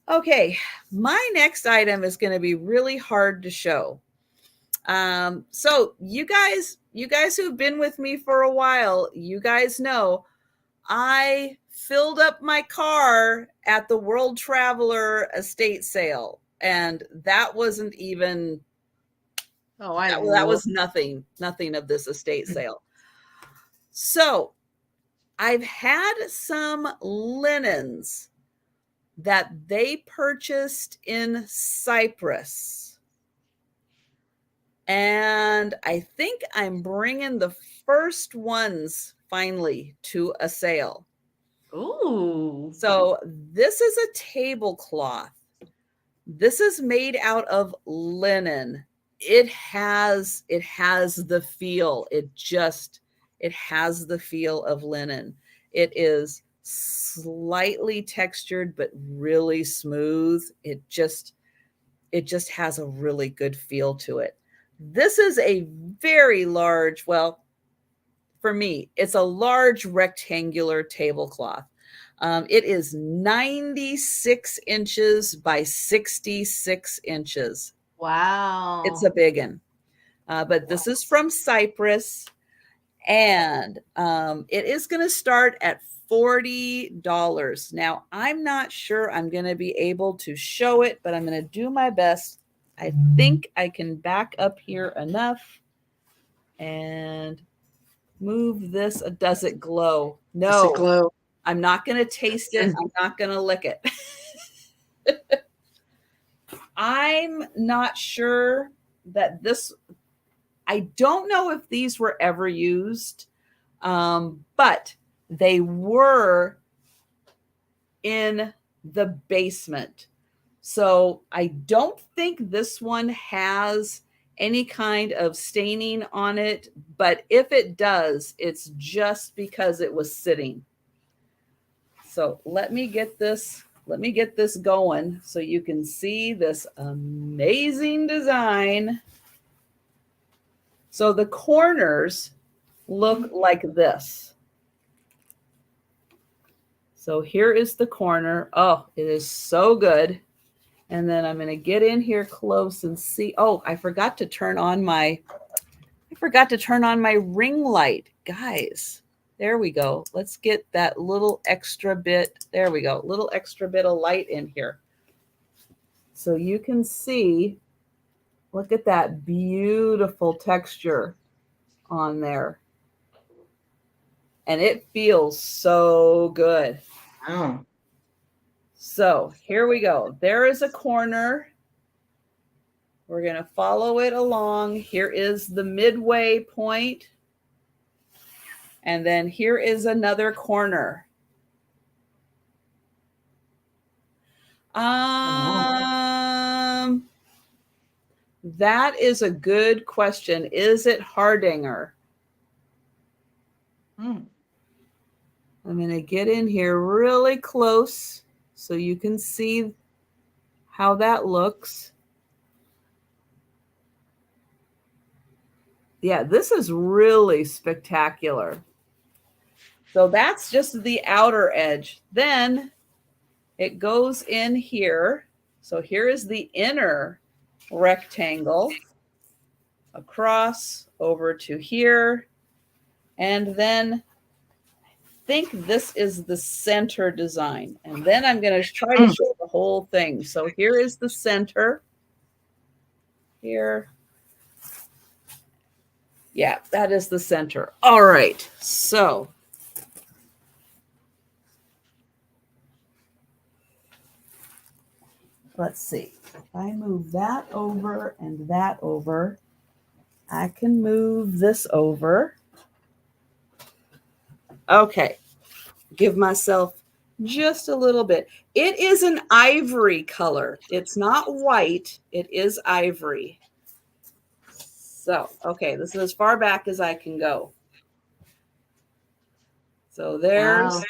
Okay, my next item is going to be really hard to show. So you guys who've been with me for a while, you guys know I filled up my car at the World Traveler estate sale, and that wasn't even that was nothing of this estate sale. So I've had some linens that they purchased in Cyprus, and I think I'm bringing the first ones finally to a sale. Ooh. So this is a tablecloth. This is made out of linen. It has the feel. It has the feel of linen. It is slightly textured, but really smooth. It just has a really good feel to it. This is a very large, well, for me, it's a large rectangular tablecloth. It is 96 inches by 66 inches. Wow. It's a big one. But this is from Cyprus, and it is going to start at $40. Now, I'm not sure I'm going to be able to show it, but I'm going to do my best. I think I can back up here enough and move this. Does it glow? No. Does it glow? I'm not going to taste it. I'm not going to lick it. I'm not sure that I don't know if these were ever used, but they were in the basement. So I don't think this one has any kind of staining on it, but if it does, it's just because it was sitting. So let me get this going so you can see this amazing design. So the corners look like this. So here is the corner. Oh, it is so good. And then I'm going to get in here close and see. Oh, I forgot to turn on my ring light, guys. There we go. Let's get that little extra bit. There we go. Little extra bit of light in here. So you can see, look at that beautiful texture on there. And it feels so good. Oh. So here we go. There is a corner. We're going to follow it along. Here is the midway point. And then here is another corner. That is a good question. Is it Hardanger? I'm going to get in here really close so you can see how that looks. Yeah, this is really spectacular. So that's just the outer edge. Then it goes in here. So here is the inner rectangle across over to here. And then I think this is the center design. And then I'm going to try to show the whole thing. So here is the center. Here. Yeah, that is the center. All right. So let's see. If I move that over and that over, I can move this over. Okay. Give myself just a little bit. It is an ivory color. It's not white. It is ivory. So, okay, this is as far back as I can go. So there's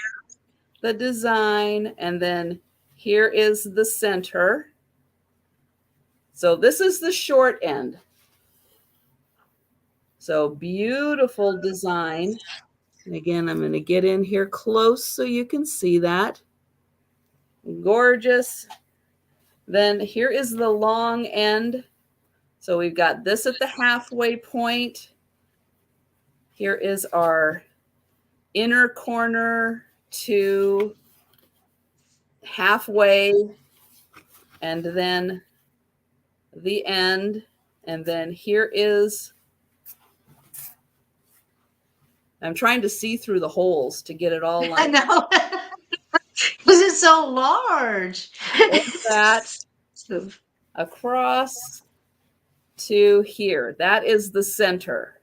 the design, and then here is the center. So this is the short end. So beautiful design. And again, I'm going to get in here close so you can see that. Gorgeous. Then here is the long end. So we've got this at the halfway point. Here is our inner corner to halfway, and then the end. And then here is, I'm trying to see through the holes to get it all lined up. I know. Because it's so large. That across to here. That is the center.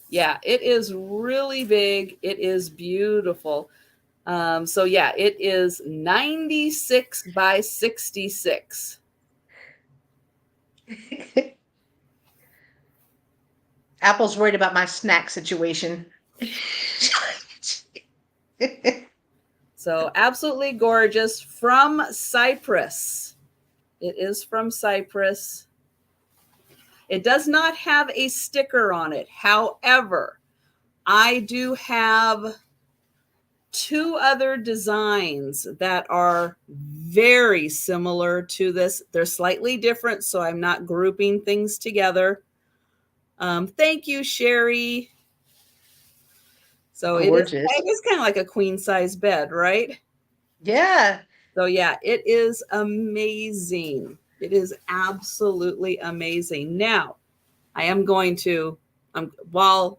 Yeah, it is really big. It is beautiful. So yeah, it is 96 by 66. Apple's worried about my snack situation. So absolutely gorgeous, from Cyprus. It is from Cyprus. It does not have a sticker on it. However, I do have two other designs that are very similar to this. They're slightly different, so I'm not grouping things together. Thank you, Sherry. So it is kind of like a queen size bed, right? Yeah. So yeah, it is amazing. It is absolutely amazing. Now, I am going to, while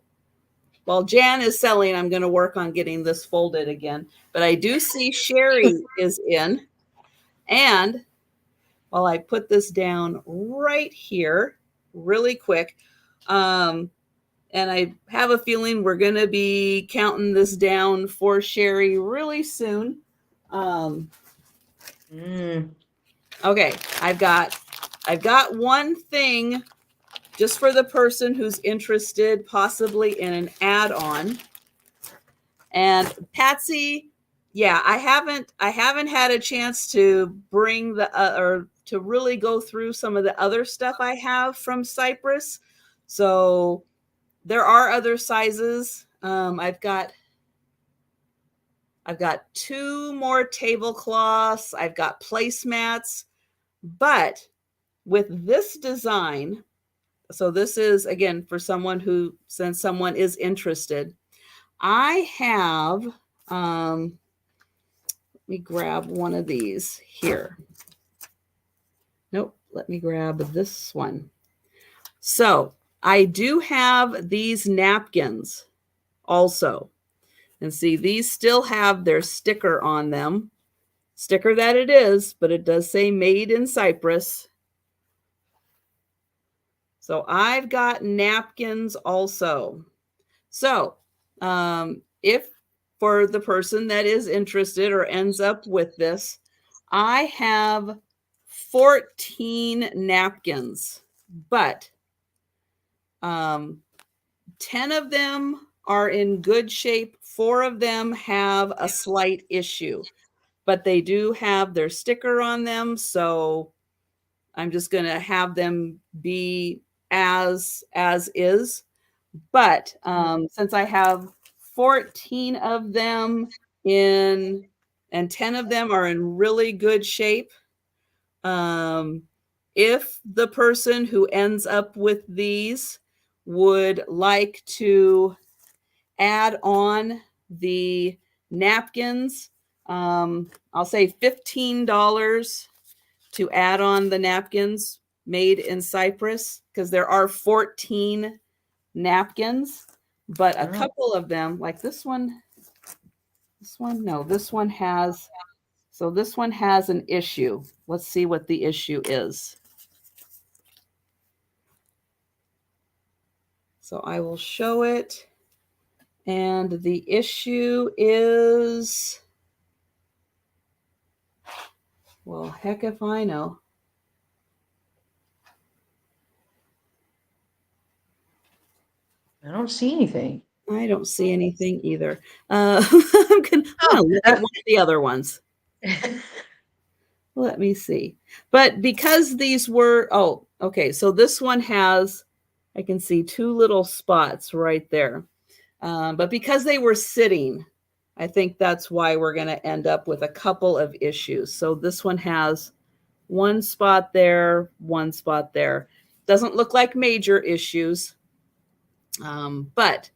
Jan is selling, I'm going to work on getting this folded again. But I do see Sherry is in. And while I put this down right here, really quick, and I have a feeling we're going to be counting this down for Sherry really soon. Okay, I've got one thing just for the person who's interested possibly in an add-on. And Patsy, yeah, I haven't had a chance to bring the or to really go through some of the other stuff I have from Cyprus. So there are other sizes. I've got I've got 2 more tablecloths. I've got placemats. But with this design, so this is, again, for someone who, since someone is interested, I have, let me grab one of these here. Nope, let me grab this one. So I do have these napkins also. And see, these still have their sticker on them. Sticker that it is, but it does say made in Cyprus. So I've got napkins also. So if for the person that is interested or ends up with this, I have 14 napkins, but 10 of them are in good shape. 4 of them have a slight issue, but they do have their sticker on them. So I'm just going to have them be as is. But since I have 14 of them in, and 10 of them are in really good shape, if the person who ends up with these would like to add on the napkins, I'll say $15 to add on the napkins made in Cyprus, because there are 14 napkins, but a couple of them, like this one has, so this one has an issue. Let's see what the issue is. So I will show it. And the issue is, well, heck if I know. I don't see anything. I don't see anything either. I'm gonna look at one of the other ones. Let me see. But because these were, oh, okay. So this one has, I can see 2 little spots right there. But because they were sitting, I think that's why we're going to end up with a couple of issues. So this one has 1 spot there, 1 spot there. Doesn't look like major issues. But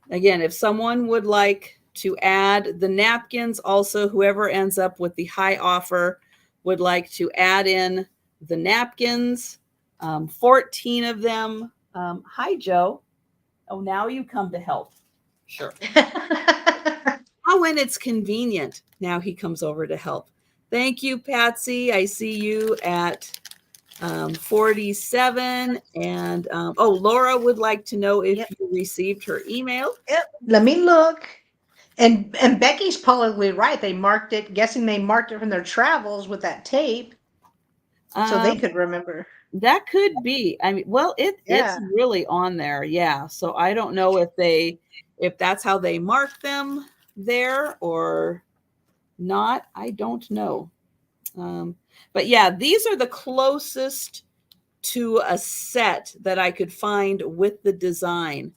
again, if someone would like to add the napkins, also whoever ends up with the high offer would like to add in the napkins, 14 of them. Hi, Joe. Oh, now you come to help. Sure. Oh, when it's convenient. Now he comes over to help. Thank you, Patsy. I see you at 47. And oh, Laura would like to know if you received her email. Yep. Let me look. And Becky's probably right. They marked it, guessing they marked it from their travels with that tape. So they could remember. That could be. I mean, well, it's really on there. Yeah. So I don't know if that's how they mark them there or not. I don't know. But yeah, these are the closest to a set that I could find with the design.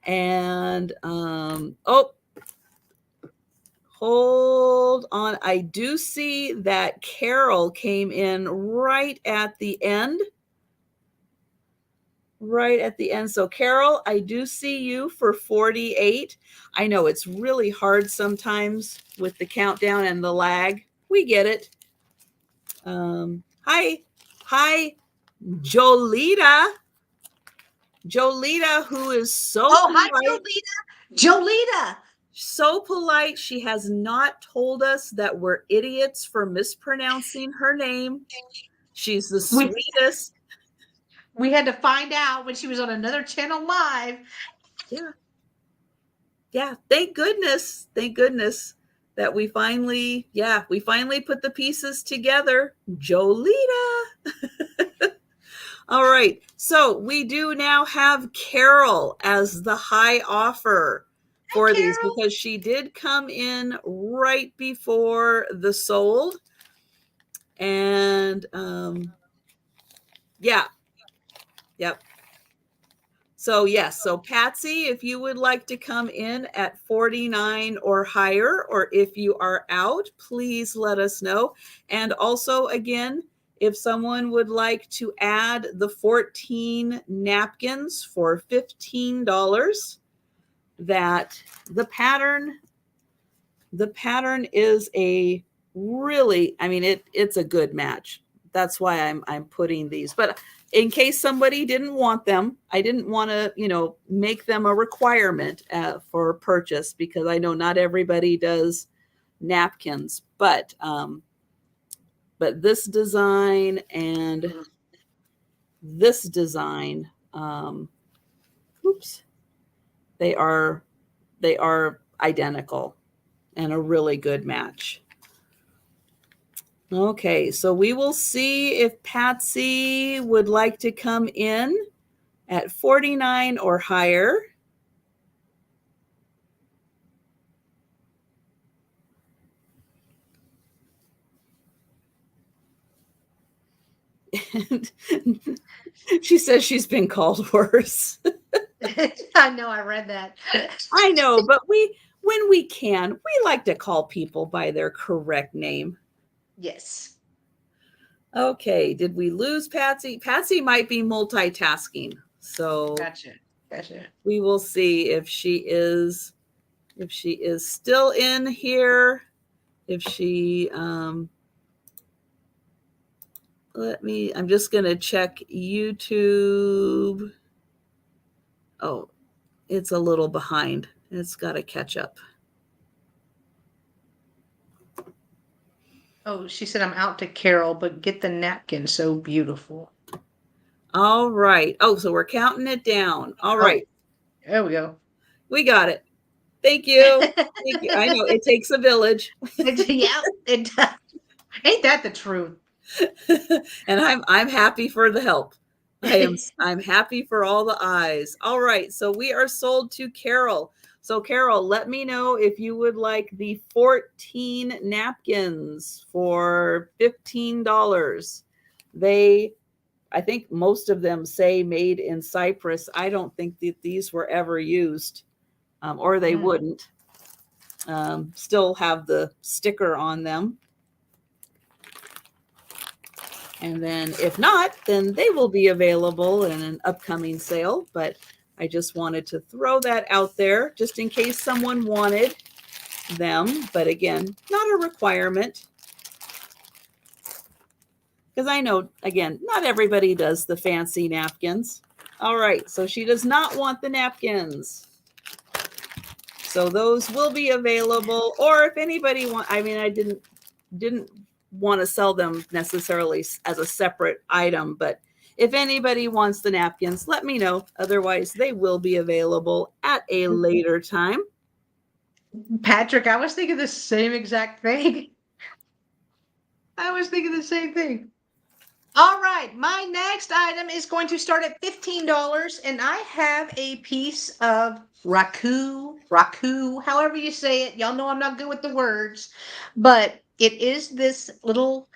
And oh, hold on. I do see that Carol came in right at the end. Right at the end. So Carol, I do see you for 48. I know it's really hard sometimes with the countdown and the lag. We get it. Hi, Jolita. Jolita, who is so polite. Hi, Jolita. So polite. She has not told us that we're idiots for mispronouncing her name. She's the sweetest. We had to find out when she was on another channel live. Yeah. Yeah. Thank goodness. Thank goodness that we finally put the pieces together. Jolita. All right. So we do now have Carol as the high offer for these, because she did come in right before the sold. And yeah. Yep. So yes, so Patsy, if you would like to come in at 49 or higher, or if you are out, please let us know. And also, again, if someone would like to add the 14 napkins for $15, that the pattern is a really, I mean, it's a good match. That's why I'm putting these. But in case somebody didn't want them, I didn't want to, make them a requirement for purchase, because I know not everybody does napkins. But this design and this design, oops, they are identical and a really good match. Okay, so we will see if Patsy would like to come in at 49 or higher. And she says she's been called worse. I know, I read that. I know, but when we can, we like to call people by their correct name. Yes. Okay, did we lose Patsy? Patsy might be multitasking. So Gotcha. we will see if she is still in here, if she I'm just going to check YouTube. Oh, it's a little behind. It's got to catch up. Oh, she said, I'm out to Carol, but get the napkin. So beautiful. All right. Oh, so we're counting it down. All right. Oh, there we go. We got it. Thank you. Thank you. I know it takes a village. Yeah, it does. Ain't that the truth? And I'm happy for the help. I'm happy for all the eyes. All right, so we are sold to Carol. So Carol, let me know if you would like the 14 napkins for $15. I think most of them say made in Cyprus. I don't think that these were ever used, or they wouldn't. Still have the sticker on them. And then if not, then they will be available in an upcoming sale. But I just wanted to throw that out there just in case someone wanted them. But again, not a requirement. Because I know, again, not everybody does the fancy napkins. All right, so she does not want the napkins. So those will be available. Or if anybody wants, I mean, I didn't want to sell them necessarily as a separate item, but if anybody wants the napkins, let me know. Otherwise, they will be available at a later time. Patrick, I was thinking the same exact thing. I was thinking the same thing. All right, my next item is going to start at $15, and I have a piece of Raku, however you say it. Y'all know I'm not good with the words, but it is this little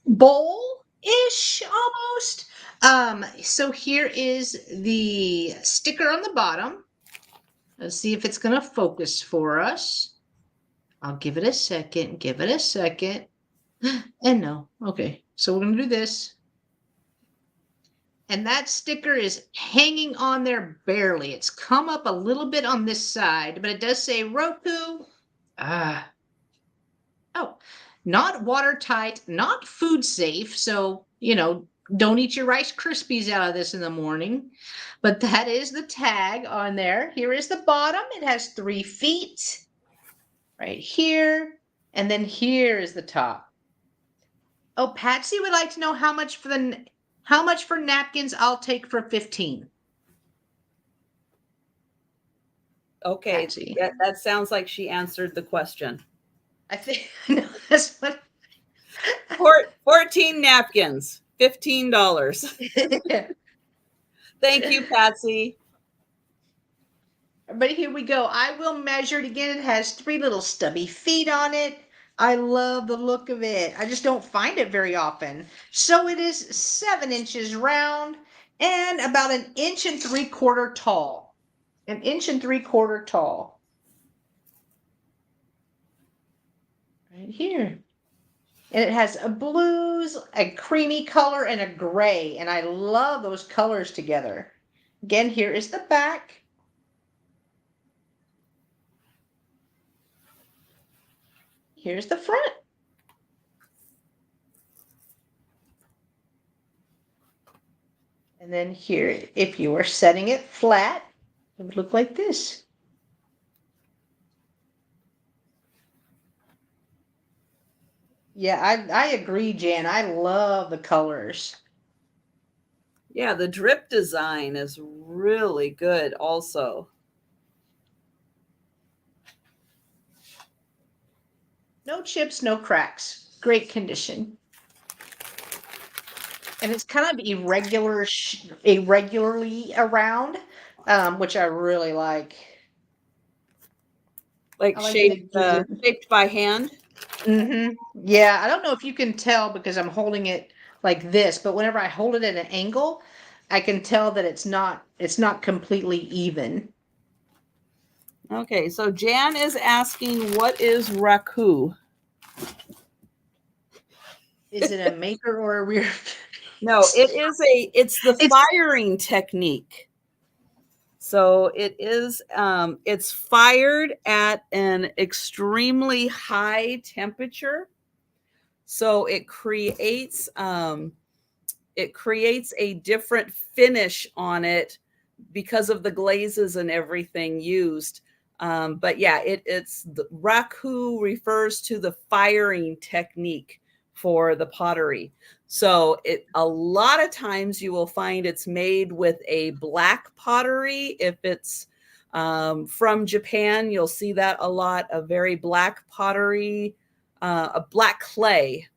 bowl-ish almost. So here is the sticker on the bottom. Let's see if it's gonna focus for us. I'll give it a second. And no. Okay, so we're gonna do this. And that sticker is hanging on there barely. It's come up a little bit on this side, but it does say Roku. Oh, not watertight, not food safe. So, don't eat your Rice Krispies out of this in the morning. But that is the tag on there. Here is the bottom. It has 3 feet right here. And then here is the top. Oh, Patsy would like to know how much for napkins I'll take for 15. Okay, that sounds like she answered the question. I think no, that's what 14 napkins, $15. Thank you, Patsy. But here we go. I will measure it again. It has 3 little stubby feet on it. I love the look of it. I just don't find it very often. So it is 7 inches round and about 1.75 inches tall. 1.75 inches tall. Right here. And it has a blues, a creamy color, and a gray. And I love those colors together. Again, here is the back. Here's the front. And then here, if you were setting it flat, it would look like this. Yeah, I agree, Jan. I love the colors. Yeah, the drip design is really good also. No chips, no cracks. Great condition. And it's kind of irregularly around, which I really like. Like shaped by hand. Mm-hmm. Yeah, I don't know if you can tell because I'm holding it like this, but whenever I hold it at an angle, I can tell that it's not completely even. Okay, so Jan is asking, what is Raku? Is it a maker or a rear? No, it's the firing technique. So it is, it's fired at an extremely high temperature. So it creates a different finish on it because of the glazes and everything used. But yeah, it's the Raku refers to the firing technique for the pottery. So a lot of times you will find it's made with a black pottery. If it's from Japan, you'll see that a lot, a very black pottery, a black clay.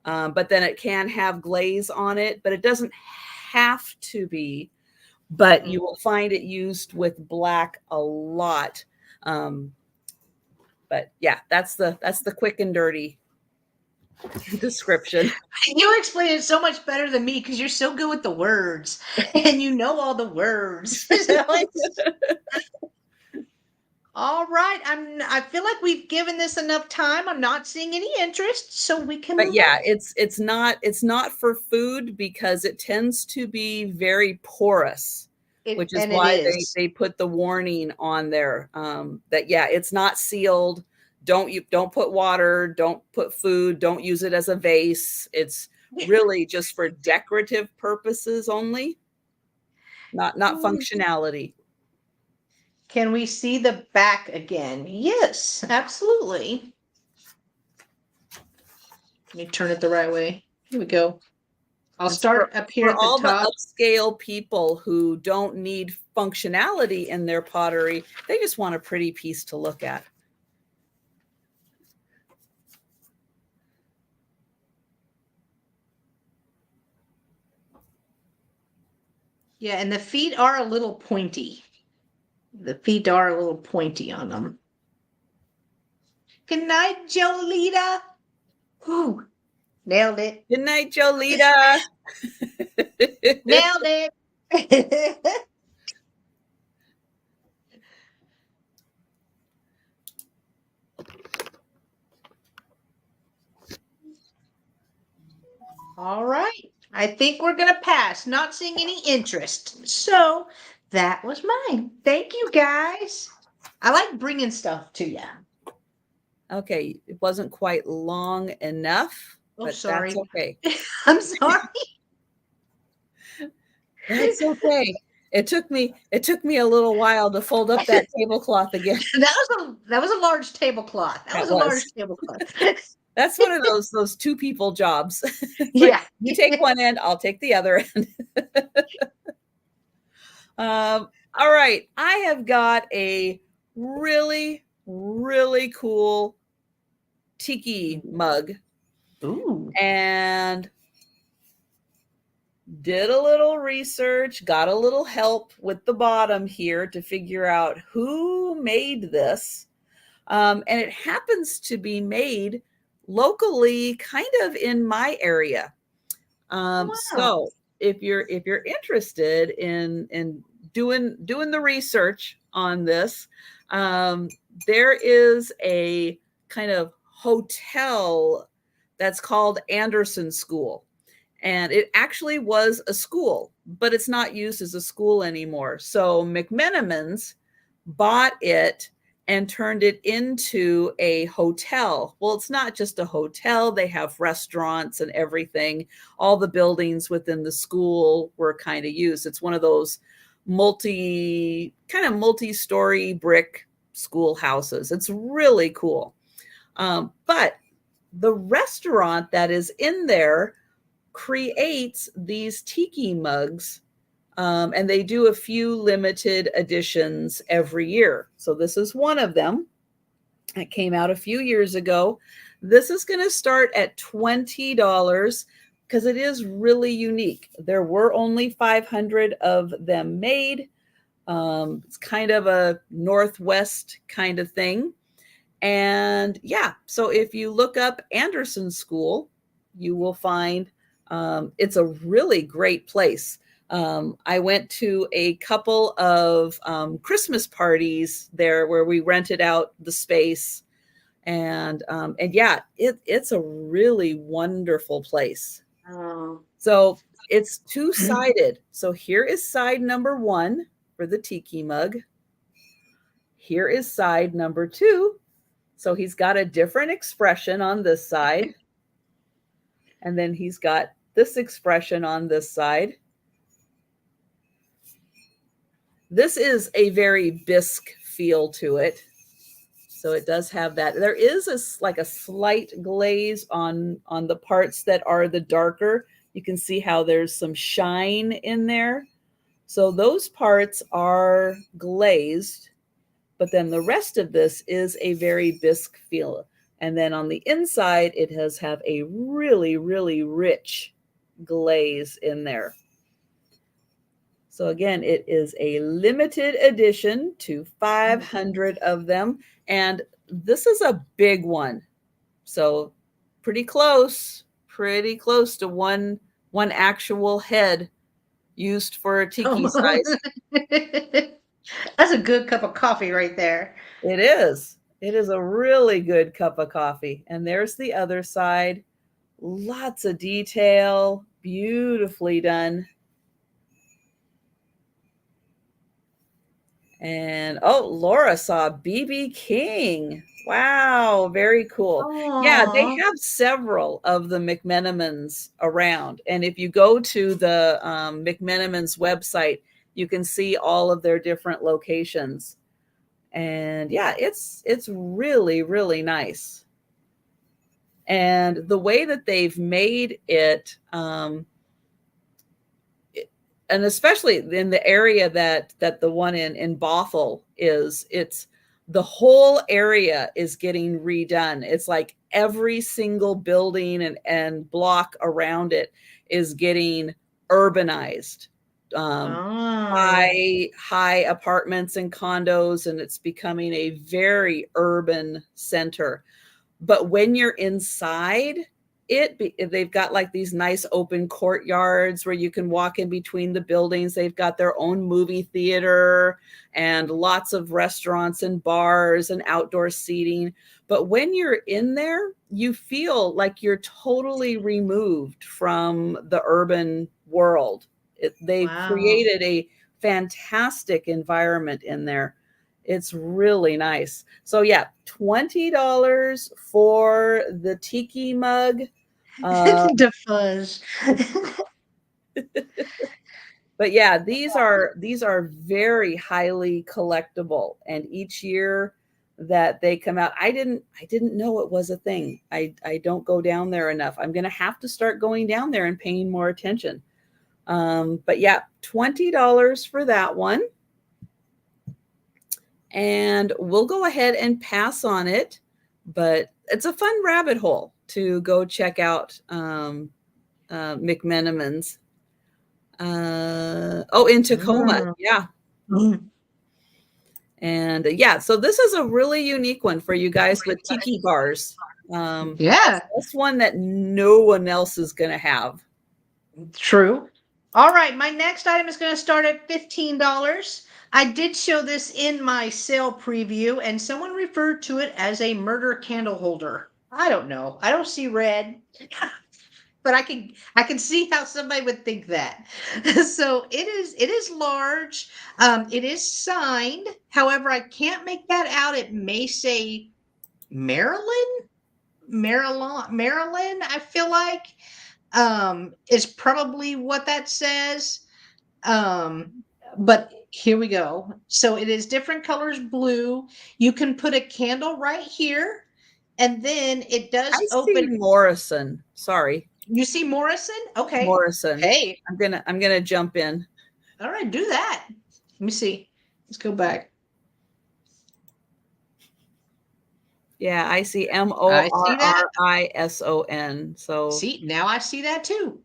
But then it can have glaze on it, but it doesn't have to be. But you will find it used with black a lot. But yeah, that's the quick and dirty description. You explain it so much better than me because you're so good with the words and you know all the words. All right. I feel like we've given this enough time. I'm not seeing any interest, so we can But move yeah, on. it's not for food because it tends to be very porous, which is why they put the warning on there that yeah, it's not sealed. Don't put water, don't put food, don't use it as a vase. It's really just for decorative purposes only, not functionality. Can we see the back again? Yes, absolutely. Let me turn it the right way. Here we go. I'll start up here at the top. For all the upscale people who don't need functionality in their pottery, they just want a pretty piece to look at. Yeah, and the feet are a little pointy. The feet are a little pointy on them. Good night, Jolita. Ooh, nailed it. Good night, Jolita. Nailed it. All right. I think we're going to pass. Not seeing any interest. So that was mine. Thank you, guys. I like bringing stuff to you. Okay, it wasn't quite long enough, but sorry. that's okay. I'm sorry. That's okay. It took me a little while to fold up that tablecloth again. That was a large tablecloth. That was a large tablecloth. That's one of those two people jobs. Yeah. You take one end, I'll take the other end. All right. I have got a really, really cool Tiki mug. Ooh. And did a little research, got a little help with the bottom here to figure out who made this. And it happens to be made locally, kind of in my area. Wow. So if you're interested in doing the research on this, there is a kind of hotel that's called Anderson School. And it actually was a school, but it's not used as a school anymore. So McMenamins bought it and turned it into a hotel. Well, it's not just a hotel. They have restaurants and everything. All the buildings within the school were kind of used. It's one of those multi-story brick schoolhouses. It's really cool. But the restaurant that is in there creates these tiki mugs, and they do a few limited editions every year. So this is one of them. It came out a few years ago. This is going to start at $20 because it is really unique. There were only 500 of them made. It's kind of a Northwest kind of thing. And yeah, so if you look up Anderson School, you will find it's a really great place. I went to a couple of Christmas parties there where we rented out the space, and yeah, it's a really wonderful place. Oh. So it's two-sided. So here is side number 1 for the tiki mug. Here is side number 2. So he's got a different expression on this side. And then he's got this expression on this side. This is a very bisque feel to it. So it does have that. There is like a slight glaze on the parts that are the darker. You can see how there's some shine in there. So those parts are glazed, but then the rest of this is a very bisque feel. And then on the inside, it has have a really, really rich glaze in there. So again, it is a limited edition to 500 of them. And this is a big one. So pretty close to one actual head used for a tiki size. That's a good cup of coffee right there. It is. It is a really good cup of coffee. And there's the other side. Lots of detail, beautifully done. And oh, Laura saw BB King. Wow, very cool. Aww. Yeah, they have several of the McMenamins around. And if you go to the McMenamins website, you can see all of their different locations. And yeah, it's really, really nice. And the way that they've made it, and especially in the area that the one in Bothell is, it's the whole area is getting redone. It's like every single building and block around it is getting urbanized. High apartments and condos, and it's becoming a very urban center. But when you're inside they've got like these nice open courtyards where you can walk in between the buildings. They've got their own movie theater and lots of restaurants and bars and outdoor seating. But when you're in there, you feel like you're totally removed from the urban world. They've created a fantastic environment in there. It's really nice. So yeah, $20 for the tiki mug. The fuzz. But yeah, these are very highly collectible, and each year that they come out, I didn't know it was a thing. I don't go down there enough. I'm going to have to start going down there and paying more attention. But yeah, $20 for that one. And we'll go ahead and pass on it, but it's a fun rabbit hole to go check out McMenamins. In Tacoma. Yeah. And yeah, so this is a really unique one for you guys with tiki bars. Yeah. That's one that no one else is going to have. True. All right, my next item is going to start at $15. I did show this in my sale preview, and someone referred to it as a murder candle holder. I don't know. I don't see red, but I can see how somebody would think that. So it is large. It is signed. However, I can't make that out. It may say Maryland, Maryland. I feel like is probably what that says. But here we go. So it is different colors blue. You can put a candle right here, and then it does I see open. Morrison. Sorry, You see Morrison? Okay. Morrison. Hey, I'm gonna jump in. all right, do that. Let me see. Let's go back. Yeah, I see I see that. Morrison. So See, now I see that too.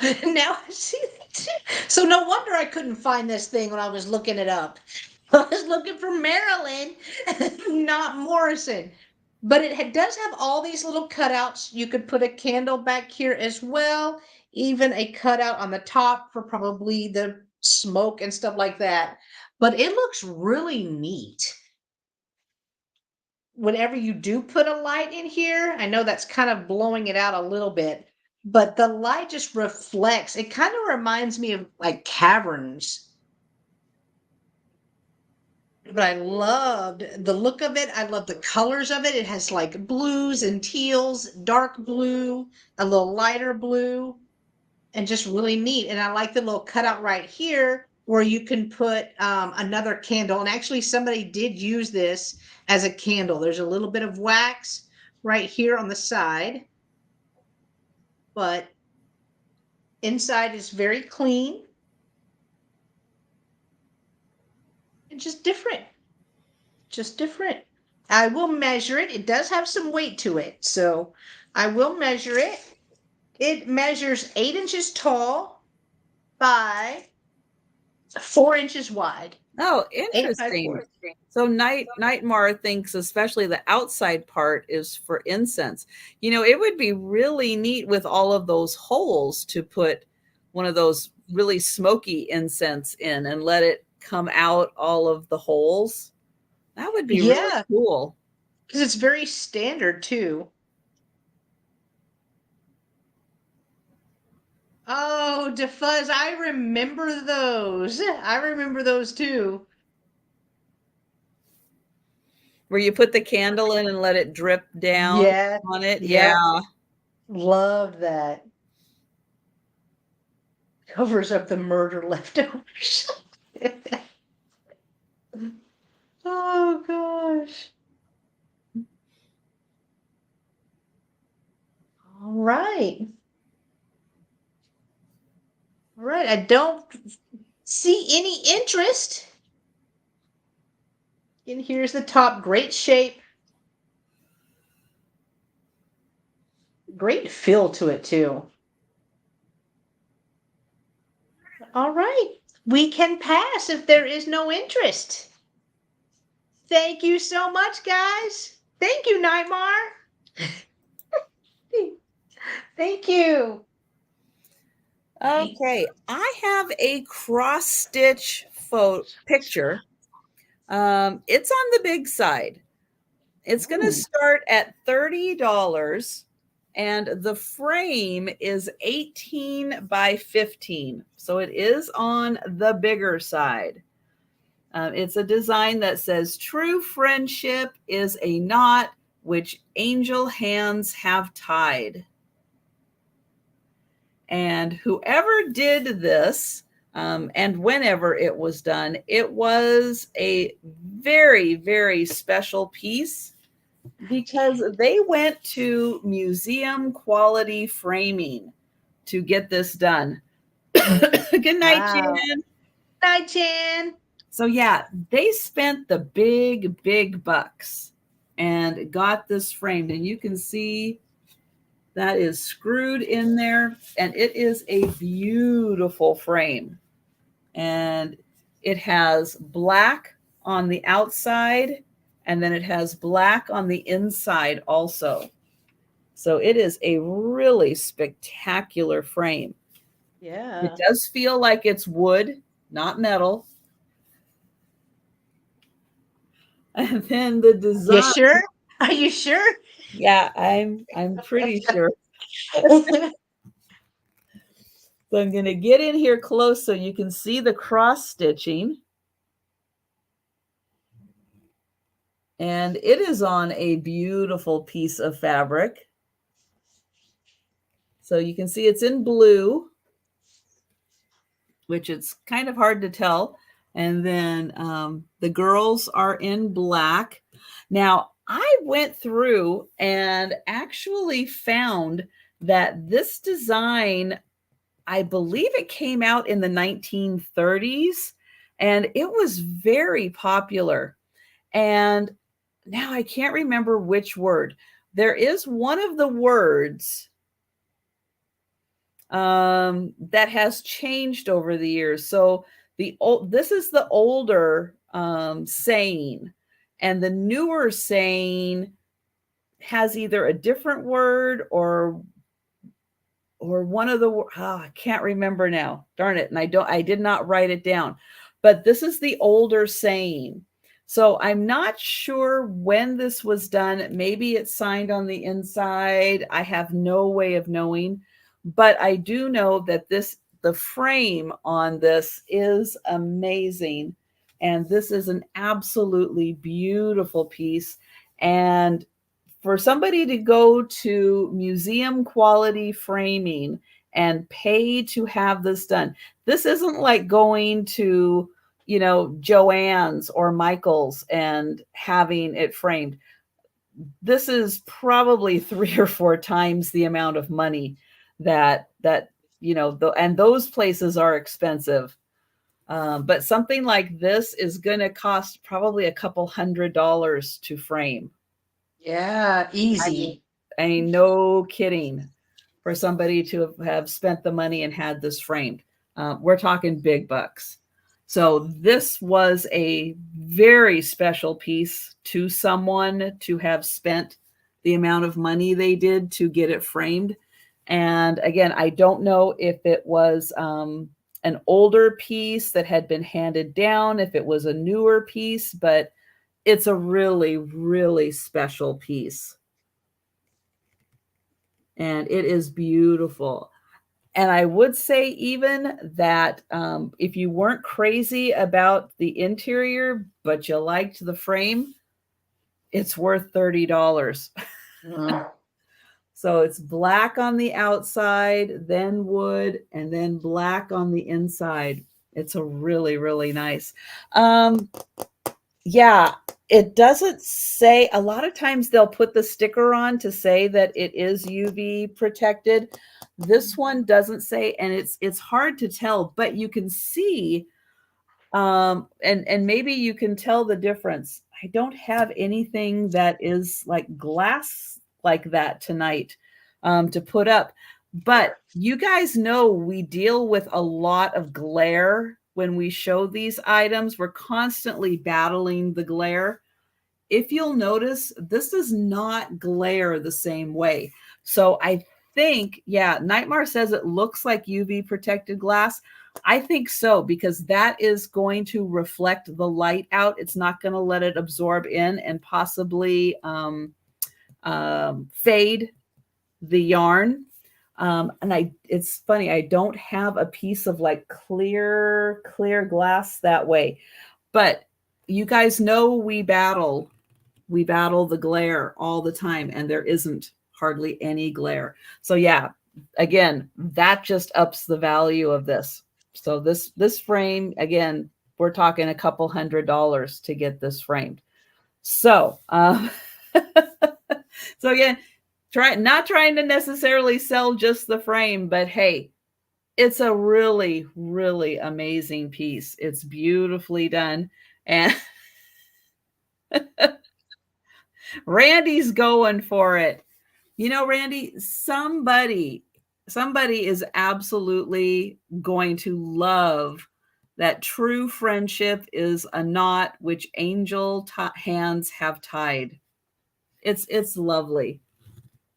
Now I see that too. So no wonder I couldn't find this thing when I was looking it up. I was looking for Maryland, not Morrison. But it does have all these little cutouts. You could put a candle back here as well, even a cutout on the top for probably the smoke and stuff like that. But it looks really neat. Whenever you do put a light in here, I know that's kind of blowing it out a little bit, but the light just reflects. It kind of reminds me of like caverns. But I loved the look of it. I love the colors of it. It has like blues and teals, dark blue, a little lighter blue, and just really neat. And I like the little cutout right here where you can put another candle. And actually, somebody did use this as a candle. There's a little bit of wax right here on the side, but inside is very clean and just different. Just different. I will measure it. It does have some weight to it, so I will measure it. It measures 8 inches tall by 4 inches wide. oh, 8 by interesting. 4. So Nightmare thinks especially the outside part is for incense. You know, it would be really neat with all of those holes to put one of those really smoky incense in and let it come out all of the holes. That would be really Yeah, cool. because it's very standard too. Oh, defuzz, I remember those. I remember those too. Where you put the candle in and let it drip down Yeah, on it. yep, Yeah. loved that. Covers up the murder leftovers. Oh gosh. All right. All right. I don't see any interest. And here's the top. Great shape. Great feel to it too. All right. We can pass if there is no interest. Thank you so much, guys. Thank you, Nightmare. Thank you. Okay. I have a cross stitch picture. It's on the big side. It's going to Ooh. start at $30 and the frame is 18 by 15. So it is on the bigger side. It's a design that says true friendship is a knot which angel hands have tied. And whoever did this, and whenever it was done, it was a very, very special piece because they went to museum quality framing to get this done. Good night, Wow. Jen. Night, Jen. So, yeah, they spent the big, big bucks and got this framed. And you can see that is screwed in there. And it is a beautiful frame. And it has black on the outside, and then it has black on the inside also. So it is a really spectacular frame. It Yeah. does feel like it's wood, not metal. And then the You design, sure? Are you sure? yeah, I'm pretty sure. So I'm going to get in here close so you can see the cross stitching. And it is on a beautiful piece of fabric. So you can see it's in blue, which it's kind of hard to tell. And then the girls are in black. Now, I went through and actually found that this design, I believe it came out in the 1930s, and it was very popular. And now I can't remember which word. There is one of the words that has changed over the years. So this is the older saying, and the newer saying has either a different word or one of the I can't remember now. Darn it. And I did not write it down. But this is the older saying. So I'm not sure when this was done. Maybe it's signed on the inside. I have no way of knowing. But I do know that the frame on this is amazing. And this is an absolutely beautiful piece. And for somebody to go to museum quality framing and pay to have this done, this isn't like going to, Joann's or Michael's and having it framed. This is probably 3 or 4 times the amount of money that and those places are expensive. But something like this is going to cost probably a couple $100 to frame. Yeah, easy. I mean, no kidding, for somebody to have spent the money and had this framed. We're talking big bucks. So this was a very special piece to someone to have spent the amount of money they did to get it framed. And again, I don't know if it was an older piece that had been handed down, if it was a newer piece, but it's a really, really special piece. And it is beautiful. And I would say even that if you weren't crazy about the interior, but you liked the frame, it's worth $30. So it's black on the outside, then wood, and then black on the inside. It's a really, really nice. Yeah, it doesn't say, a lot of times they'll put the sticker on to say that it is UV protected. This one doesn't say, and it's hard to tell, but you can see, and maybe you can tell the difference. I don't have anything that is like glass like that tonight to put up, but you guys know we deal with a lot of glare when we show these items. We're constantly battling the glare. If you'll notice, this does not glare the same way. So I think, yeah, Nightmare says it looks like UV protected glass. I think so, because that is going to reflect the light out. It's not going to let it absorb in and possibly fade the yarn. And it's funny, I don't have a piece of like clear glass that way, but you guys know we battle the glare all the time, and there isn't hardly any glare. So yeah, again, that just ups the value of this. So this frame, again, we're talking a couple $100 to get this framed. So so again, not trying to necessarily sell just the frame, but hey, it's a really, really amazing piece. It's beautifully done. And Randy's going for it. Randy, somebody is absolutely going to love that true friendship is a knot which angel hands have tied. It's lovely.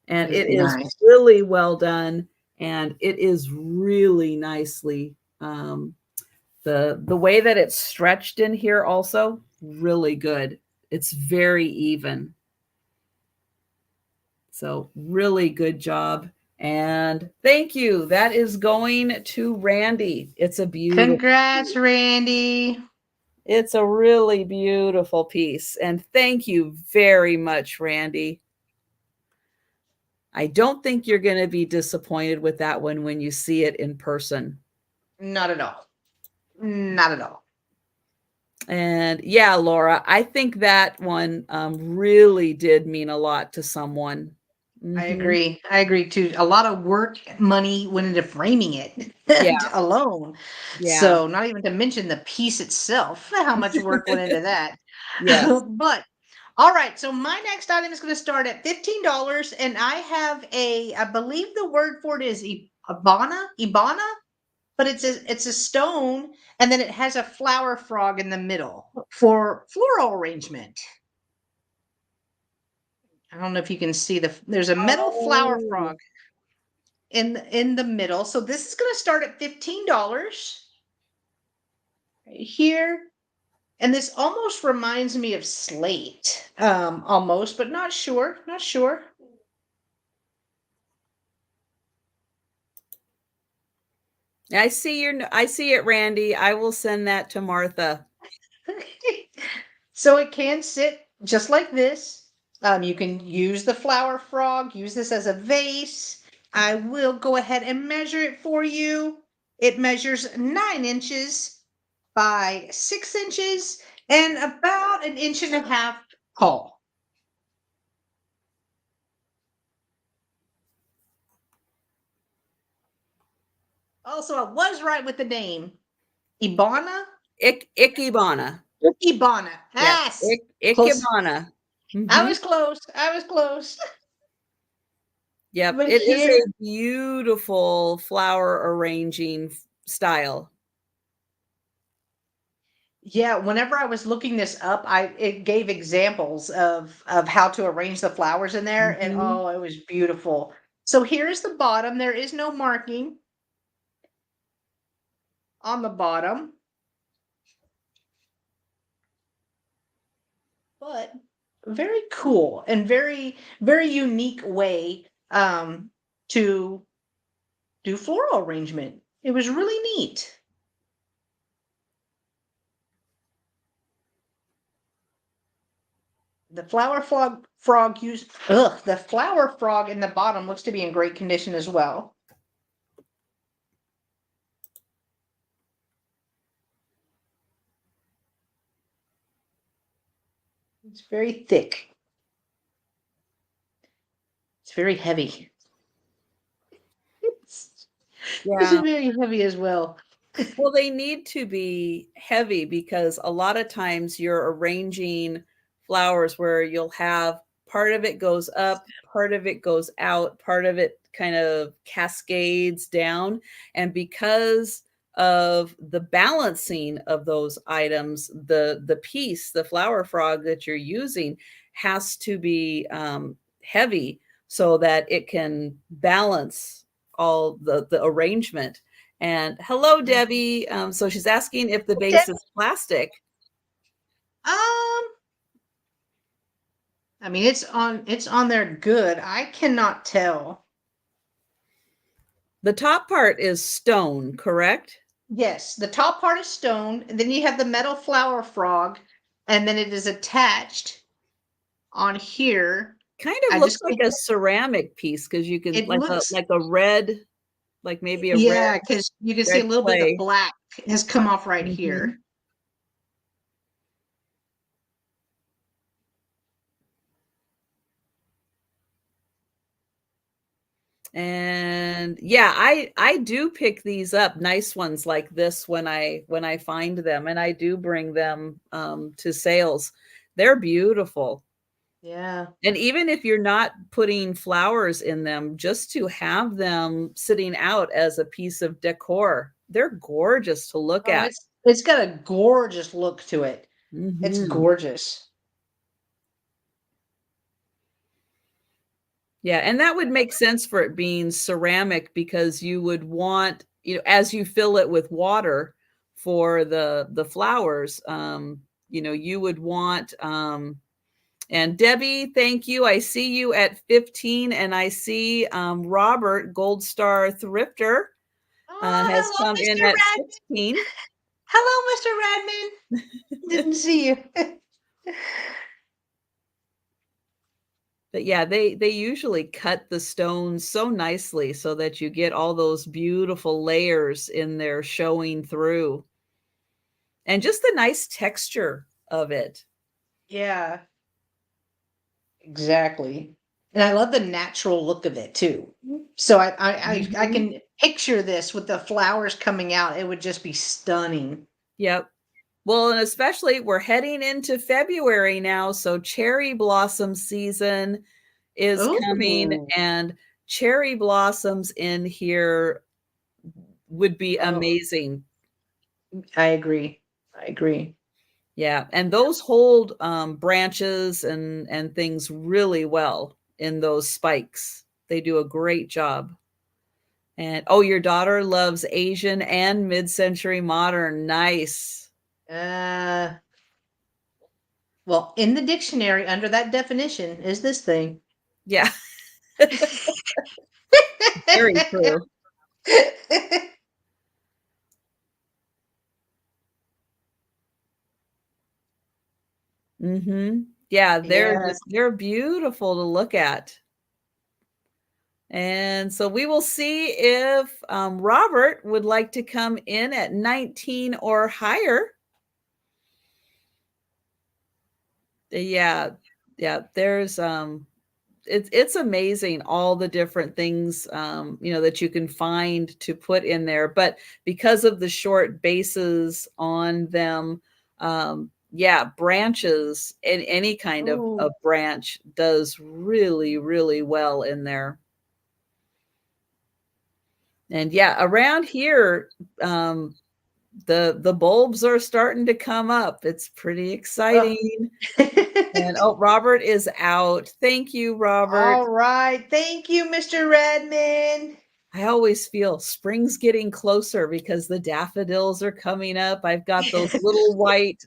And it is nice. really well done. and it is really nicely. The way that it's stretched in here also really good. It's very even. So really good job. And thank you. That is going to Randy. It's a beautiful. Congrats, Randy. It's a really beautiful piece. And thank you very much, Randy. I don't think you're going to be disappointed with that one when you see it in person. Not at all. Not at all. And yeah, Laura, I think that one really did mean a lot to someone. I agree. I agree too. A lot of work, money went into framing it Yeah. alone. Yeah. So not even to mention the piece itself, how much work went into that. Yes. But all right, so my next item is going to start at $15, and I have I believe the word for it is Ibana, but it's a stone, and then it has a flower frog in the middle for floral arrangement. I don't know if you can see there's a metal flower frog in the middle. So this is going to start at $15 right here. And this almost reminds me of slate, almost, but not sure, not sure. I see it, Randy. I will send that to Martha. So it can sit just like this. You can use the flower frog, use this as a vase. I will go ahead and measure it for you. It measures 9 inches by 6 inches and about 1.5 inches tall. Also, I was right with the name. Ibana? Ikebana. Ibana. Yes. Close. Ikebana. I was close. I was close. Yep. But It is here, a beautiful flower arranging style. yeah, whenever I was looking this up, it gave examples of how to arrange the flowers in there, and oh, it was beautiful. So here's the bottom. There is no marking on the bottom, but very cool and very, very unique way to do floral arrangement. It was really neat. The frog used the flower frog in the bottom looks to be in great condition as well. It's very thick. It's very heavy. It's very heavy as well. Well, they need to be heavy because a lot of times you're arranging flowers where you'll have part of it goes up, part of it goes out, part of it kind of cascades down. And because of the balancing of those items, the piece, the flower frog that you're using has to be heavy so that it can balance all the arrangement. And hello, Debbie. So she's asking if the base is plastic. I mean, it's on there good. I cannot tell. The top part is stone, correct? Yes, the top part is stone, and then you have the metal flower frog, and then it is attached on here. Kind of looks like a ceramic piece because you can like a red, like maybe a red. Yeah, because you can see a little bit of black has come off right here. And yeah, I do pick these up, nice ones like this when I find them, and I do bring them to sales. They're beautiful. Yeah. And even if you're not putting flowers in them, just to have them sitting out as a piece of decor, they're gorgeous to look at. It's got a gorgeous look to it. It's gorgeous. Yeah, and that would make sense for it being ceramic because you would want, as you fill it with water for the flowers, you would want and Debbie, thank you. I see you at 15 and I see Robert Gold Star Thrifter Oh, has hello, come in Mr. at Radman. 16. Hello, Mr. Radman. Didn't see you. But yeah, they usually cut the stones so nicely so that you get all those beautiful layers in there showing through. And just the nice texture of it. Yeah, exactly. And I love the natural look of it too. So I Mhm. can picture this with the flowers coming out. It would just be stunning. Yep. Well, and especially we're heading into February now, so cherry blossom season is coming, Oh, and cherry blossoms in here would be oh, amazing. I agree. I agree. Yeah, and those hold branches and things really well in those spikes. They do a great job. And oh, your daughter loves Asian and mid-century modern. Nice. Uh, well, in the dictionary under that definition is this thing. Yeah, very true. Yeah, Yeah. they're beautiful to look at. And so we will see if Robert would like to come in at 19 or higher. Yeah, yeah, there's it's amazing all the different things that you can find to put in there, but because of the short bases on them, yeah, branches and any kind of Oh, branch does really, really well in there. And yeah, around here, um, the bulbs are starting to come up. It's pretty oh. exciting. And oh, Robert is out. Thank you, Robert. All right. Thank you, Mr. Redman. I always feel spring's getting closer because the daffodils are coming up. I've got those little white,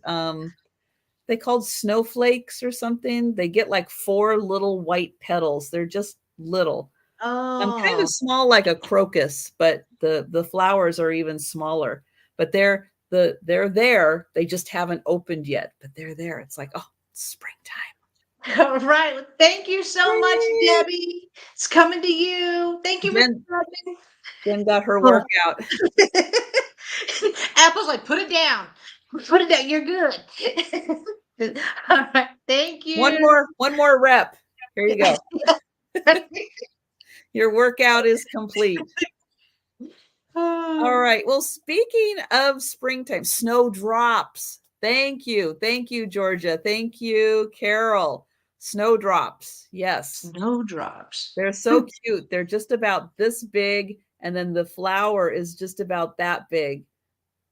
they called snowflakes or something. They get like 4 little white petals. They're just little. I'm kind of Oh, small like a crocus, but the flowers are even smaller. But they're there. They just haven't opened yet, but they're there. It's like, oh, it's springtime. all right. Well, thank you so much, Yay! Debbie. It's coming to you. Thank you, Mr. Jen Redman. Jen got her Oh. workout. Apple's like, put it down. Put it down. You're good. All right. Thank you. One more rep. Here you go. Your workout is complete. All right. Well, speaking of springtime, snowdrops. Thank you. Thank you, Georgia. Thank you, Carol. Snowdrops. Yes. Snowdrops. They're so cute. They're just about this big, and then the flower is just about that big.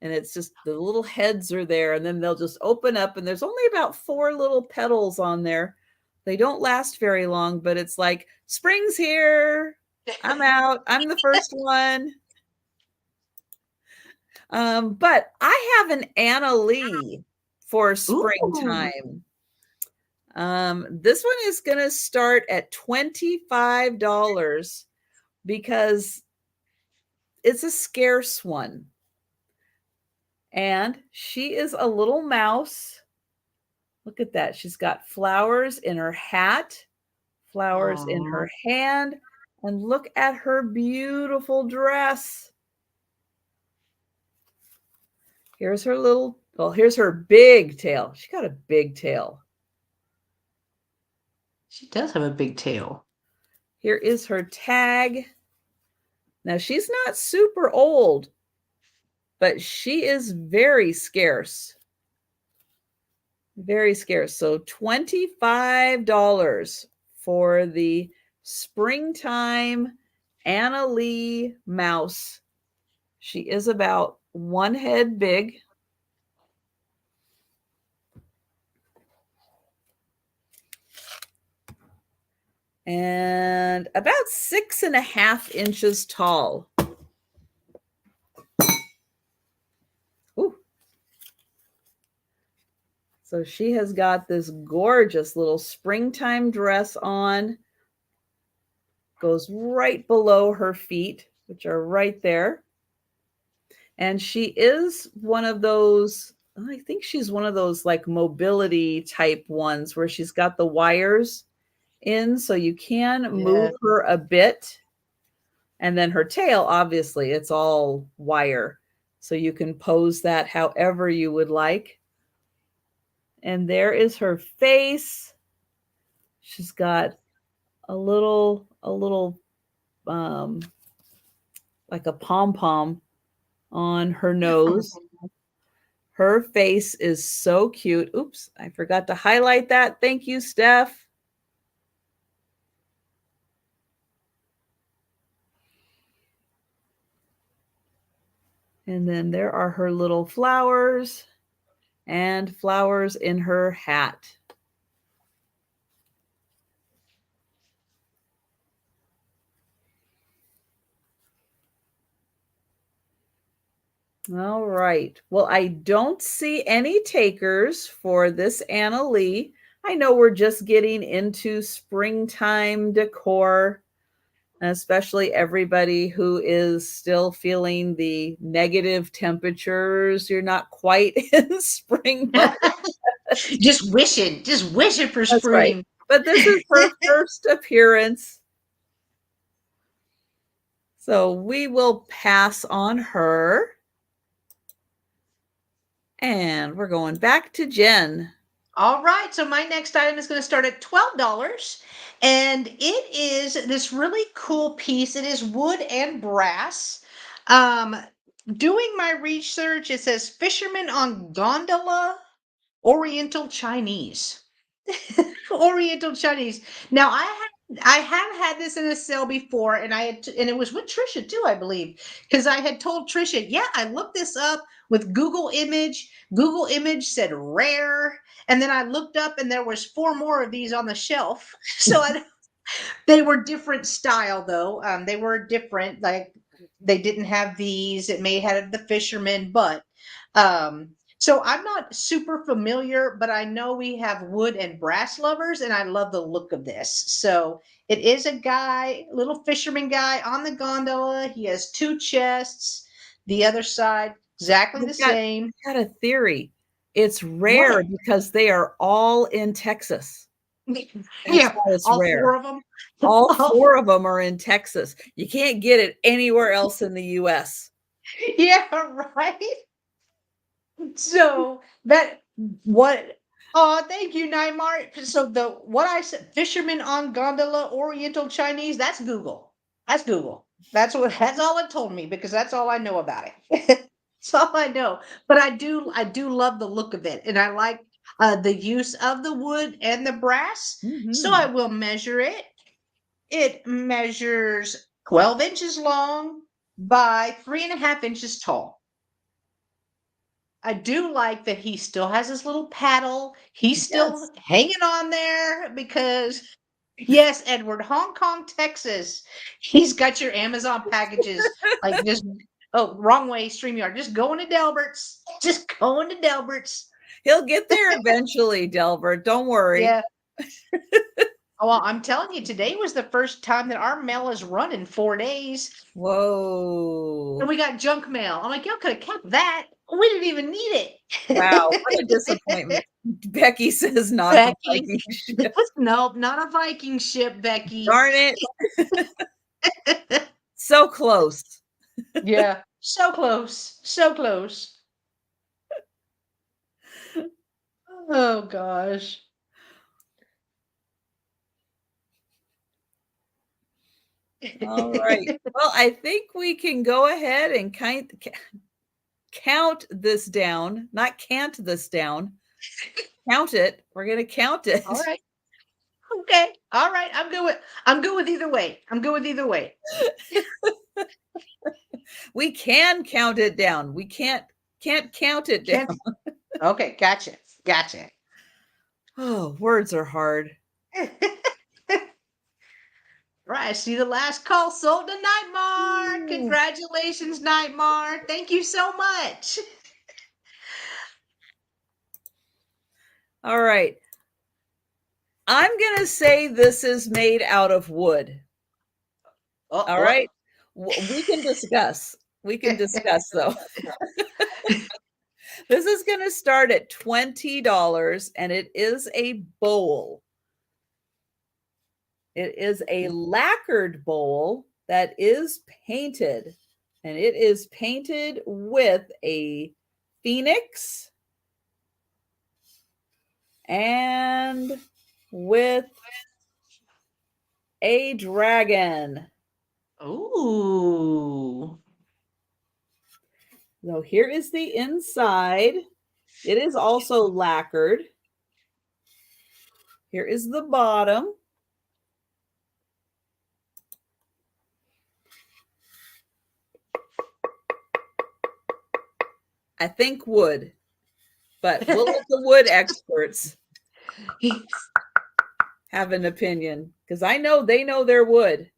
And it's just the little heads are there, and then they'll just open up, and there's only about 4 little petals on there. They don't last very long, but it's like, spring's here. I'm out. I'm the first one. But I have an Anna Lee for Ooh. springtime. This one is going to start at $25 because it's a scarce one. And she is a little mouse. Look at that. She's got flowers in her hat, flowers in Aw. her hand, and look at her beautiful dress. Here's her little, well, here's her big tail. She got a big tail. She does have a big tail. Here is her tag. Now, she's not super old, but she is very scarce. Very scarce. So $25 for the springtime Anna Lee mouse. She is about 1 head big. and about 6.5 inches tall. Ooh. So she has got this gorgeous little springtime dress on. Goes right below her feet, which are right there. And she is one of those, I think she's one of those like mobility type ones where she's got the wires in so you can move her a bit. And then her tail, obviously, it's all wire. So you can pose that however you would like. And there is her face. She's got a little like a pom-pom on her nose. Her face is so cute. Oops, I forgot to highlight that. Thank you, Steph. And then there are her little flowers and flowers in her hat. All right. Well, I don't see any takers for this Anna Lee. I know we're just getting into springtime decor, especially everybody who is still feeling the negative temperatures. You're not quite in spring mode. just wishing for That's right. spring. But this is her first appearance. So we will pass on her. And we're going back to Jenn. All right, so my next item is going to start at $12, and it is this really cool piece. It is wood and brass. Doing my research, it says fisherman on gondola, Oriental Chinese. Oriental Chinese. Now I have had this in a sale before, and and it was with Trisha too, I believe, because I had told Trisha, yeah, I looked this up with Google Image. Google Image said rare, and then I looked up, and there was 4 more of these on the shelf. So they were different style though. They were different. Like they didn't have these. It may have the fisherman, but so I'm not super familiar, but I know we have wood and brass lovers, and I love the look of this. So it is a guy, little fisherman guy on the gondola. He has 2 chests. The other side, exactly the same. I've got a theory. It's rare What? because they are all in Texas. That's Yeah, why it's all rare. 4 of them. All 4 of them are in Texas. You can't get it anywhere else in the US. Yeah, right. So that what oh thank you, Neymar. So the what I said, fisherman on gondola, Oriental Chinese, that's Google. That's Google. That's all it told me because that's all I know about it. That's all I know. But I do love the look of it, and I like the use of the wood and the brass. So I will measure it. It measures 12 inches long by 3.5 inches tall. I do like that he still has his little paddle. He's still hanging on there because, yes, Edward, Hong Kong, Texas. He's got your Amazon packages like just, oh, wrong way, StreamYard. Just going to Delbert's. Just going to Delbert's. He'll get there eventually, Delbert. Don't worry. Yeah. Oh, well, I'm telling you, today was the first time that our mail is run in 4 days. Whoa. And we got junk mail. I'm like, y'all could have kept that. We didn't even need it. Wow, what a disappointment. Becky says not Becky. a Viking ship. Nope, not a Viking ship, Becky. Darn it. So close. Yeah, so close. So close. Oh, gosh. All right. Well, I think we can go ahead and count this down. Not cant this down. Count it. We're going to count it. All right. Okay. All right. I'm good with either way. I'm good with either way. We can count it down. We can't count it down. Okay, gotcha. Oh, words are hard. Right. See the last call sold to Nightmare. Congratulations, Nightmare. Thank you so much. All right. I'm going to say this is made out of wood. All right. We can discuss. We can discuss, though. This is going to start at $20, and it is a bowl. It is a lacquered bowl that is painted, and it is painted with a phoenix and with a dragon. Ooh. So here is the inside. It is also lacquered. Here is the bottom. I think wood, but we'll let the wood experts have an opinion, because I know they know their wood.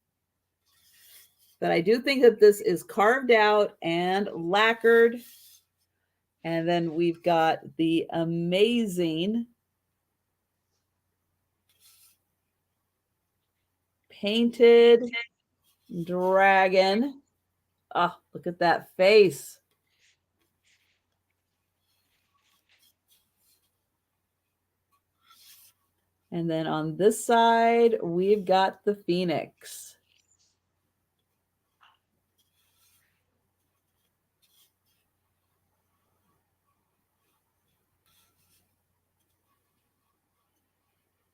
But I do think that this is carved out and lacquered. And then we've got the amazing painted dragon. Oh, look at that face. And then on this side, we've got the phoenix.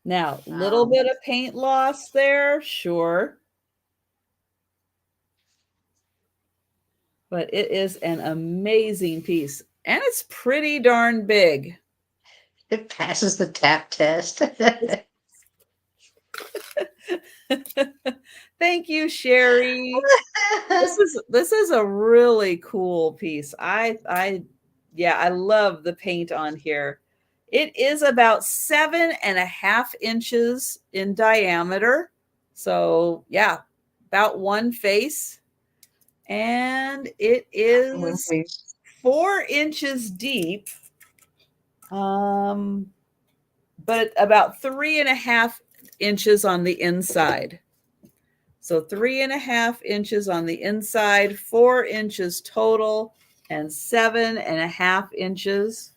Now, a little bit of paint loss there, sure. But it is an amazing piece. And it's pretty darn big. It passes the tap test. Thank you, Sherry. This is a really cool piece. I love the paint on here. It is about 7.5 inches in diameter. So yeah, about one face. And it is 4 inches deep. But about 3.5 inches on the inside. So 3.5 inches on the inside, 4 inches total, and 7.5 inches.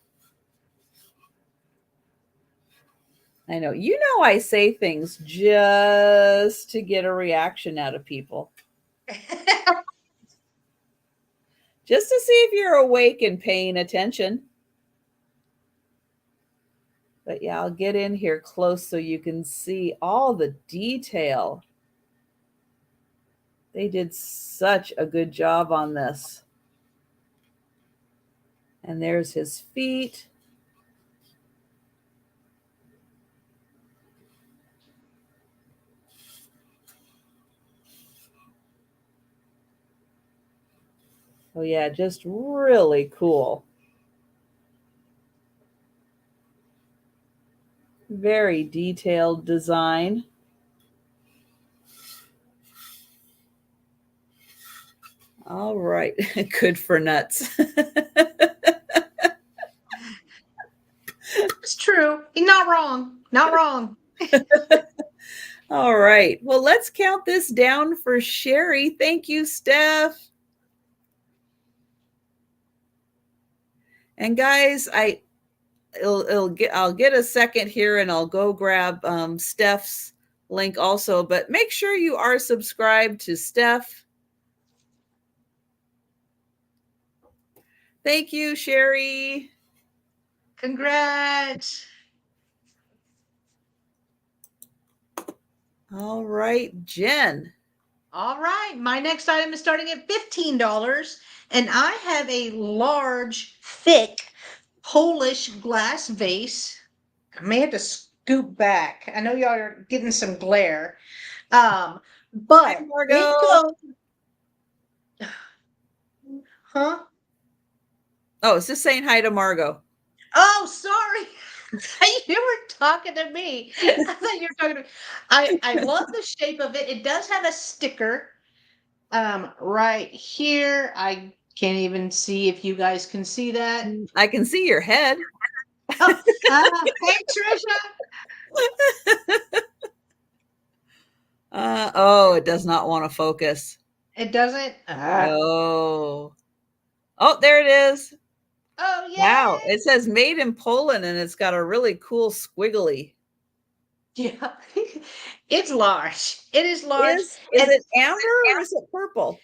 I know, I say things just to get a reaction out of people. Just to see if you're awake and paying attention. But yeah, I'll get in here close so you can see all the detail. They did such a good job on this. And there's his feet. Oh yeah, just really cool. Very detailed design. All right, good for nuts. It's true. You're not wrong. Not wrong. All right, well, let's count this down for Sherry. Thank you, Steph. And guys, I'll get a second here and I'll go grab Steph's link also, but make sure you are subscribed to Steph. Thank you, Sherry. Congrats. All right, Jen. All right. My next item is starting at $15, and I have a large, thick Polish glass vase. I may have to scoop back. I know y'all are getting some glare. But Hi, it goes. Huh? Oh, it's just saying hi to Margot. Oh, sorry. You were talking to me. I thought you were talking to me. I love the shape of it. It does have a sticker right here. I can't even see if you guys can see that. I can see your head. Oh, hey Trisha. Oh, it does not want to focus. It doesn't. Oh. Oh, there it is. Oh Wow. yay! It says made in Poland and it's got a really cool squiggly. Yeah, it's large. It is large, Is and it amber or is it purple?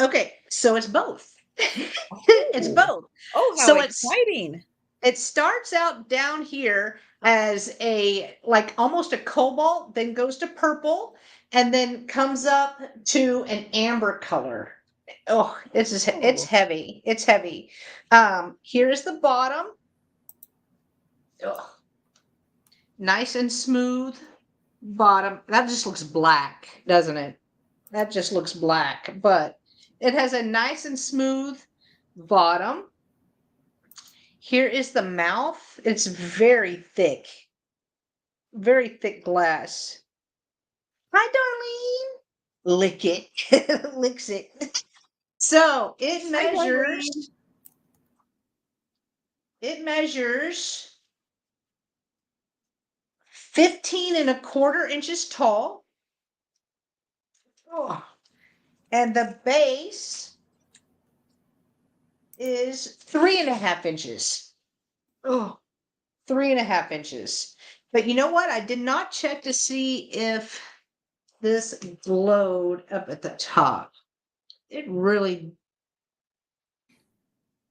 okay, so it's both. It's Oh, both. oh, how So exciting. it starts out down here as a like almost a cobalt, then goes to purple, and then comes up to an amber color. Oh, it's Oh. heavy. It's heavy. Here's the bottom. Oh, nice and smooth bottom. That just looks black, doesn't it? That just looks black, but it has a nice and smooth bottom. Here is the mouth. It's very thick glass. Hi, Darlene. Lick it. Licks it. So Hi, Darlene. it measures 15 1/4 inches tall. Oh. And the base is 3.5 inches. Oh, 3.5 inches. But you know what? I did not check to see if this glowed up at the top. It really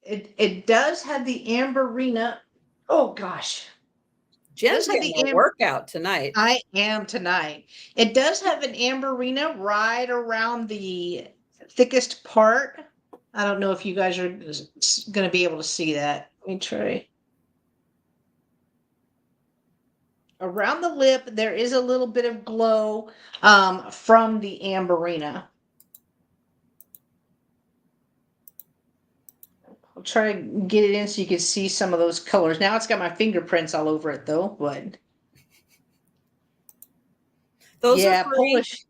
it does have the Amberina. Oh gosh. It does Jen's have getting the a workout tonight. I am tonight. It does have an Amberina right around the thickest part. I don't know if you guys are going to be able to see that. Let me try. Around the lip, there is a little bit of glow from the Amberina. I'll try to get it in so you can see some of those colors. Now it's got my fingerprints all over it though, but Those are yeah, free. Polish.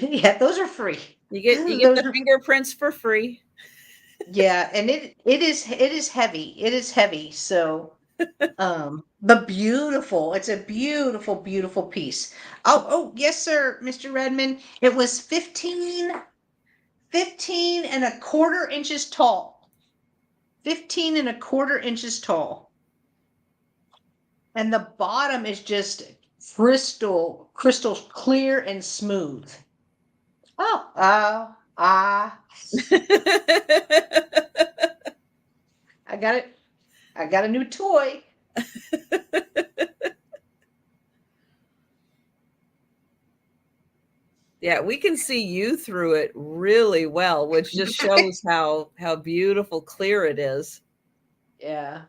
Yeah, those are free. You get Those the are, fingerprints for free. yeah, and it is heavy. It is heavy. So but beautiful. It's a beautiful, beautiful piece. Oh, yes, sir, Mr. Redmond. It was 15 1/4 inches tall. 15 1/4 inches tall. And the bottom is just crystal clear and smooth. Oh, I got it. I got a new toy. Yeah, we can see you through it really well, which just shows how beautiful clear it is. Yeah.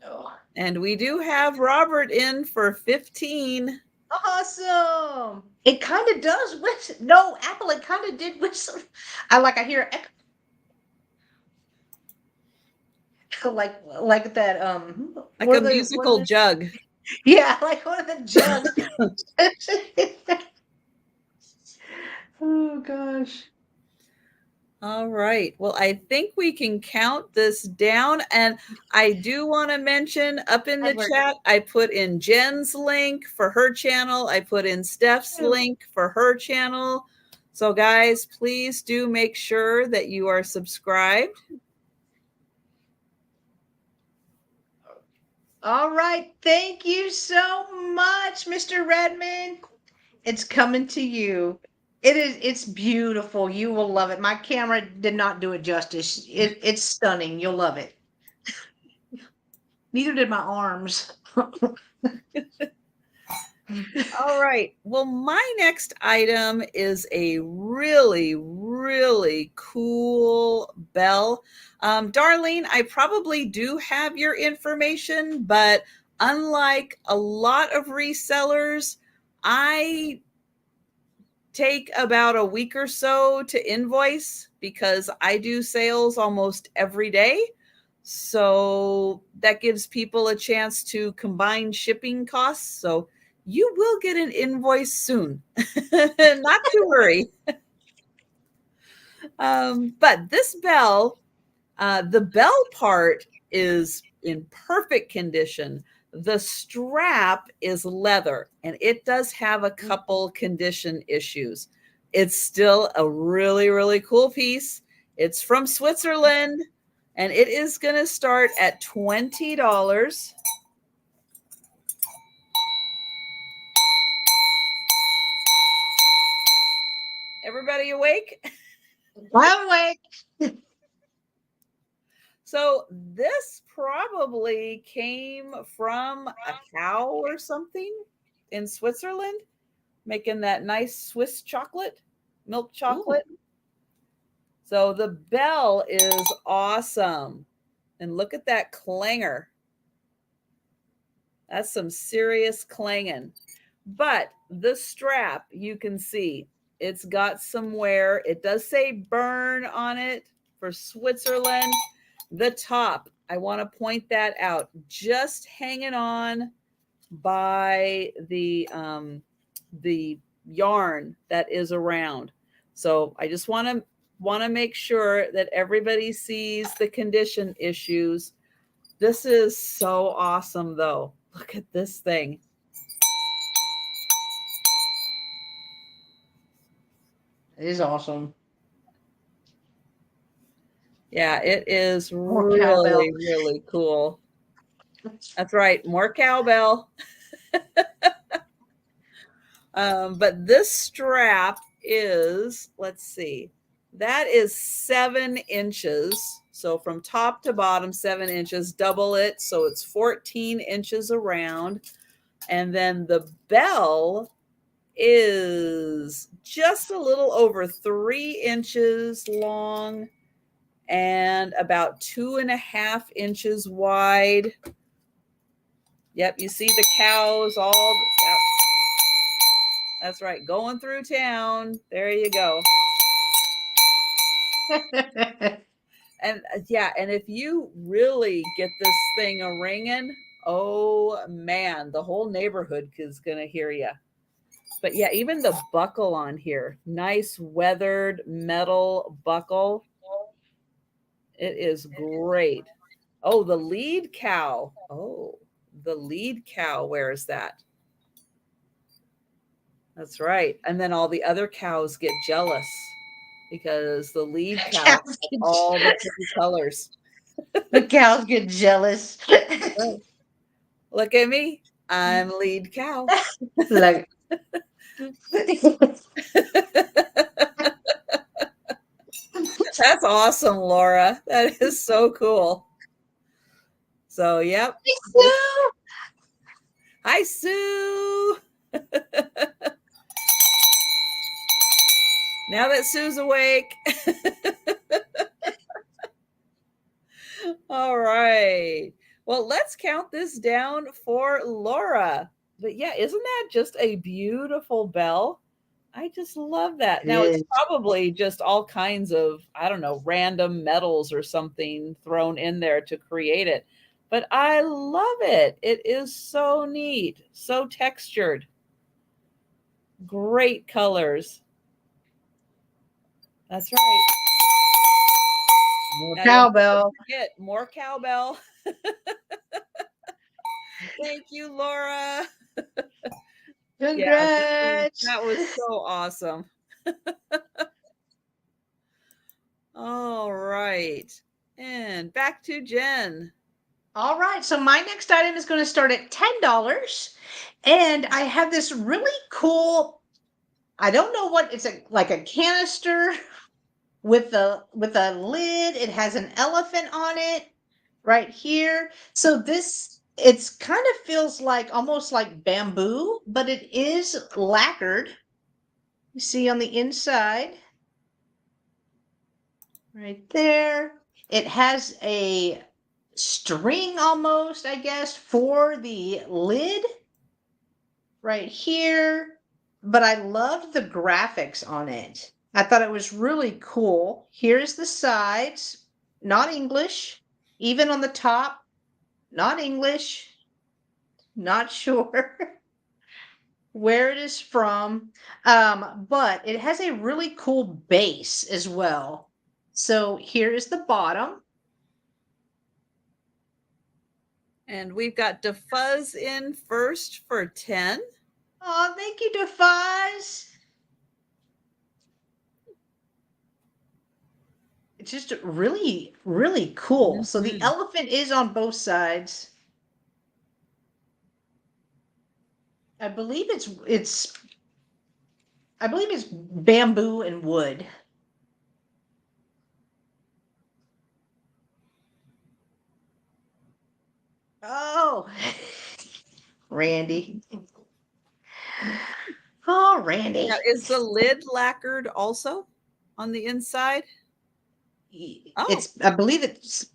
Oh, And we do have Robert in for 15. awesome. It kind of does whistle. No, Apple, it kind of did whistle. I hear echo. Like that Like a musical jug. yeah, like one of the jugs. Oh gosh. All right. Well, I think we can count this down. And I do want to mention up in the chat, I put in Jen's link for her channel. I put in Steph's link for her channel. So, guys, please do make sure that you are subscribed. All right. Thank you so much, Mr. Redmond. It's coming to you. It's beautiful. You will love it. My camera did not do it justice. It's stunning. You'll love it. Neither did my arms. All right. Well, my next item is a really, really cool bell. Darlene, I probably do have your information, but unlike a lot of resellers, I take about a week or so to invoice because I do sales almost every day. So that gives people a chance to combine shipping costs. So you will get an invoice soon. Not to worry. But this bell, the bell part is in perfect condition. The strap is leather, and it does have a couple condition issues. It's still a really, really cool piece. It's from Switzerland, and it is going to start at $20. Everybody awake? I'm awake. So this probably came from a cow or something in Switzerland, making that nice Swiss chocolate, milk chocolate. Ooh. So the bell is awesome. And look at that clanger. That's some serious clanging. But the strap, you can see, it's got some wear. It does say burn on it for Switzerland. The top, I want to point that out, just hanging on by the yarn that is around. So I just want to make sure that everybody sees the condition issues. This is so awesome, though. Look at this thing. It is awesome. Yeah, it is really, really cool. That's right. More cowbell. But this strap is, let's see, that is 7 inches. So from top to bottom, 7 inches, double it. So it's 14 inches around. And then the bell is just a little over 3 inches long and about 2.5 inches wide. Yep, you see the cows all. Yep. That's right, going through town. There you go. And yeah, and if you really get this thing a ringing, oh man, the whole neighborhood is going to hear you. But yeah, even the buckle on here, nice weathered metal buckle. It is great. Oh, the lead cow. Oh, the lead cow wears that. That's right. And then all the other cows get jealous because the lead cow has all the pretty colors. The cows get jealous. Right. Look at me. I'm lead cow. Like That's awesome, Laura. That is so cool. So, yep. Hi, Sue. Now that Sue's awake. All right. Well, let's count this down for Laura. But yeah, isn't that just a beautiful bell? I just love that. Now it's probably just all kinds of, I don't know, random metals or something thrown in there to create it. But I love it. It is so neat, so textured. Great colors. That's right. More cowbell. More cowbell. Thank you, Laura. Congrats. Yeah, that was so awesome. All right. And back to Jenn. All right. So my next item is going to start at $10. And I have this really cool, I don't know what, it's like a canister with a lid. It has an elephant on it right here. So this, it's kind of feels like almost like bamboo, but it is lacquered. You see on the inside, right there. It has a string almost, I guess, for the lid right here. but I loved the graphics on it. I thought it was really cool. Here's the sides, not English. Even on the top, not English. Not sure where it is from. But it has a really cool base as well. So here is the bottom. And we've got DeFuzz in first for 10. Oh, thank you, DeFuzz. It's just really, really cool. So the elephant is on both sides. I believe it's bamboo and wood. Oh, Randy. Oh, Randy. Now, is the lid lacquered also on the inside? It's, I believe it's,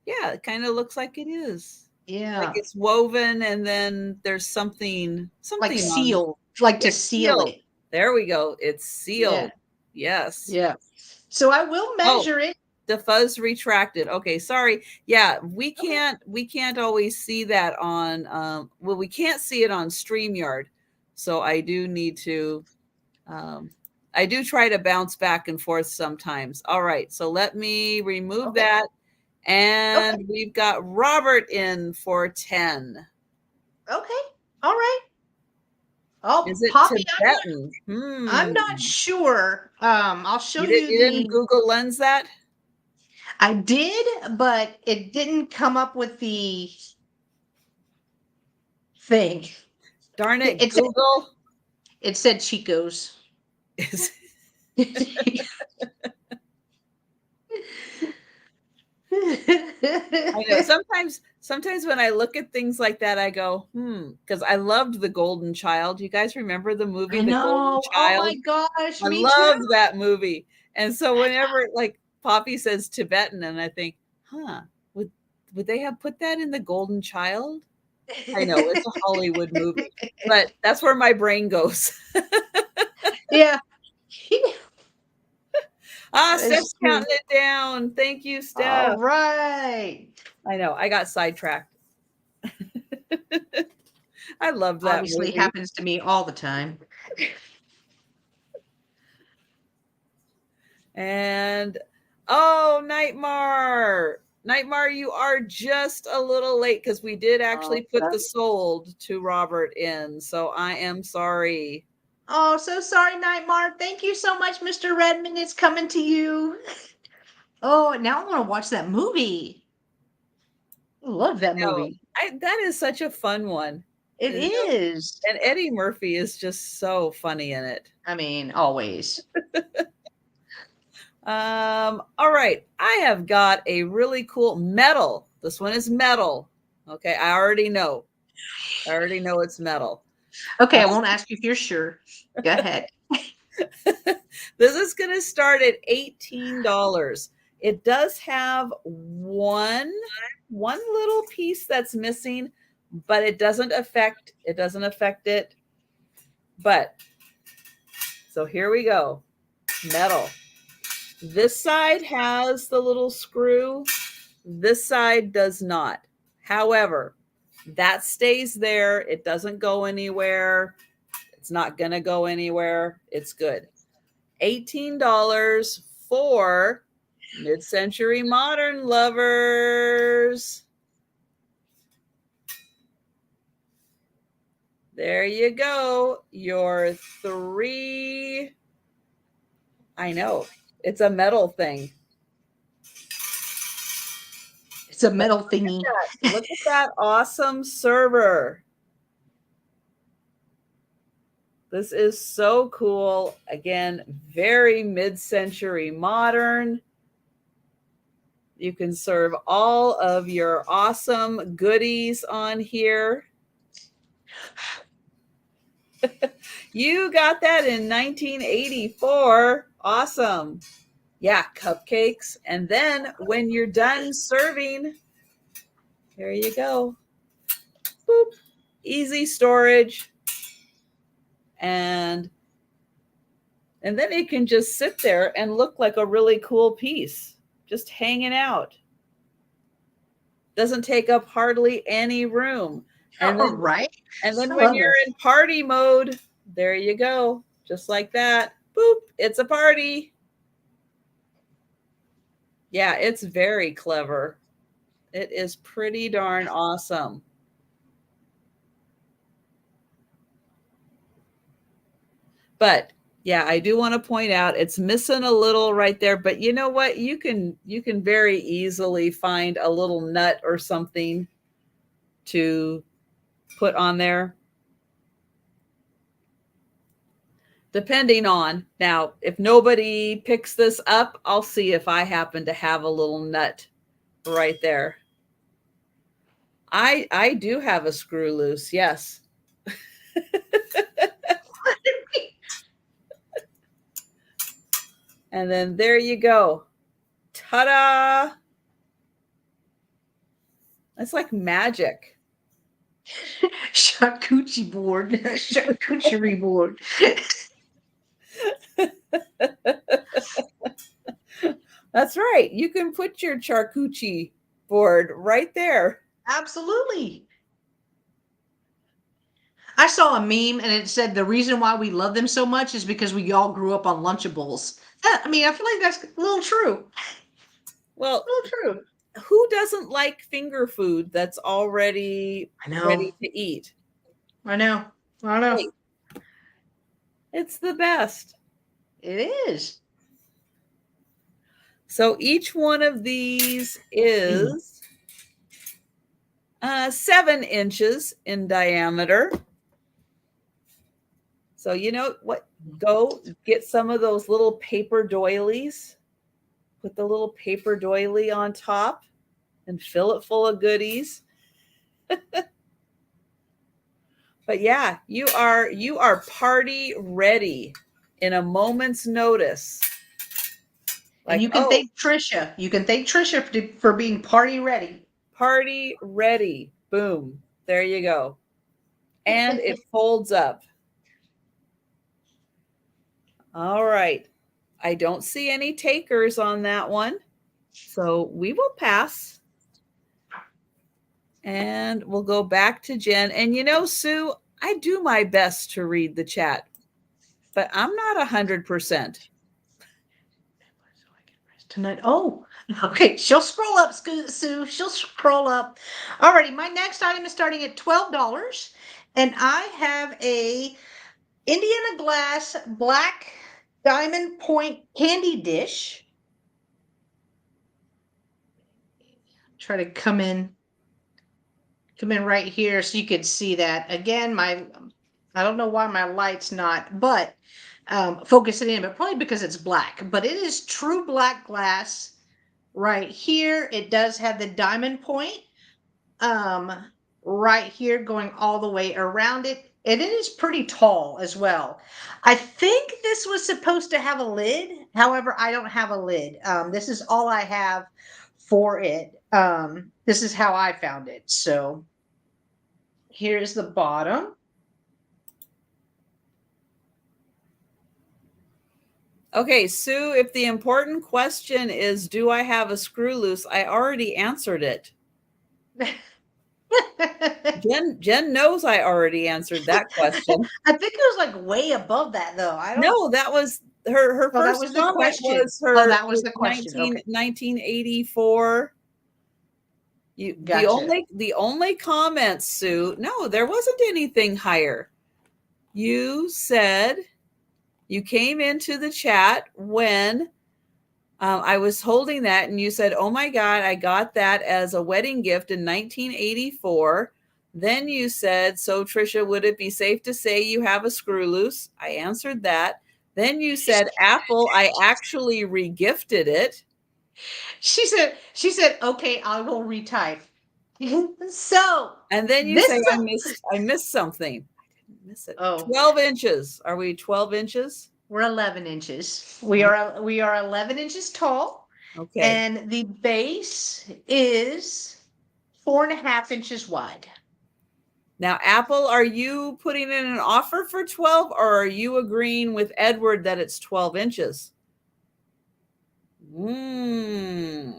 yeah, it kind of looks like it is. yeah. Like it's woven and then there's something like sealed, like to seal it. There we go. It's sealed. Yeah. Yes. Yeah. So I will measure it. The fuzz retracted. Okay, sorry. Yeah, we can't always see that on well, we can't see it on StreamYard. So I do need to I do try to bounce back and forth sometimes. All right, so let me remove that. And we've got Robert in for 10. Okay. All right. Oh, is it Poppy, Tibetan? I'm not sure. I'll show you. You didn't Google Lens that? I did, but it didn't come up with the thing. Darn it, Google. It said Chico's. I know. Sometimes when I look at things like that, I go, because I loved The Golden Child. You guys remember the movie The Golden Child? Oh my gosh, I loved that movie. And so whenever like Poppy says Tibetan, and I think, would they have put that in The Golden Child? I know it's a Hollywood movie, but that's where my brain goes. Yeah. Steph's counting it down. Thank you, Steph. All right. I know. I got sidetracked. I love that. Obviously movie. Happens to me all the time. And Nightmare, you are just a little late because we did actually put the sold to Robert in. So I am sorry. Oh, so sorry, Nightmare. Thank you so much, Mr. Redmond. It's coming to you. Oh, now I want to watch that movie. I love that movie. That is such a fun one. It is. And Eddie Murphy is just so funny in it. I mean, always. All right. I have got a really cool metal. This one is metal. Okay. I already know it's metal. Okay. I won't ask you if you're sure. Go ahead. This is going to start at $18. It does have one little piece that's missing, but it doesn't affect it. But so here we go. Metal. This side has the little screw. This side does not. However, that stays there. It doesn't go anywhere. It's not going to go anywhere. It's good. $18 for mid-century modern lovers. There you go. Your 3. I know. It's a metal thing. It's a metal thingy. Look at that awesome server. This is so cool. Again, very mid-century modern. You can serve all of your awesome goodies on here. You got that in 1984. Awesome. Yeah, cupcakes. And then when you're done serving, here you go. Boop. Easy storage. And And then it can just sit there and look like a really cool piece, just hanging out. Doesn't take up hardly any room. And then, Right? and then I when love you're this. in party mode, there you go. Just like that. Boop, it's a party. Yeah, it's very clever. It is pretty darn awesome. But yeah, I do want to point out it's missing a little right there, but you know what? You can very easily find a little nut or something to put on there. Depending on, now, if nobody picks this up, I'll see if I happen to have a little nut right there. I do have a screw loose, yes. And then there you go. Ta-da! That's like magic. Charcuterie board. Charcuterie board. That's right. You can put your charcuterie board right there. Absolutely. I saw a meme and it said the reason why we love them so much is because we all grew up on Lunchables. I mean, I feel like that's a little true. Well, A little true. who doesn't like finger food that's already I know. ready to eat? I know. I know. Hey, it's the best. It is. So each one of these is 7 inches in diameter. So you know what? Go get some of those little paper doilies. Put the little paper doily on top and fill it full of goodies. But yeah, you are party ready in a moment's notice. Like, and you can thank Trisha. You can thank Trisha for being party ready. Party ready. Boom. There you go. And it folds up. All right. I don't see any takers on that one. So we will pass. And we'll go back to Jenn. And you know, Sue, I do my best to read the chat, but I'm not 100%. Tonight. Oh, okay. She'll scroll up, Sue. She'll scroll up. Alrighty. My next item is starting at $12. And I have a Indiana glass black diamond point candy dish. Try to come in right here so you could see that. Again, I don't know why my light's not, but focus it in, but probably because it's black. But it is true black glass right here. It does have the diamond point right here going all the way around it. And it is pretty tall as well. I think this was supposed to have a lid. However, I don't have a lid. This is all I have for it. This is how I found it. So here's the bottom. Okay, Sue, if the important question is, do I have a screw loose? I already answered it. Jenn knows I already answered that question. I think it was like way above that though. I don't know. That was her first that was the comment question. was her that was the question. 1984. Gotcha. The only comments, Sue, no, there wasn't anything higher. You said you came into the chat when I was holding that and you said, oh my God, I got that as a wedding gift in 1984. Then you said, so Trisha, would it be safe to say you have a screw loose? I answered that. Then you said, Apple, I actually regifted it. She said, okay, I will retype. So, and then you say, I missed something. I didn't miss it. Oh. 12 inches. Are we 12 inches? We're 11 inches. We are 11 inches tall. Okay. And the base is 4.5 inches wide. Now, Apple, are you putting in an offer for 12 or are you agreeing with Edward that it's 12 inches? I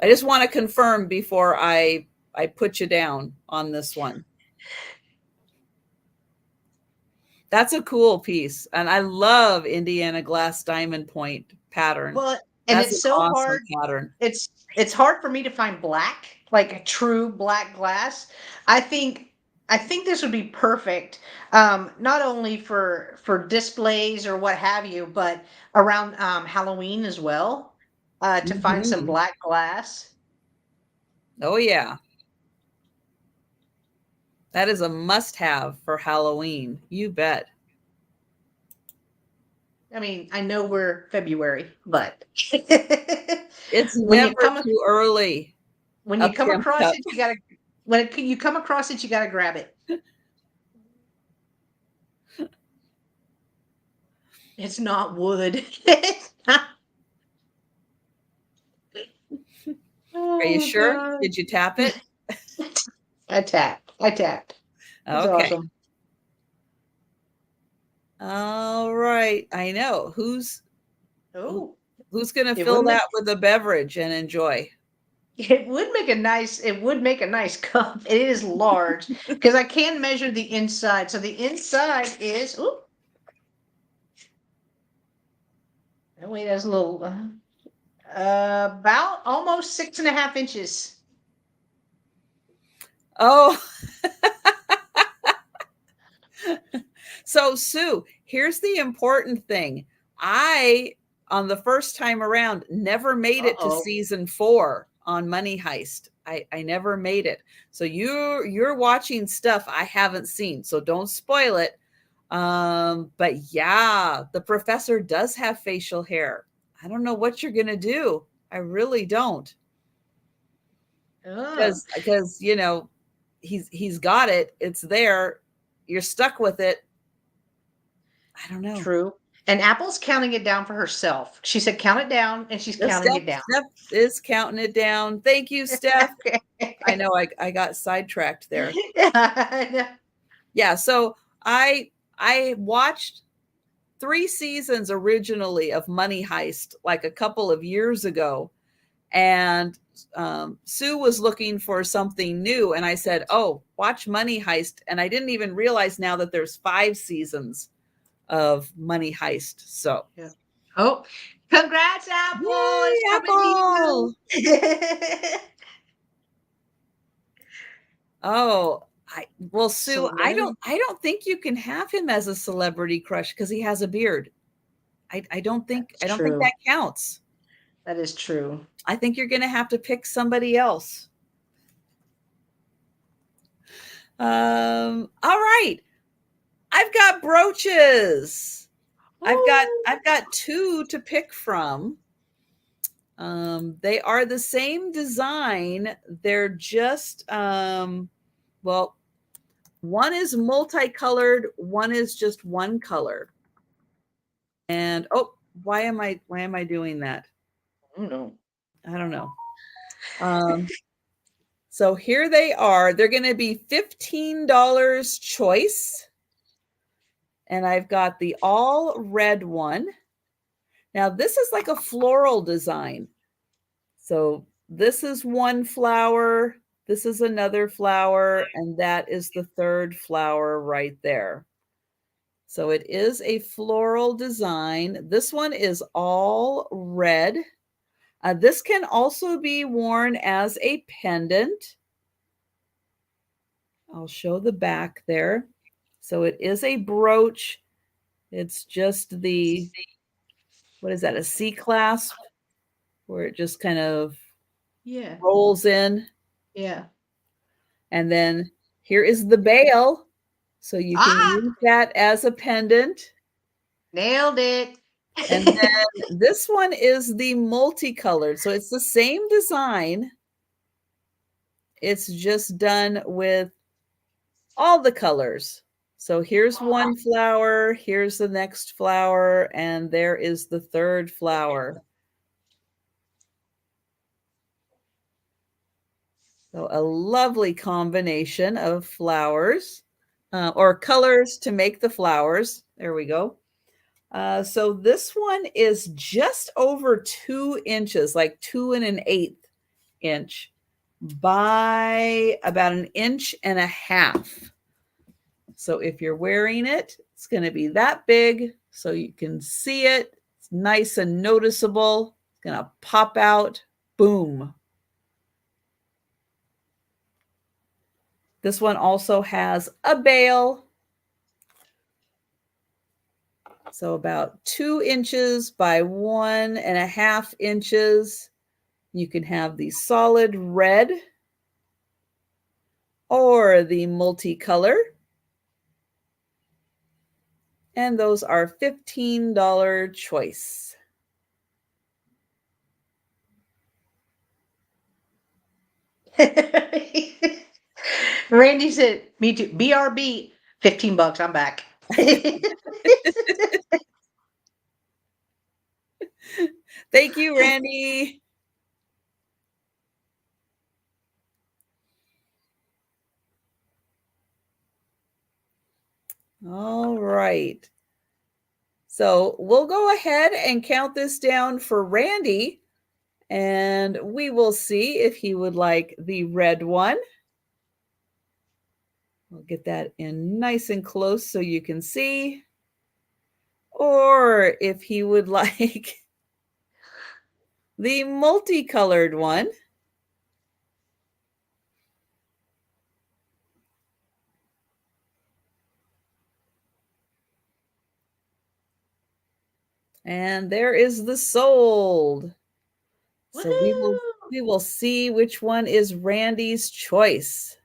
just want to confirm before I put you down on this one. That's a cool piece. And I love Indiana glass diamond point pattern. Well, and That's it's an so awesome hard. pattern. It's hard for me to find black, like a true black glass. I think this would be perfect, not only for displays or what have you, but around Halloween as well, to find some black glass. Oh, yeah. That is a must-have for Halloween. You bet. I mean, I know we're February, but It's when you never come too early. when you come across it, you gotta you come across it, you gotta grab it. It's not wood. Are you sure? God. Did you tap it? I tapped. That's Okay. awesome. All right. I know. Who's going to fill that with a beverage and enjoy? It would make a nice cup. It is large because I can measure the inside. So the inside is oh wait, that's a little about almost 6.5 inches. Oh. So, Sue, here's the important thing. On the first time around, never made it to season 4 on Money Heist. I never made it. So you're watching stuff I haven't seen. So don't spoil it. But yeah, the professor does have facial hair. I don't know what you're gonna do. I really don't. Because you know, he's got it. It's there. You're stuck with it. I don't know. True. And Apple's counting it down for herself. She said, count it down, and she's counting it down. Steph is counting it down. Thank you, Steph. I know I got sidetracked there. Yeah, so I watched 3 seasons originally of Money Heist like a couple of years ago. And Sue was looking for something new. And I said, oh, watch Money Heist. And I didn't even realize now that there's 5 seasons of Money Heist. So, yeah. Oh, congrats, Apple! Yay, it's coming to you. Oh, Sue, I don't think you can have him as a celebrity crush because he has a beard. I don't think that counts. That is true. I think you're going to have to pick somebody else. All right. I've got brooches. I've got 2 to pick from. They are the same design. They're just well, one is multicolored, one is just one color. And oh, why am I doing that? I don't know. So here they are. They're going to be $15 choice. And I've got the all red one. Now this is like a floral design. So this is one flower, this is another flower, and that is the third flower right there. So it is a floral design. This one is all red. This can also be worn as a pendant. I'll show the back there. So it is a brooch. It's just the, what is that, a C clasp, where it just kind of rolls in. Yeah. And then here is the bail. So you can use that as a pendant. Nailed it. And then this one is the multicolored. So it's the same design. It's just done with all the colors. So here's one flower, here's the next flower, and there is the third flower. So a lovely combination of flowers or colors to make the flowers. There we go. So this one is just over 2 inches, like 2 1/8 inch by about 1.5 inches. So if you're wearing it, it's going to be that big so you can see it. It's nice and noticeable. It's going to pop out. Boom. This one also has a bail. So about 2 inches by 1.5 inches. You can have the solid red or the multicolor. And those are $15 choice. Randy said, me too. BRB, $15. I'm back. Thank you, Randy. All right. So we'll go ahead and count this down for Randy, and we will see if he would like the red one. We'll get that in nice and close so you can see. Or if he would like the multicolored one. And there is the sold. So we will see which one is Randy's choice.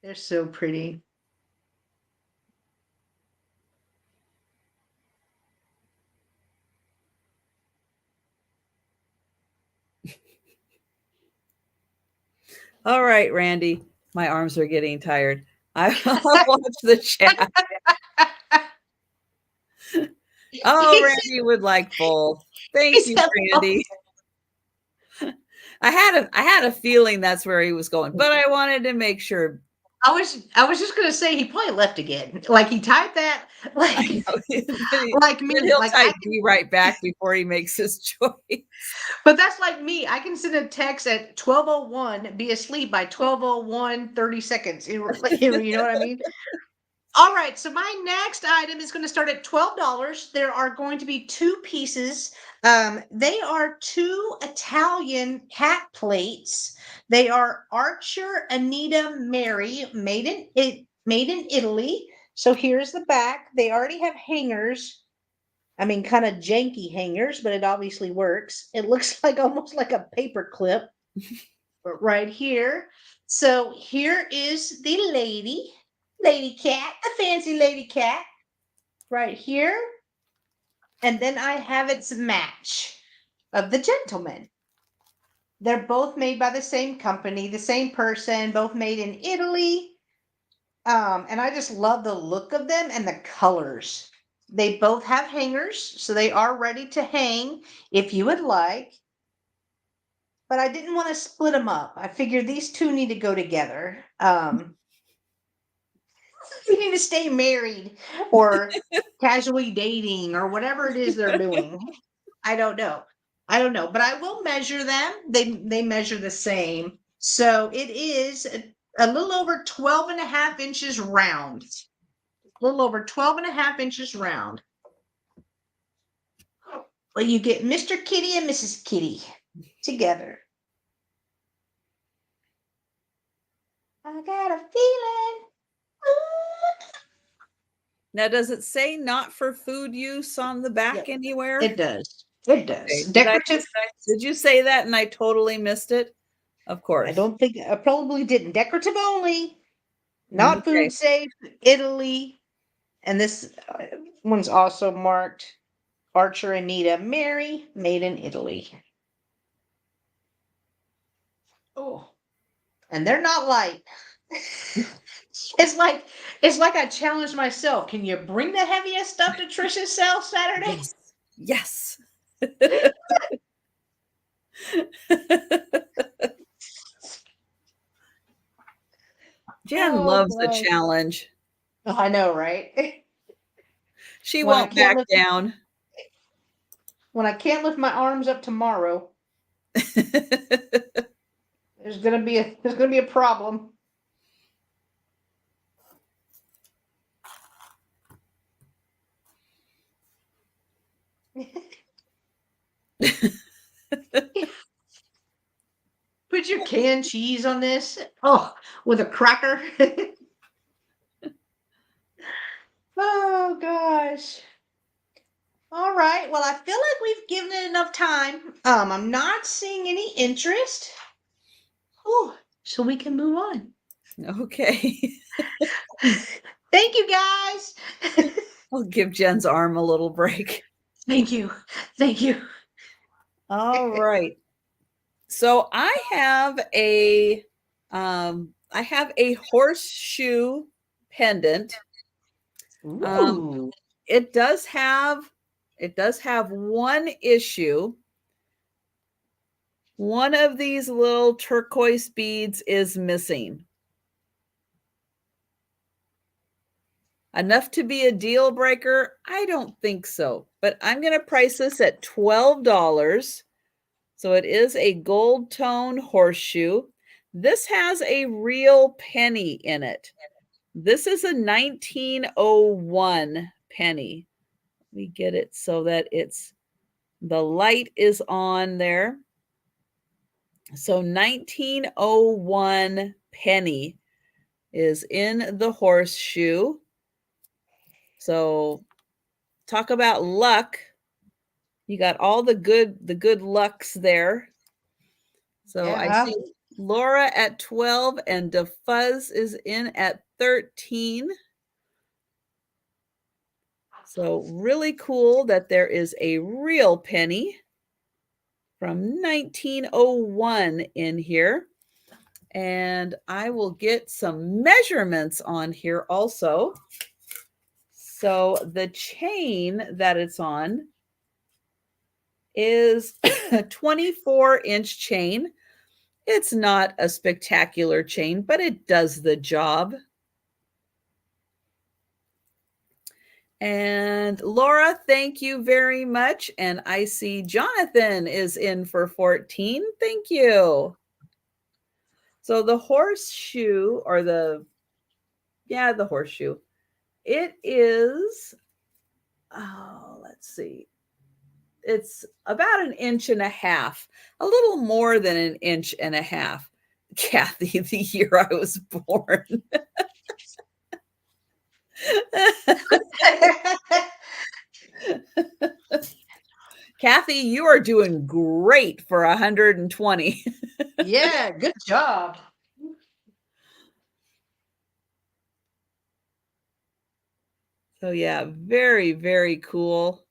They're so pretty. All right, Randy. My arms are getting tired. I'll watch the chat. Oh, Randy would like both. Thank you, Randy. I had a feeling that's where he was going, but I wanted to make sure. I was just gonna say he probably left again. Like he typed that like like me. He'll Like type be right back before he makes his choice. But that's like me. I can send a text at 12:01, be asleep by 12:01, 30 seconds. You know what I mean? All right, so my next item is going to start at $12. There are going to be 2 pieces. They are 2 Italian cat plates. They are Archer Anita Mary, made in Italy. So here's the back. They already have hangers. I mean, kind of janky hangers, but it obviously works. It looks like almost like a paper clip right here. So here is the lady cat, a fancy lady cat right here. And then I have its match of the gentleman. They're both made by the same company, the same person, both made in Italy. And I just love the look of them and the colors. They both have hangers, so they are ready to hang if you would like. But I didn't want to split them up. I figured these two need to go together. You need to stay married or casually dating or whatever it is they're doing. I don't know. But I will measure them. They measure the same. So it is a little over 12.5 inches round. A little over 12.5 inches round. Well, you get Mr. Kitty and Mrs. Kitty together. I got a feeling. Now, does it say not for food use on the back anywhere? It does. It does. Okay. Decorative. Did you say that and I totally missed it? Of course. I don't think I probably didn't. Decorative only, not food safe, Italy. And this one's also marked Archer Anita Mary, made in Italy. Oh, and they're not light. It's like I challenged myself. Can you bring the heaviest stuff to Trisha's sale Saturday? Yes. Jen loves a challenge. I know, right? She won't back down. When I can't lift my arms up tomorrow, there's gonna be a problem. Put your canned cheese on this. Oh, with a cracker. Oh gosh. All right. Well, I feel like we've given it enough time. I'm not seeing any interest. Oh, so we can move on. Okay. Thank you, guys. I'll give Jen's arm a little break. Thank you. Thank you. All right. So I have a horseshoe pendant. Ooh. It does have one issue. One of these little turquoise beads is missing. Enough to be a deal breaker? I don't think so, but I'm going to price this at $12. So it is a gold tone horseshoe. This has a real penny in it. This is a 1901 penny. Let me get it so that the light is on there. So 1901 penny is in the horseshoe. So talk about luck. You got all the good lucks there. So yeah. I see Laura at 12 and DeFuzz is in at 13. So really cool that there is a real penny from 1901 in here. And I will get some measurements on here also. So the chain that it's on is a 24-inch chain. It's not a spectacular chain, but it does the job. And Laura, thank you very much. And I see Jonathan is in for 14. Thank you. So the horseshoe, or the horseshoe, it is, let's see. It's about 1.5 inches, a little more than 1.5 inches. Kathy, the year I was born. Kathy, you are doing great for 120. Yeah, good job. So yeah, very, very cool.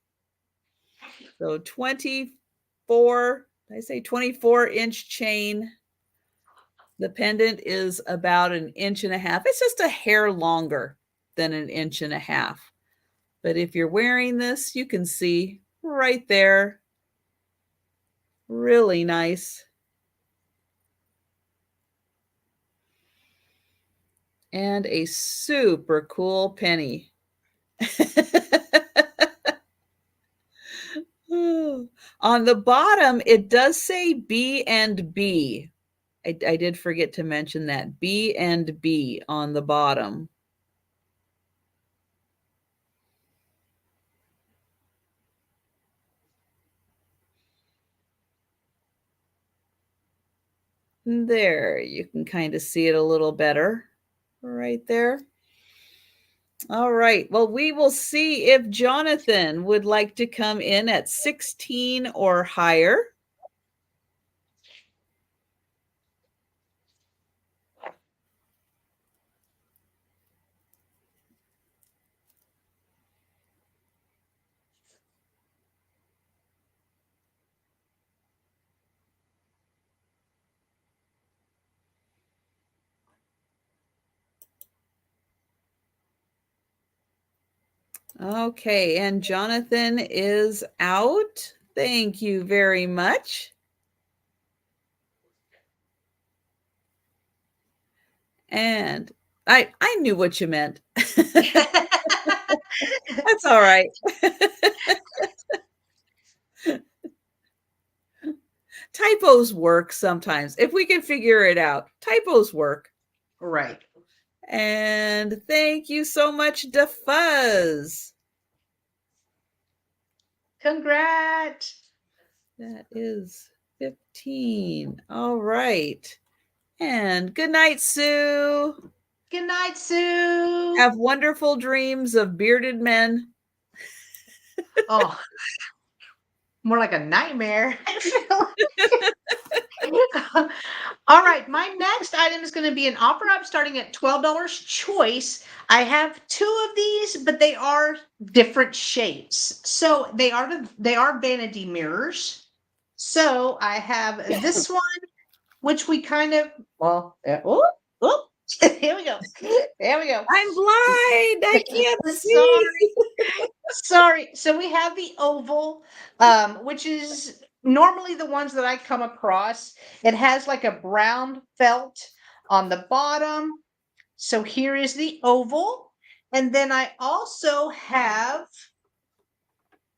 So 24, did I say 24-inch chain. The pendant is about 1.5 inches. It's just a hair longer than 1.5 inches. But if you're wearing this, you can see right there. Really nice. And a super cool penny. On the bottom, it does say B and B. I did forget to mention that. B and B on the bottom. There, you can kind of see it a little better right there. All right. Well, we will see if Jonathan would like to come in at 16 or higher. Okay, and Jonathan is out. Thank you very much. And I knew what you meant. That's all right. Typos work sometimes. If we can figure it out, typos work. Right. And thank you so much, DeFuzz. Congrats. That is 15. All right. And good night, Sue. Good night, Sue. Have wonderful dreams of bearded men. Oh, more like a nightmare. All right, my next item is going to be an opera up starting at $12 choice. I have two of these, but they are different shapes. So they are vanity mirrors. So I have this one, which we kind of oh, here we go. There we go. I'm blind. I can't see. Sorry. So we have the oval, which is normally the ones that I come across. It has like a brown felt on the bottom. So here is the oval. And then I also have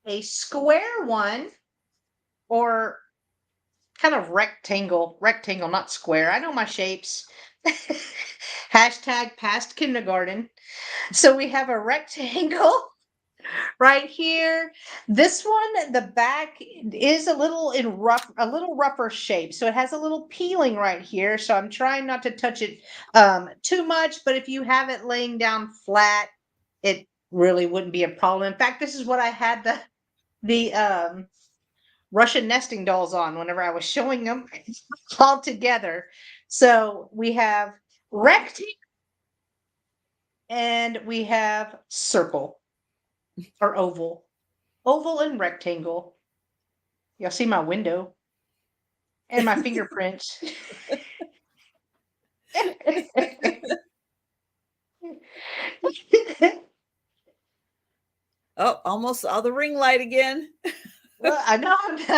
a square one, or kind of rectangle, not square. I know my shapes. Hashtag past kindergarten. So we have a rectangle right here. This one, the back is a little rougher shape. So it has a little peeling right here. So I'm trying not to touch it too much, but if you have it laying down flat, it really wouldn't be a problem. In fact, this is what I had the Russian nesting dolls on whenever I was showing them all together. So we have rectangle and we have circle or oval. Oval and rectangle. You'll see my window and my fingerprints. Oh, almost saw the ring light again. Well, I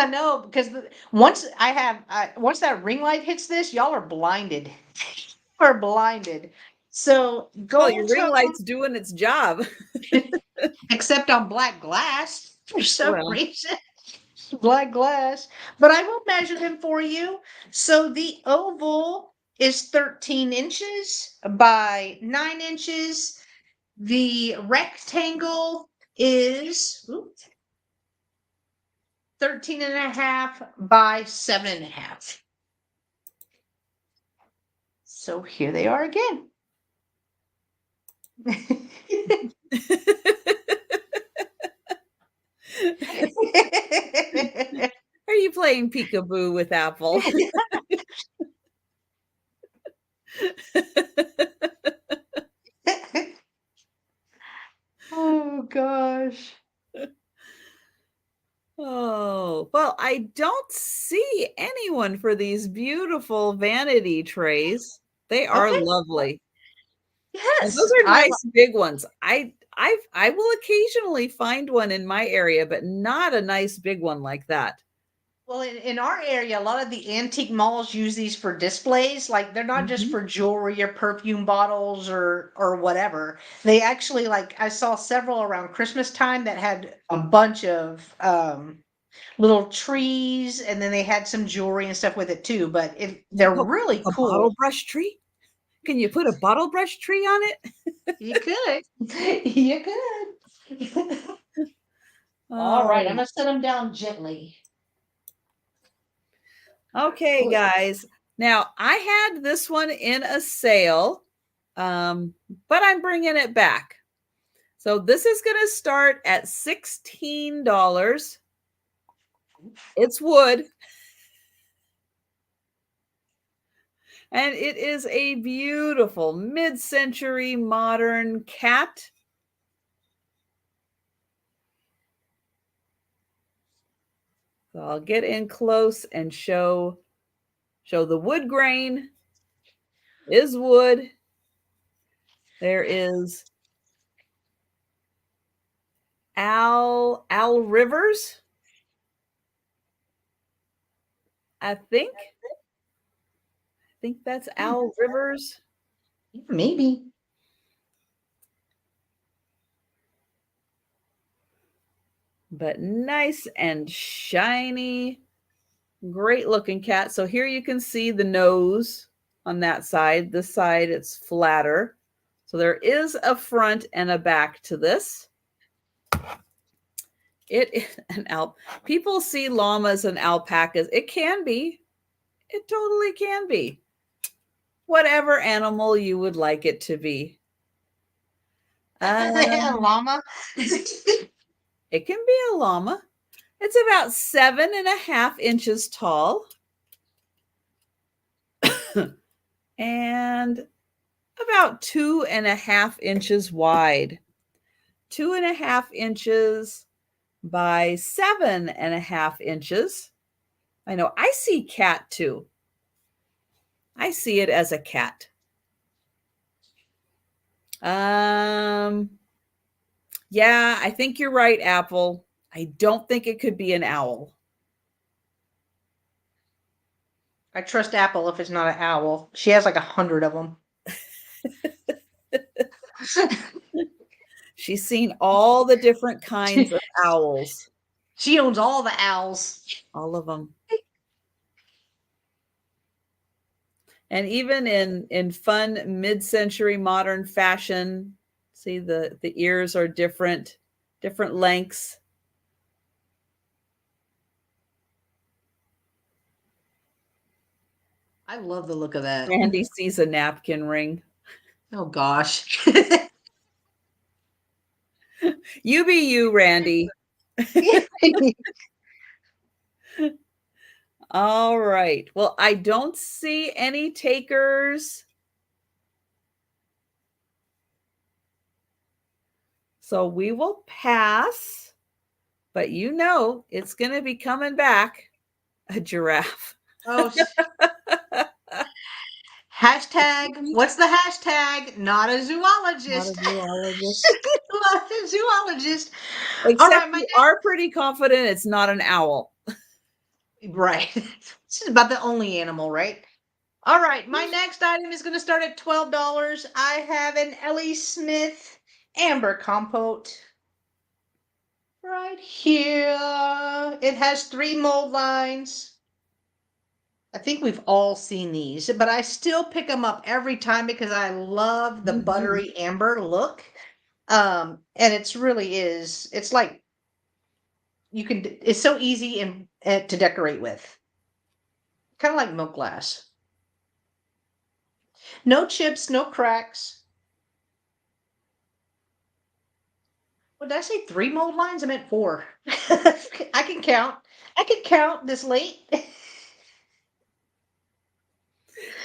know, because once that ring light hits this, y'all are blinded. Are blinded. So Well, your gold ring tone, light's doing its job. except on black glass for some Well, reason. Black glass. But I will measure them for you. So the oval is 13 inches by 9 inches. The rectangle is 13 and a half by 7.5. So here they are again. are you playing peekaboo with Apple? Oh gosh. Oh, well, I don't see anyone for these beautiful vanity trays. They are Okay. lovely. And those Yes. are nice big ones. I will occasionally find one in my area, but not a nice big one like that. Well, in our area, a lot of the antique malls use these for displays. Like they're not just Mhm. for jewelry or perfume bottles or whatever. They actually, like, I saw several around Christmas time that had a bunch of little trees, and then they had some jewelry and stuff with it too. But they're Oh, really a cool. bottle brush tree? Can you put a bottle brush tree on it? You could, you could. All right, I'm Oh, gonna set them down gently. okay, guys. Now, I had this one in a sale, but I'm bringing it back. So this is going to start at $16. It's wood. And it is a beautiful mid-century modern cat. So I'll get in close and show the wood grain is wood. There is Al Rivers, I think. I think that's Al Rivers. Maybe. But nice and shiny. Great looking cat. So here you can see the nose on that side. This side, it's flatter. So there is a front and a back to this. It is an people see llamas and alpacas. It can be. It totally can be. Whatever animal you would like it to be. A llama? It can be a llama. It's about 7.5 inches tall. And about 2.5 inches wide. 2.5 inches by 7.5 inches. I know, I see cat too. I see it as a cat. Yeah, I think you're right, Apple. I don't think it could be an owl. I trust Apple if it's not an owl. She has like 100 of them. She's seen all the different kinds of owls. She owns all the owls. All of them. And even in fun mid-century modern fashion, see the ears are different lengths. I love the look of that. Randy sees a napkin ring. Oh gosh. You be you, Randy. All right. Well, I don't see any takers. So we will pass, but you know it's going to be coming back. A giraffe. Oh. Hashtag, what's the hashtag? Not a zoologist. Not a zoologist. Not a zoologist. Except all right, you are pretty confident it's not an owl. Right. This is about the only animal, right? All right, my next item is going to start at $12. I have an Ellie Smith amber compote right here. It has 3 mold lines. I think we've all seen these, but I still pick them up every time because I love the buttery amber look. And it's really is. It's like it's so easy and to decorate with. Kind of like milk glass. No chips, no cracks. What did I say? 3 mold lines? I meant 4. I can count. I can count this late.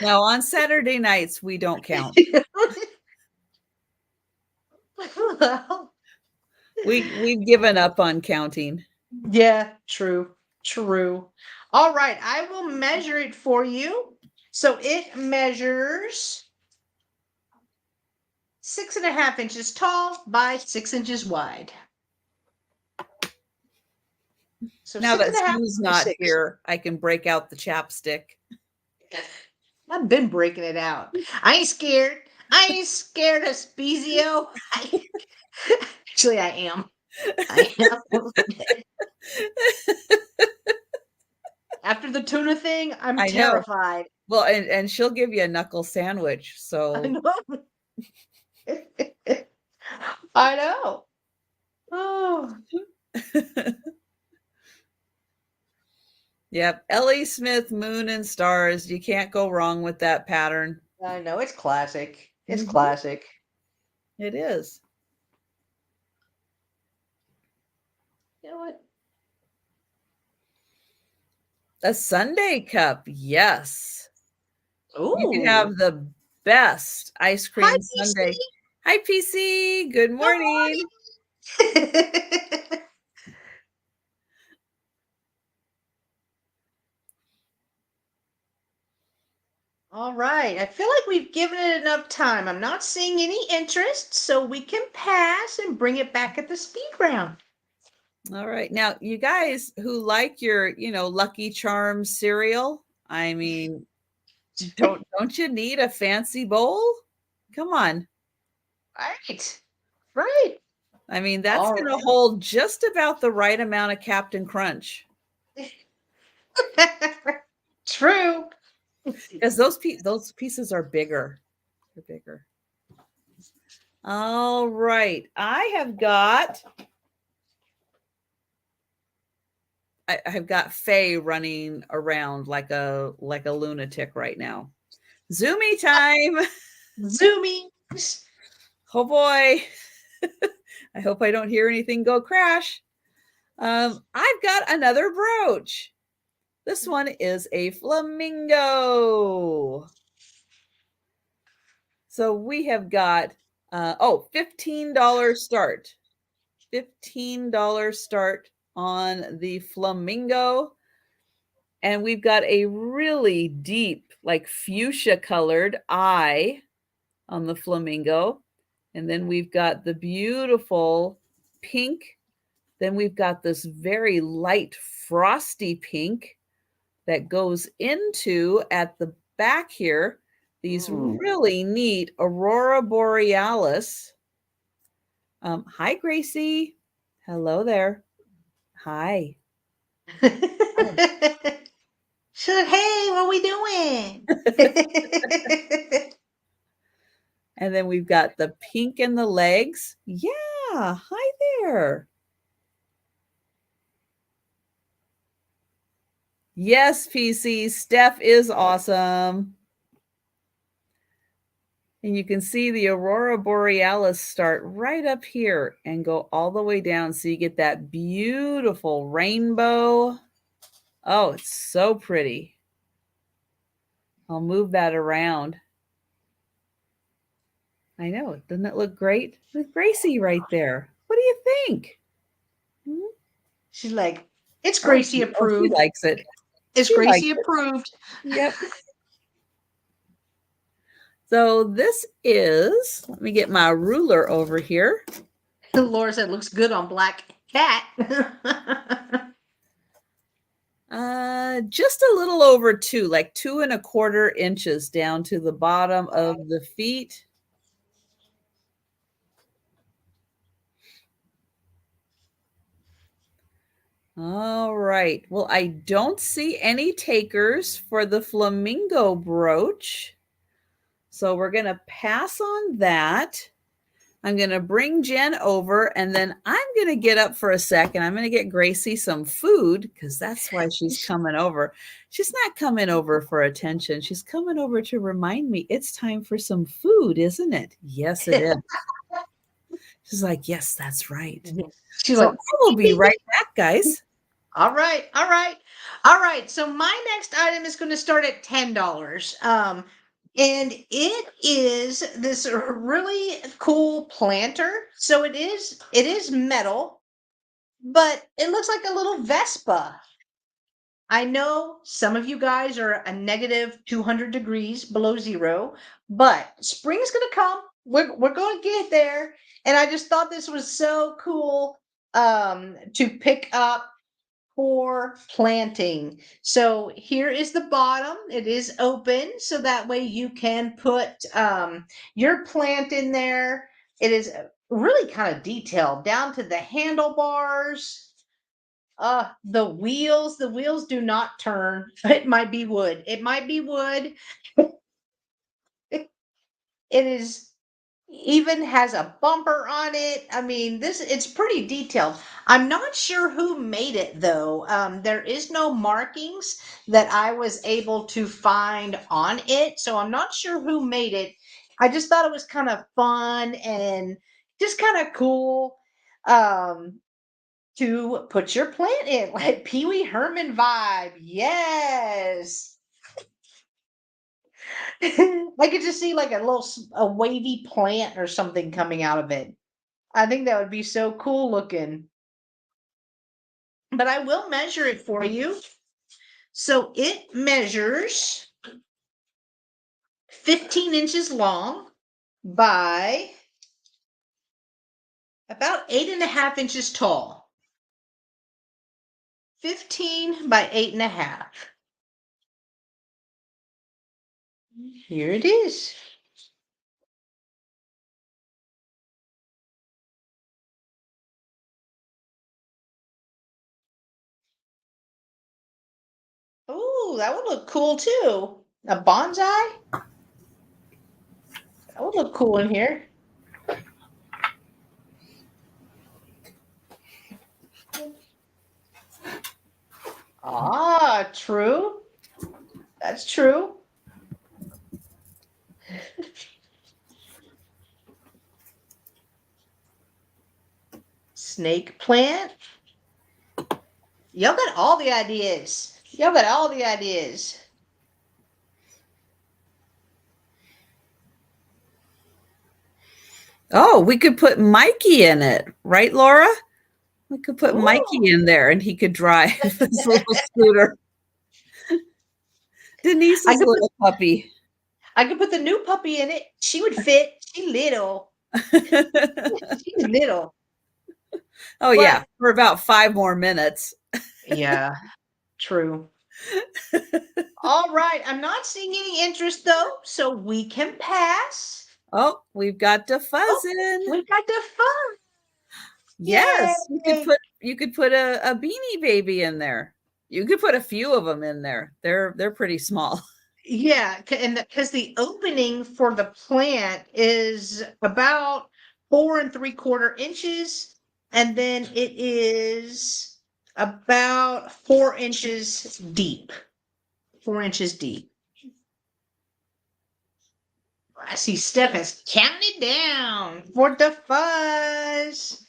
Now on Saturday nights we don't count. Well, we've given up on counting. Yeah, true. All right, I will measure it for you. So it measures 6.5 inches tall by 6 inches wide. So now that Sue's not here, I can break out the chapstick. I've been breaking it out. I ain't scared. I ain't scared of Spezio. Actually, I am. After the tuna thing, I'm terrified. Well, and she'll give you a knuckle sandwich. So I know. I know. Oh. Yep. Ellie Smith, Moon and Stars. You can't go wrong with that pattern. I know. It's classic. It's classic. It is. You know what? A Sundae cup. Yes. Ooh. You can have the best ice cream sundae. Hi, PC. Good morning. All right. I feel like we've given it enough time. I'm not seeing any interest, so we can pass and bring it back at the speed round. All right. Now, you guys who like your, Lucky Charms cereal, I mean, don't you need a fancy bowl? Come on. Right. Right. I mean, that's All going to right. hold just about the right amount of Captain Crunch. True. Because those pieces are bigger. They're bigger. All right. I've got Faye running around like a lunatic right now. Zoomy time. Zoomies. Oh boy. I hope I don't hear anything go crash. I've got another brooch. This one is a flamingo. So we have got $15 start. $15 start on the flamingo. And we've got a really deep, like fuchsia colored eye on the flamingo. And then we've got the beautiful pink. Then we've got this very light frosty pink that goes into at the back here these really neat aurora borealis. Hi, Gracie. Hello there. Hi. So, hey, what we doing? And then we've got the pink in the legs. Yeah, hi there. Yes, PC, Steph is awesome. And you can see the aurora borealis start right up here and go all the way down. So you get that beautiful rainbow. Oh, it's so pretty. I'll move that around. I know. Doesn't it look great? With Gracie right there. What do you think? She's like, it's Oh, Gracie she approved. likes it. It's She likes Gracie it. approved. Yep. So this is, let me get my ruler over here. Laura said, looks good on black cat. Just a little over 2, like 2¼ inches down to the bottom of the feet. All right. Well, I don't see any takers for the flamingo brooch. So we're going to pass on that. I'm going to bring Jenn over, and then I'm going to get up for a second. I'm going to get Gracie some food because that's why she's coming over. She's not coming over for attention. She's coming over to remind me it's time for some food, isn't it? Yes, it is. She's like, yes, that's right. She's So like, I will be right back, guys. All right, all right, all right. So my next item is going to start at $10. And it is this really cool planter. So it is metal, but it looks like a little Vespa. I know some of you guys are a negative 200 degrees below zero, but spring's going to come. We're going to get there. And I just thought this was so cool to pick up for planting. So here is the bottom. It is open, so that way you can put your plant in there. It is really kind of detailed down to the handlebars. The wheels do not turn. It might be wood. It might be wood. It is even has a bumper on it. I mean, it's pretty detailed. I'm not sure who made it though. There is no markings that I was able to find on it, so I'm not sure who made it. I just thought it was kind of fun and just kind of cool to put your plant in, like Pee Wee Herman vibe. Yes. I could just see like a wavy plant or something coming out of it. I think that would be so cool looking. But I will measure it for you. So it measures 15 inches long by about 8.5 inches tall. 15 by 8.5. Here it is. Oh, that would look cool too. A bonsai? That would look cool in here. Ah, true. That's true. Snake plant. Y'all got all the ideas. Y'all got all the ideas. Oh, we could put Mikey in it, right, Laura? We could put Mikey Ooh. in there and he could drive his little scooter. Denise's little puppy. I could put the new puppy in it. She would fit. She's little. She's little. Oh, But, yeah, for about 5 more minutes. Yeah, true. All right. I'm not seeing any interest though, so we can pass. Oh, we've got the fuzzing. We've got the fun. Yes, Yay. you could put a Beanie Baby in there. You could put a few of them in there. They're pretty small. Yeah, and because the opening for the plant is about 4 3/4 inches, and then it is about 4 inches deep. 4 inches deep. I see Steph has counted down for the fuzz.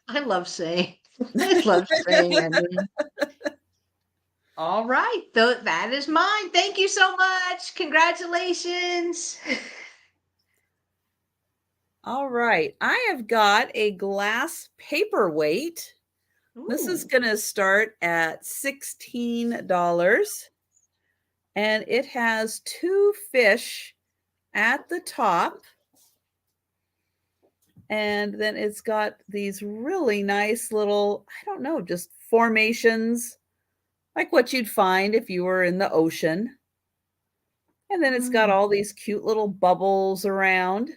I love saying that. All right, that is mine. Thank you so much. Congratulations. All right, I have got a glass paperweight. This is Ooh. going to start at $16. And it has 2 fish at the top. And then it's got these really nice little, I don't know, just formations, like what you'd find if you were in the ocean. And then it's got all these cute little bubbles around.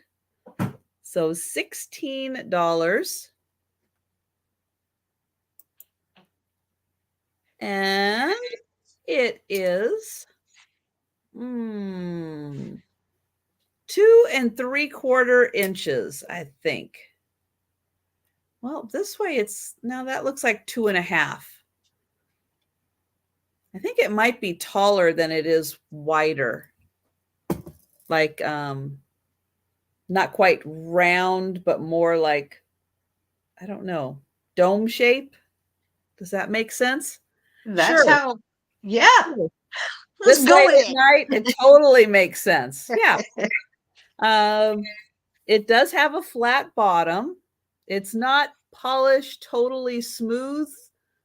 So $16. And it is 2 3/4 inches, I think. Well, this way now that looks like 2.5. I think it might be taller than it is wider. Like, not quite round, but more like, I don't know, dome shape. Does that make sense? That's Sure. how, yeah. Sure. Let's This go late with at it. night, it totally makes sense. Yeah. It does have a flat bottom. It's not polished totally smooth.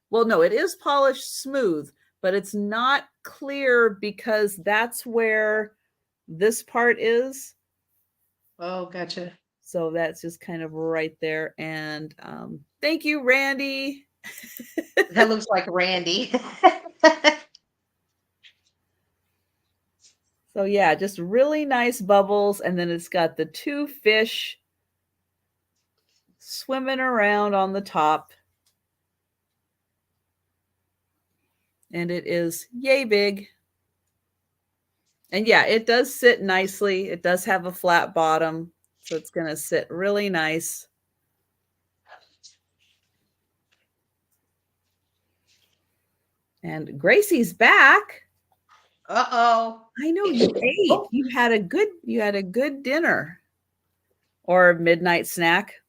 Well, no, it is polished smooth, but it's not clear because that's where this part is. Oh, gotcha. So that's just kind of right there. And thank you, Randy. That looks like Randy. So yeah, just really nice bubbles. And then it's got the 2 fish swimming around on the top. And it is yay big. And yeah, it does sit nicely. It does have a flat bottom. So it's going to sit really nice. And Gracie's back. Uh-oh. I know you ate. Oh. You had a good dinner or midnight snack.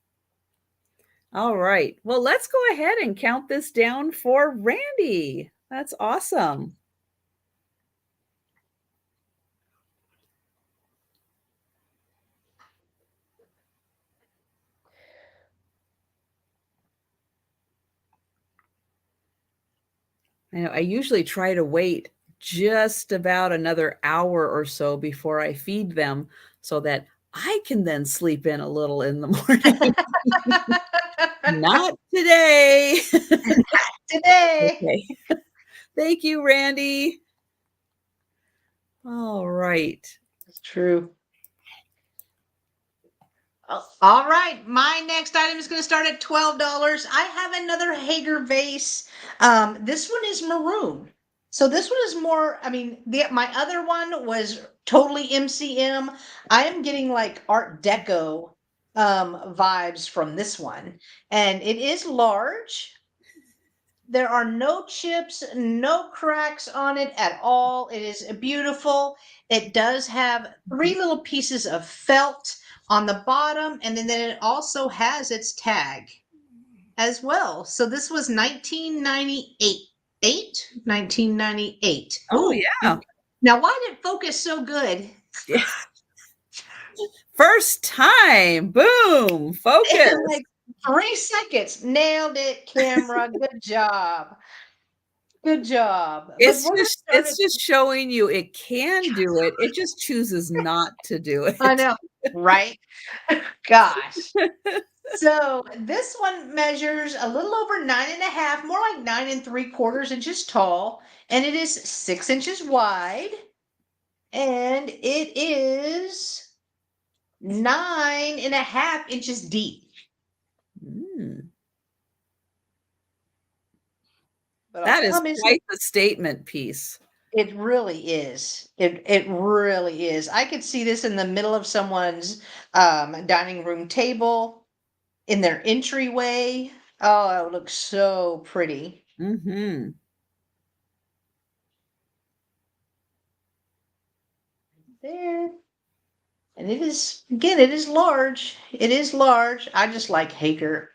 All right. Well, let's go ahead and count this down for Randy. That's awesome. I know I usually try to wait just about another hour or so before I feed them so that I can then sleep in a little in the morning. Not today. Today. Okay. Thank you, Randy. All right. That's true. All right, my next item is going to start at $12. I have another Hager vase. This one is maroon. So this one is more, I mean, my other one was totally MCM. I am getting like Art Deco vibes from this one. And it is large. There are no chips, no cracks on it at all. It is beautiful. It does have 3 little pieces of felt on the bottom, and then it also has its tag as well. So this was 1998. 1998. Oh, Ooh. yeah. Now, why did it focus so good? Yeah. First time. Boom. Focus. Like 3 seconds. Nailed it, camera. Good job. Good job. It's just showing you it can do it. It just chooses not to do it. I know, right? Gosh. So this one measures a little over 9.5, more like 9 3/4 inches tall, and it is 6 inches wide, and it is 9.5 inches deep. Mm. But That is quite the statement piece. It really is. It really is. I could see this in the middle of someone's dining room table, in their entryway. Oh, it looks so pretty. Mm-hmm. There. And it is, again, it is large. It is large. I just like Hager.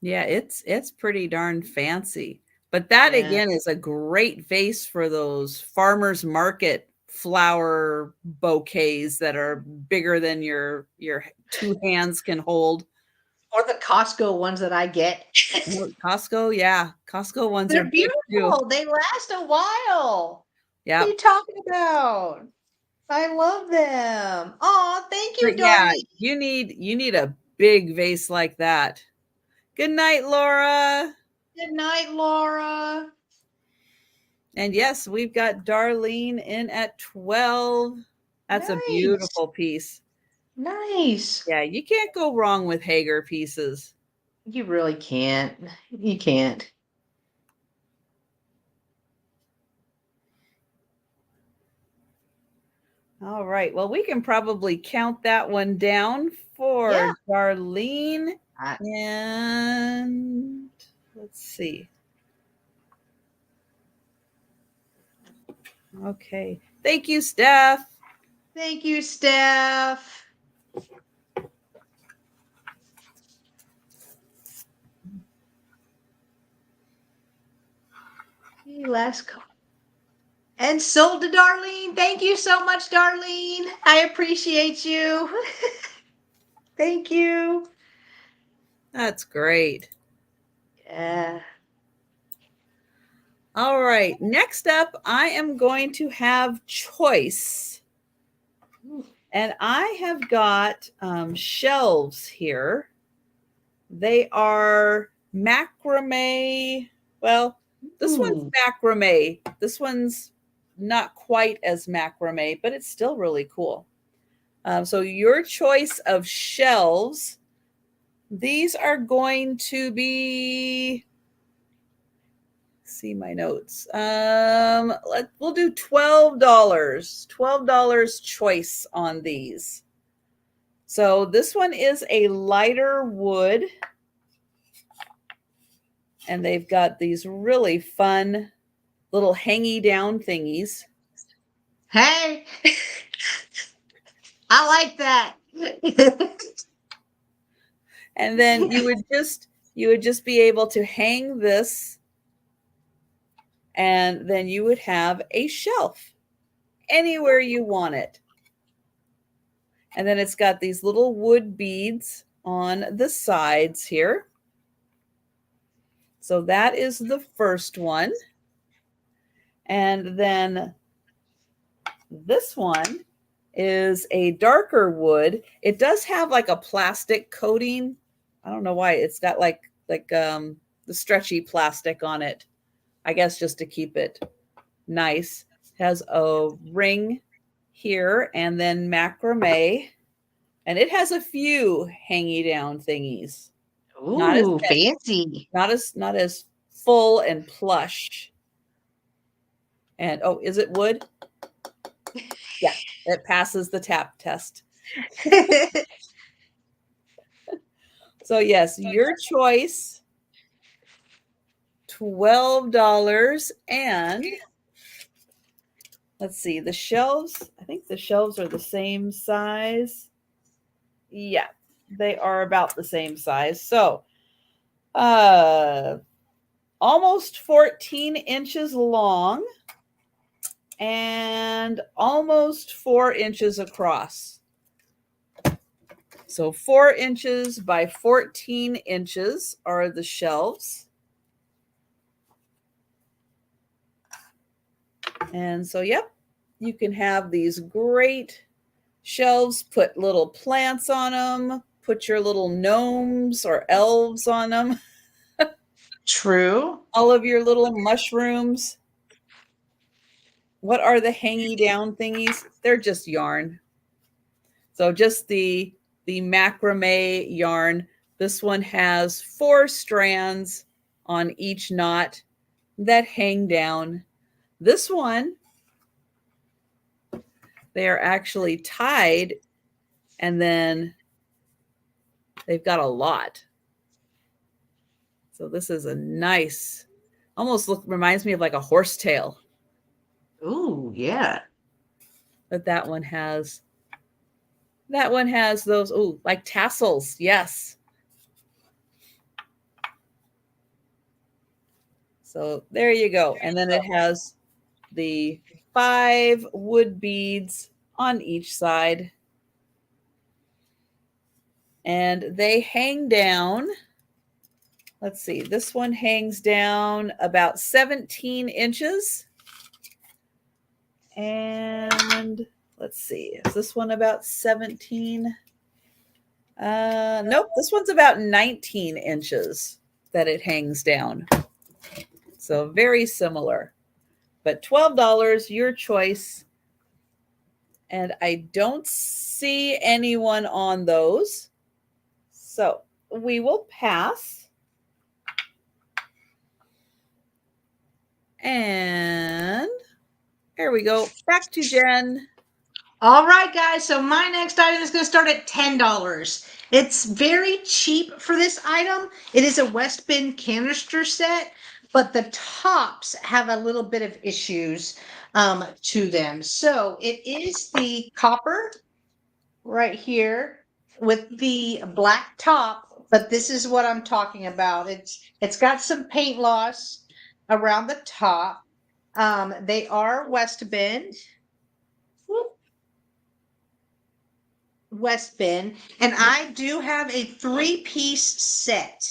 Yeah, it's pretty darn fancy. But that again is a great vase for those farmers market flower bouquets that are bigger than your 2 hands can hold. Or the Costco ones that I get. Costco, yeah. Costco ones They're are big too. beautiful. They last a while. Yeah. What are you talking about? I love them. Oh, thank you, But yeah, Darlene. you need a big vase like that. Good night, Laura. Good night, Laura. And yes, we've got Darlene in at 12. That's a beautiful piece. Nice. Yeah, you can't go wrong with Hager pieces. You really can't. You can't. All right. Well, we can probably count that one down for Darlene. And let's see. Okay. Thank you, Steph. Thank you, Steph. Last call. And sold to Darlene. Thank you so much, Darlene. I appreciate you. Thank you. That's great. Yeah. All right. Next up, I am going to have choice. And I have got shelves here. They are macrame. Well, this one's macrame. This one's not quite as macrame, but it's still really cool. So your choice of shelves, these are going to be, see my notes. We'll do $12. $12 choice on these. So this one is a lighter wood. And they've got these really fun little hangy down thingies. Hey, I like that. And then you would just be able to hang this, and then you would have a shelf anywhere you want it. And then it's got these little wood beads on the sides here. So that is the first one. And then this one is a darker wood. It does have like a plastic coating. I don't know why. It's got like the stretchy plastic on it. I guess just to keep it nice. It has a ring here and then macrame. And it has a few hangy down thingies. Not as Ooh, many, fancy. not as full and plush. And oh, is it wood? Yeah, it passes the tap test. So yes, your choice. $12 and let's see, the shelves, I think the shelves are the same size. Yeah, they are about the same size. So, almost 14 inches long and almost 4 inches across. So 4 inches by 14 inches are the shelves. And so, yep, you can have these great shelves, put little plants on them, put your little gnomes or elves on them, True. all of your little mushrooms. What are the hangy down thingies? They're just yarn. So just the macrame yarn. This one has 4 strands on each knot that hang down. This one, they are actually tied and then they've got a lot. So this is a nice, almost reminds me of like a horsetail. Ooh, yeah. But that one has those, ooh, like tassels. Yes. So there you go. And then it has the 5 wood beads on each side. And they hang down. Let's see, this one hangs down about 17 inches. And let's see, is this one about 17? Nope, this one's about 19 inches that it hangs down. So very similar. But $12, your choice. And I don't see anyone on those. So we will pass. And there we go. Back to Jen. All right, guys. So my next item is going to start at $10. It's very cheap for this item. It is a West Bin canister set, but the tops have a little bit of issues to them. So it is the copper right here with the black top, but this is what I'm talking about. It's got some paint loss around the top. They are West Bin. West Bin, and I do have a 3-piece set.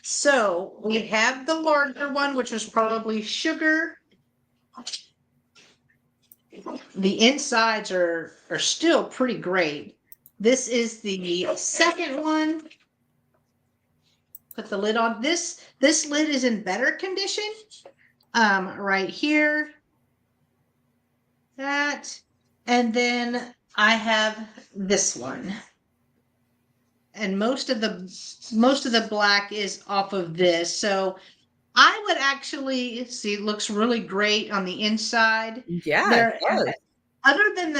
So we have the larger one, which was probably sugar. The insides are still pretty great. This is the second one. Put the lid on. This lid is in better condition. Right here. That. And then I have this one. And most of the black is off of this. So I would actually see, it looks really great on the inside. Yeah, There, it does. other than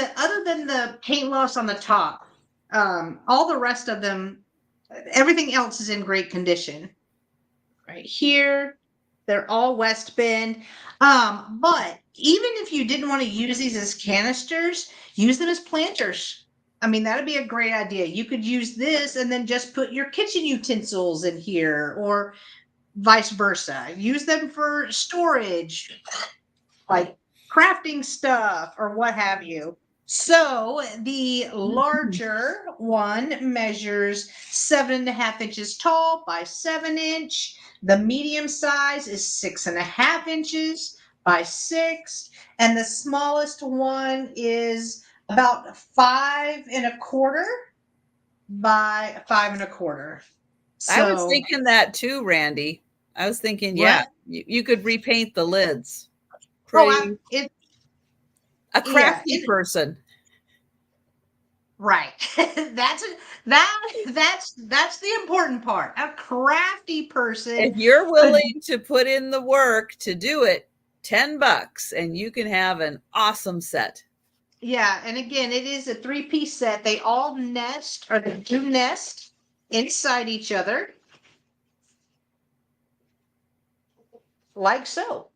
the paint loss on the top, all the rest of them, everything else is in great condition. Right here, they're all West Bend. But even if you didn't want to use these as canisters, use them as planters. I mean, that'd be a great idea. You could use this and then just put your kitchen utensils in here, or vice versa. Use them for storage, like crafting stuff or what have you. So the larger one measures 7.5 inches tall by 7 inch. The medium size is 6.5 inches by 6. And the smallest one is about 5 1/4 by 5 1/4. I was So thinking that too, Randy. I was thinking, yeah, what? you could repaint the lids. Oh, Pretty a yeah, crafty person. right. That's the important part. A crafty person If you're could, willing to put in the work to do it, $10 and you can have an awesome set. yeah. And again, it is a 3-piece set. They all nest, or they do nest inside each other, like so,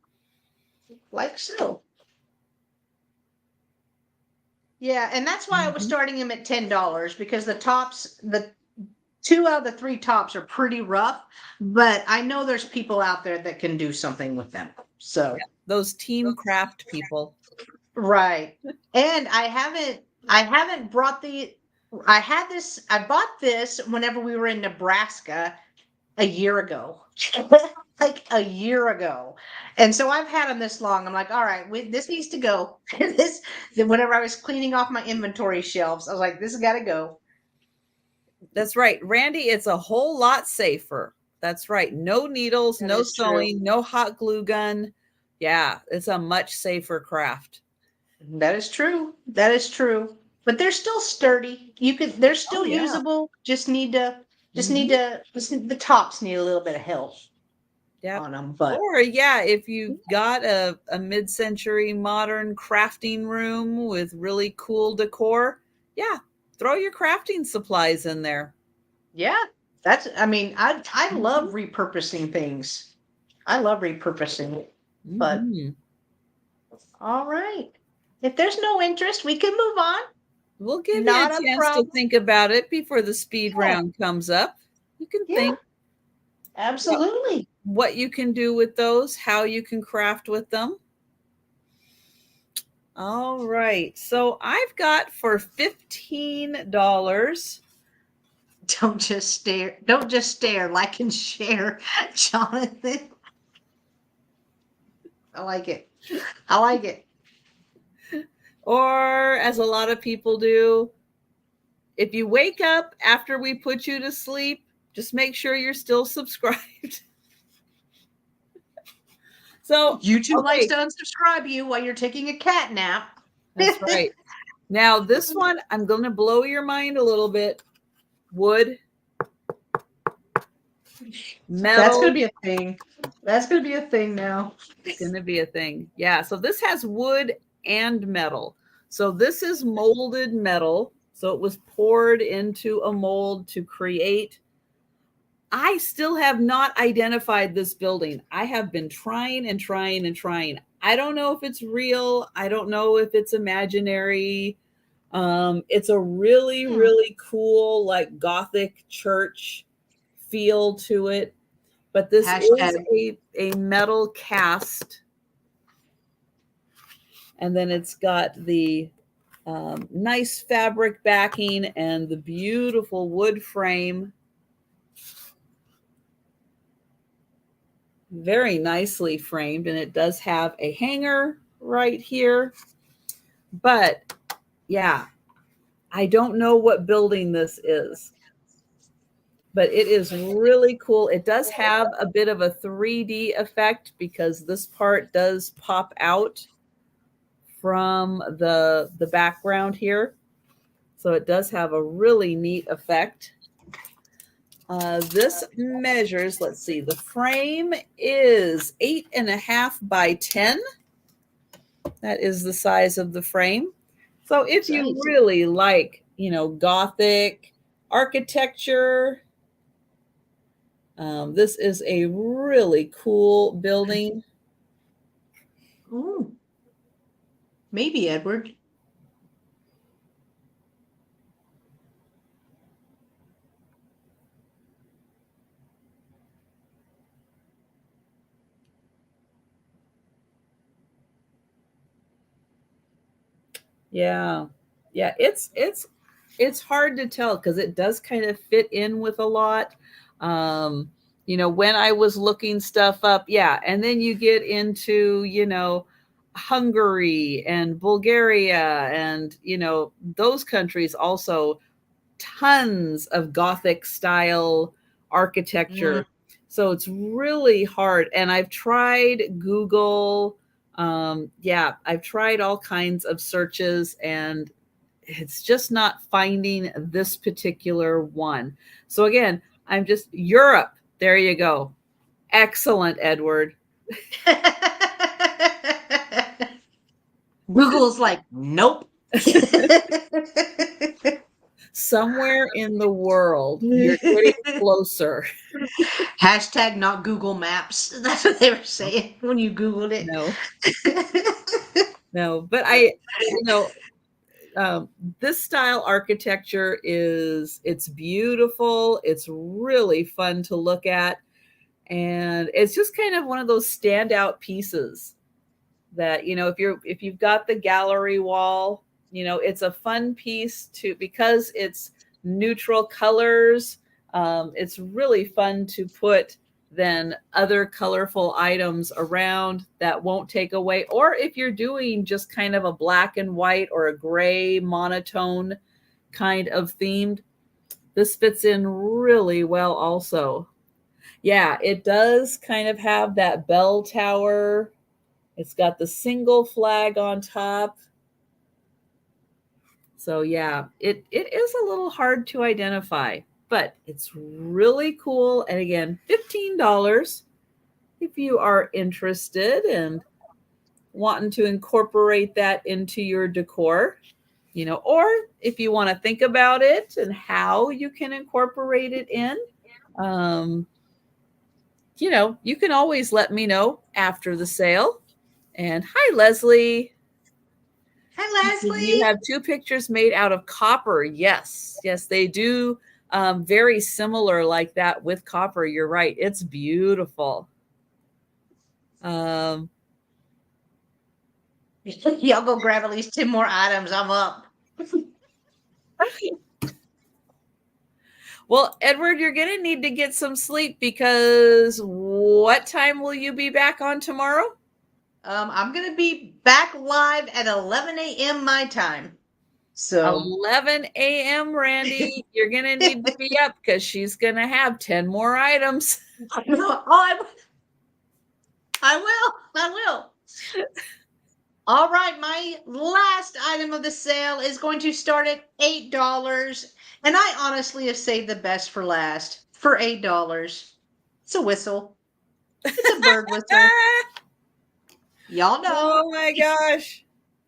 like so. Yeah, and that's why I was Mhm. starting them at $10, because the 2 out of the 3 tops are pretty rough, but I know there's people out there that can do something with them. So, Those team craft people. right. And I haven't brought I bought this whenever we were in Nebraska a year ago. Like a year ago. And so I've had them this long. I'm like, all right, this needs to go. Whenever I was cleaning off my inventory shelves, I was like, this has got to go. That's right. Randy, it's a whole lot safer. That's right. No needles, That no is true. sewing, no hot glue gun. Yeah, it's a much safer craft. That is true. That is true. But they're still sturdy. They're Oh still yeah. usable. Mhm. The tops need a little bit of help Yep. on them. But Or yeah, if you've got a mid-century modern crafting room with really cool decor, yeah, throw your crafting supplies in there. yeah, I love repurposing things. I love repurposing it. But Mhm. all right. If there's no interest, we can move on. We'll give you Not a a chance to problem. think about it before the speed Yeah, round comes up. You can yeah, think absolutely. what you can do with those, how you can craft with them. All right. So I've got for $15. Don't just stare. Don't just stare. Like and share, Jonathan. I like it. I like it. Or as a lot of people do, if you wake up after we put you to sleep, just make sure you're still subscribed. So, YouTube likes okay, to unsubscribe you while you're taking a cat nap. that's right. Now, this one, I'm going to blow your mind a little bit. Wood, That's gonna metal, be a thing. That's gonna be a thing now. it's going to be a thing. Yeah, so this has wood and metal. So this is molded metal. So it was poured into a mold to create. I still have not identified this building. I have been trying and trying and trying. I don't know if it's real. I don't know if it's imaginary. It's a really, really cool, like Gothic church feel to it. But this is Hashtag. a metal cast. And then it's got the nice fabric backing and the beautiful wood frame. Very nicely framed, and it does have a hanger right here. But yeah, I don't know what building this is, but it is really cool. It does have a bit of a 3D effect because this part does pop out from the background here. So it does have a really neat effect. This measures, let's see, the frame is 8.5 by 10. That is the size of the frame. So if you Nice. really like, Gothic architecture, this is a really cool building. Ooh, maybe Edward. Yeah. Yeah, it's hard to tell because it does kind of fit in with a lot. When I was looking stuff up, yeah, and then you get into, Hungary and Bulgaria and, those countries also tons of Gothic style Mm. architecture. So it's really hard. And I've tried Google. Yeah, I've tried all kinds of searches and it's just not finding this particular one. So again, I'm just Europe. There you go. Excellent, Edward. Google's like, nope. Somewhere in the world, you're getting closer. Hashtag not Google Maps. That's what they were saying when you Googled it. No, no, but you know, this style architecture it's beautiful. It's really fun to look at. And it's just kind of one of those standout pieces that, if you've got the gallery wall, it's a fun piece because it's neutral colors. It's really fun to put then other colorful items around that won't take away. Or if you're doing just kind of a black and white or a gray monotone kind of themed, this fits in really well also. Yeah, it does kind of have that bell tower. It's got the single flag on top. So yeah, it is a little hard to identify, but it's really cool. And again, $15 if you are interested and wanting to incorporate that into your decor, or if you want to think about it and how you can incorporate it in, um, you can always let me know after the sale. And hi, Leslie. Hi, You Leslie. have two pictures made out of copper. Yes, yes, they do. Very similar like that with copper. You're right. It's beautiful. Um, Y'all go grab at least 10 more items. I'm up. well, Edward, you're going to need to get some sleep because what time will you be back on tomorrow? I'm gonna be back live at 11 a.m. my time. So 11 a.m., Randy. You're going to need to be up because she's going to have 10 more items. I will. I will. All right, my last item of the sale is going to start at $8. And I honestly have saved the best for last for $8. It's a whistle. It's a bird whistle. Y'all know. Oh my gosh.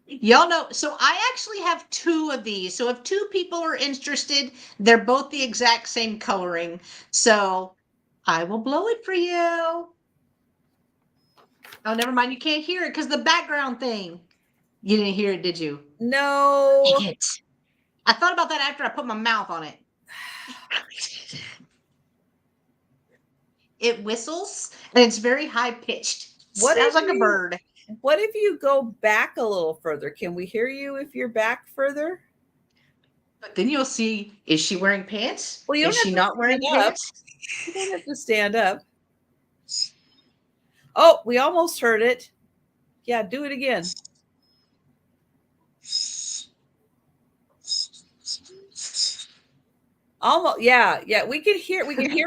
Y'all know. So I actually have two of these. So if two people are interested, they're both the exact same coloring. So I will blow it for you. Oh, never mind. You can't hear it because the background thing. You didn't hear it, did you? No. Dang it. I thought about that after I put my mouth on it. It whistles and it's very high pitched. Sounds like a bird. What if you go back a little further? Can we hear you if you're back further? But then you'll see, is she wearing pants? Well, you Is don't she have to not wearing stand up. pants? You don't have to stand up. Oh, we almost heard it. Yeah, do it again. Almost. Yeah, yeah. We can hear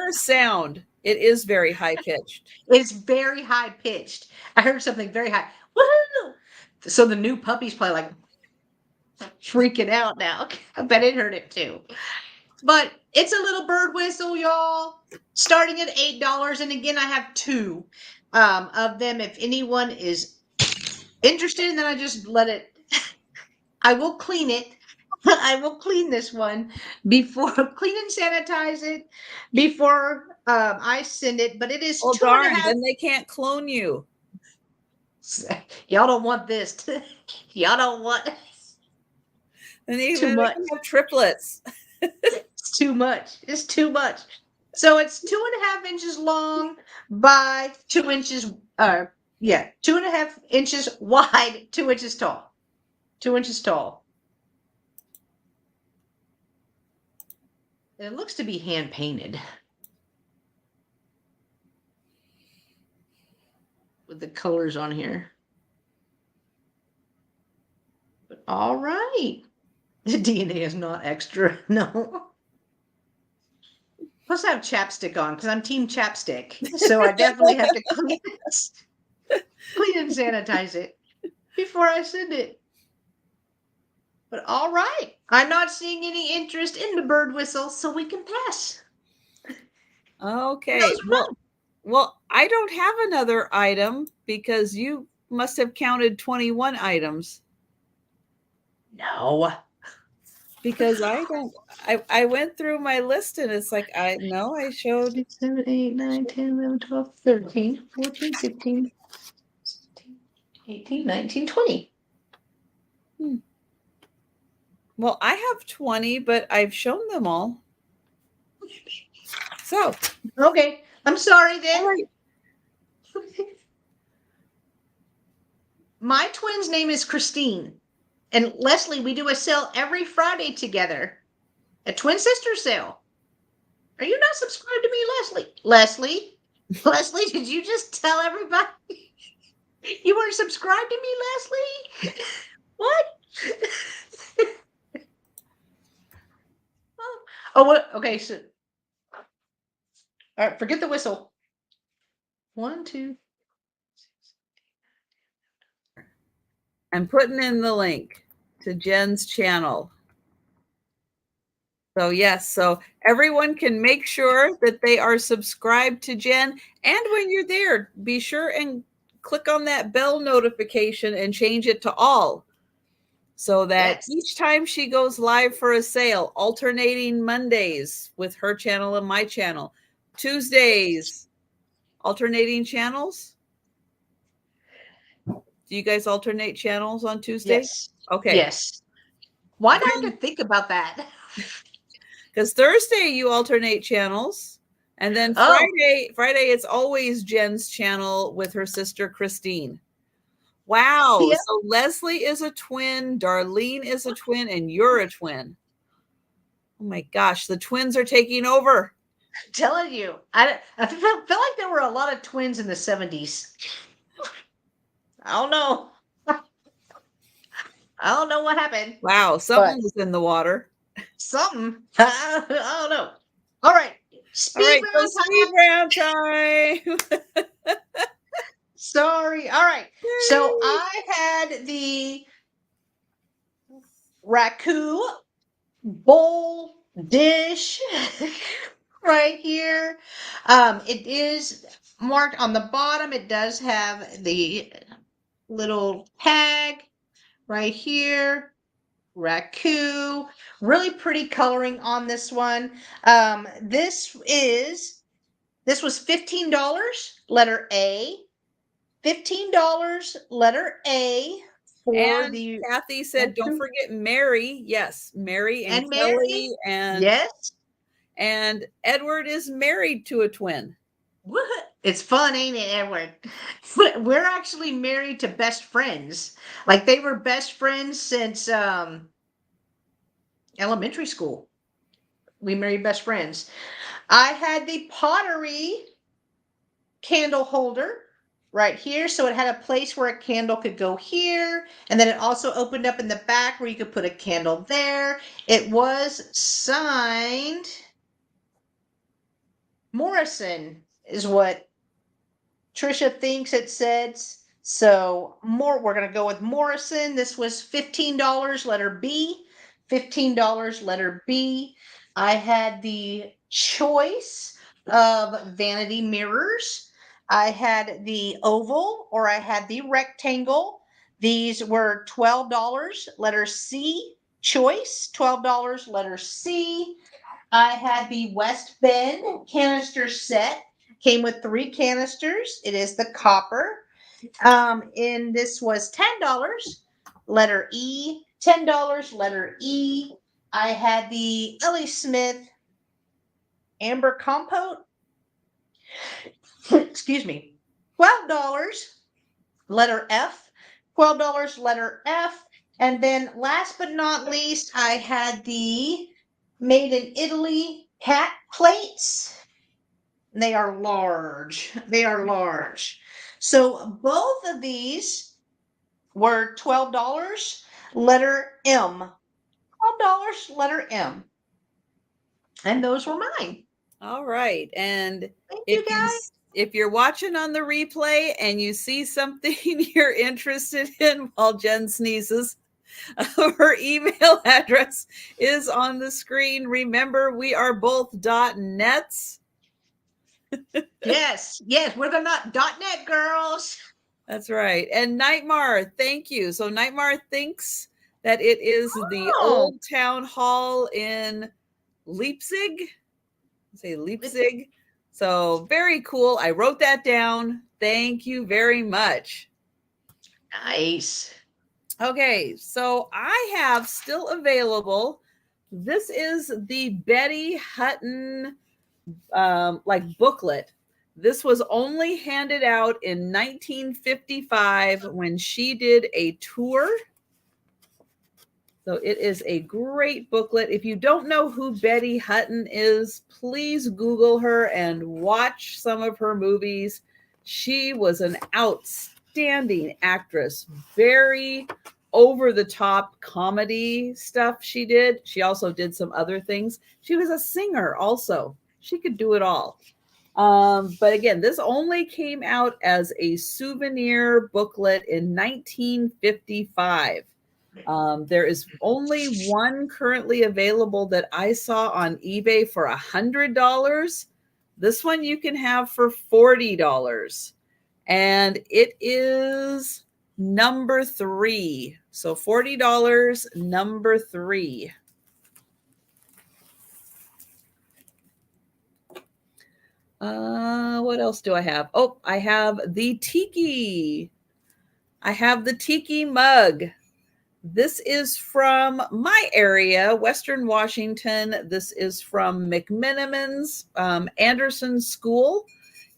a sound. It is very high pitched. It's very high pitched. I heard something very high. Woohoo! So the new puppy's probably like freaking out now. I bet it heard it too. But it's a little bird whistle, y'all. Starting at $8. And again, I have two of them. If anyone is interested, and then I just let it. I will clean it. I will clean this one before clean and sanitize it before I send it. But it is Oh two and a darn! half. Then they can't clone you. Y'all don't want this. Y'all don't want And too even they much. can have triplets. It's too much. It's too much. So it's 2.5 inches long by 2 inches. Yeah, 2.5 inches wide, 2 inches tall. 2 inches tall. And it looks to be hand painted with the colors on here. All right. The DNA is not extra. No. Plus, I have chapstick on because I'm team chapstick. So I definitely have to clean and sanitize it before I send it. But all right. I'm not seeing any interest in the bird whistle, so we can pass. Okay. Well, I don't have another item because you must have counted 21 items. No. Because I don't, I went through my list and it's like, I showed 6, 7, 8, 9, 10, 11, 12, 13, 14, 15, 16, 18, 19, 20. Well, I have 20, but I've shown them all. So. Okay. I'm sorry then. Right. My twin's name is Christine. And Leslie, we do a sale every Friday together. A twin sister sale. Are you not subscribed to me, Leslie? Leslie, did you just tell everybody you weren't subscribed to me, Leslie? What? Oh, what? Okay, so all right, forget the whistle. 1, 2. I'm putting in the link to Jenn's channel. So yes, so everyone can make sure that they are subscribed to Jenn. And when you're there, be sure and click on that bell notification and change it to all. So that each time she goes live for a sale, alternating Mondays with her channel and my channel, Tuesdays, alternating channels. Do you guys alternate channels on Tuesday? Yes. Okay. Yes. Why do I have to think about that? Because Thursday you alternate channels. And then Friday it's always Jenn's channel with her sister Christine. Wow. Yep. So Leslie is a twin, Darlene is a twin, and you're a twin. Oh my gosh, the twins are taking over. I'm telling you. I feel like there were a lot of twins in the 70s. I don't know. I don't know what happened. Wow, something was in the water. Something. I don't know. All right. Speed round time. Sorry. All right. Yay. So I had the Raku bowl dish right here. It is marked on the bottom. It does have the little tag right here. Raku. Really pretty coloring on this one. This was $15, letter A. $15, letter A. And Kathy said, don't forget Mary. Yes, Mary and Kelly. And yes. And Edward is married to a twin. What? It's fun, ain't it, Edward? We're actually married to best friends. Like they were best friends since elementary school. We married best friends. I had the pottery candle holder right here. So it had a place where a candle could go here. And then it also opened up in the back where you could put a candle there. It was signed Morrison is what Trisha thinks it says. So we're going to go with Morrison. This was $15, letter B. $15, letter B. I had the choice of vanity mirrors. I had the oval or I had the rectangle. These were $12, letter C. Choice, $12, letter C. I had the West Bend canister set. Came with 3 canisters. It is the copper. And this was $10, letter E. $10, letter E. I had the Ellie Smith amber compote. Excuse me. $12, letter F. $12, letter F. And then last but not least, I had the made in Italy cat plates. They are large. They are large. So both of these were $12. Letter M. $12, letter M. And those were mine. All right. And Thank you, guys. if you're watching on the replay and you see something you're interested in while Jenn sneezes, her email address is on the screen. Remember, we are both .nets. Yes, we're the .net girls. That's right. And Nightmare, thank you. So Nightmare thinks that it is the old town hall in Leipzig. Say Leipzig. So very cool. I wrote that down. Thank you very much. Nice. Okay, so I have still available. This is the Betty Hutton like booklet. This was only handed out in 1955 when she did a tour. So it is a great booklet. If you don't know who Betty Hutton is, please Google her and watch some of her movies. She was an outstanding actress, very over-the-top comedy stuff she did. She also did some other things. She was a singer also. She could do it all. But again, this only came out as a souvenir booklet in 1955. There is only one currently available that I saw on eBay for $100. This one you can have for $40. And it is number 3. So $40, number 3. What else do I have? Oh, I have the Tiki. I have the Tiki mug. This is from my area, Western Washington. This is from McMenamin's Anderson School.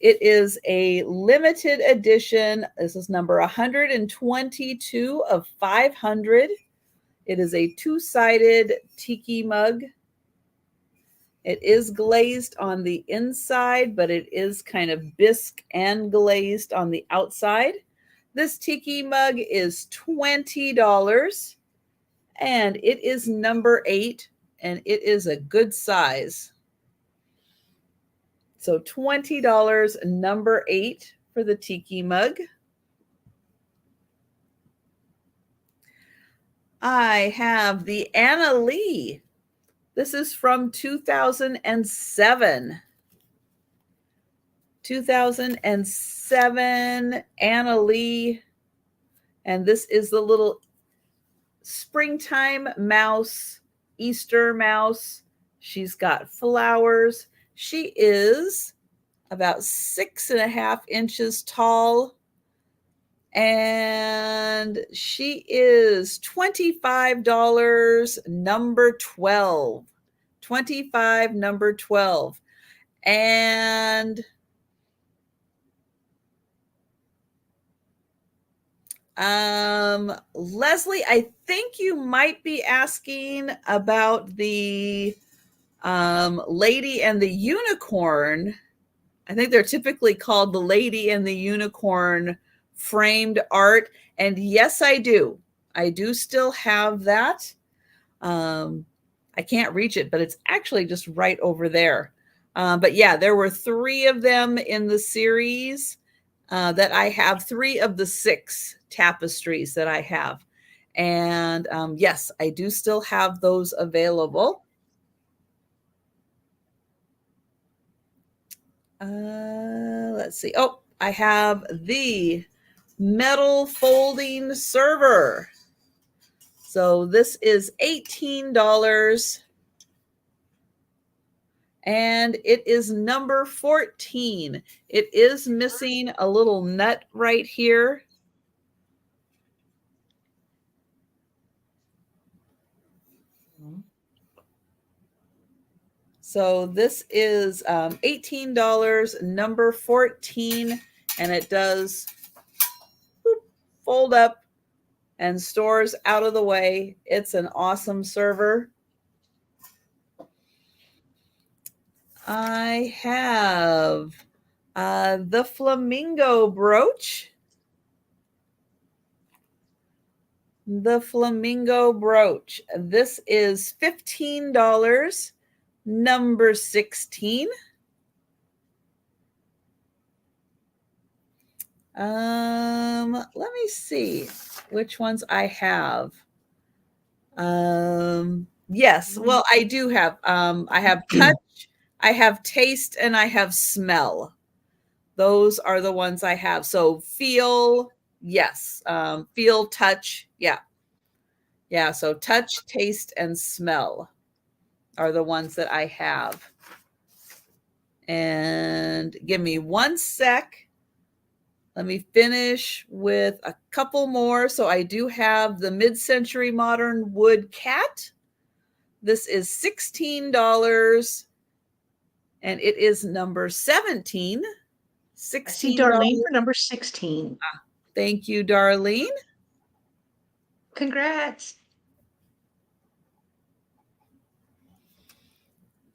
It is a limited edition. This is number 122 of 500. It is a two-sided tiki mug. It is glazed on the inside, but it is kind of bisque and glazed on the outside. This tiki mug is $20, and it is number 8, and it is a good size. So $20, number 8 for the tiki mug. I have the Anna Lee. This is from 2007. 2007 Anna Lee. And this is the little springtime mouse, Easter mouse. She's got flowers. She is about 6.5 inches tall. And she is $25, number 12. 25, number 12. And Leslie, I think you might be asking about the Lady and the Unicorn. I think they're typically called the Lady and the Unicorn framed art. And yes, I do. I do still have that. I can't reach it, but it's actually just right over there. But yeah, there were 3 of them in the series that I have, 3 of the 6 tapestries that I have. And yes, I do still have those available. Let's see. Oh, I have the metal folding server. So this is $18. And it is number 14. It is missing a little nut right here. So this is $18, number 14, and it does fold up and stores out of the way. It's an awesome server. I have the Flamingo brooch. The Flamingo brooch. This is $15, number 16. Let me see which ones I have. Yes, well, I do have. I have touch, I have taste, and I have smell. Those are the ones I have. So feel, yes. Feel, touch, yeah. Yeah, so touch, taste, and smell are the ones that I have. And give me one sec. Let me finish with a couple more. So I do have the mid-century modern wood cat. This is $16, and it is number 17. I see $16. Darlene for number 16. Thank you, Darlene. Congrats.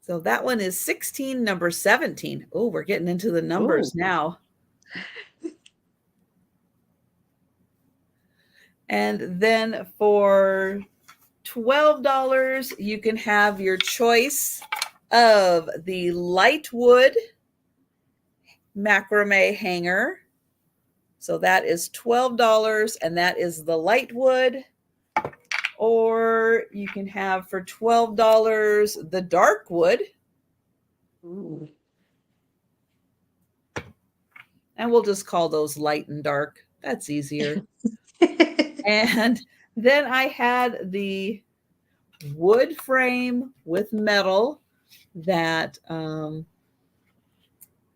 So that one is 16, number 17. Oh, we're getting into the numbers now. And then for $12, you can have your choice of the light wood macrame hanger. So that is $12, and that is the light wood. Or you can have for $12 the dark wood. Ooh. And we'll just call those light and dark. That's easier. And then I had the wood frame with metal that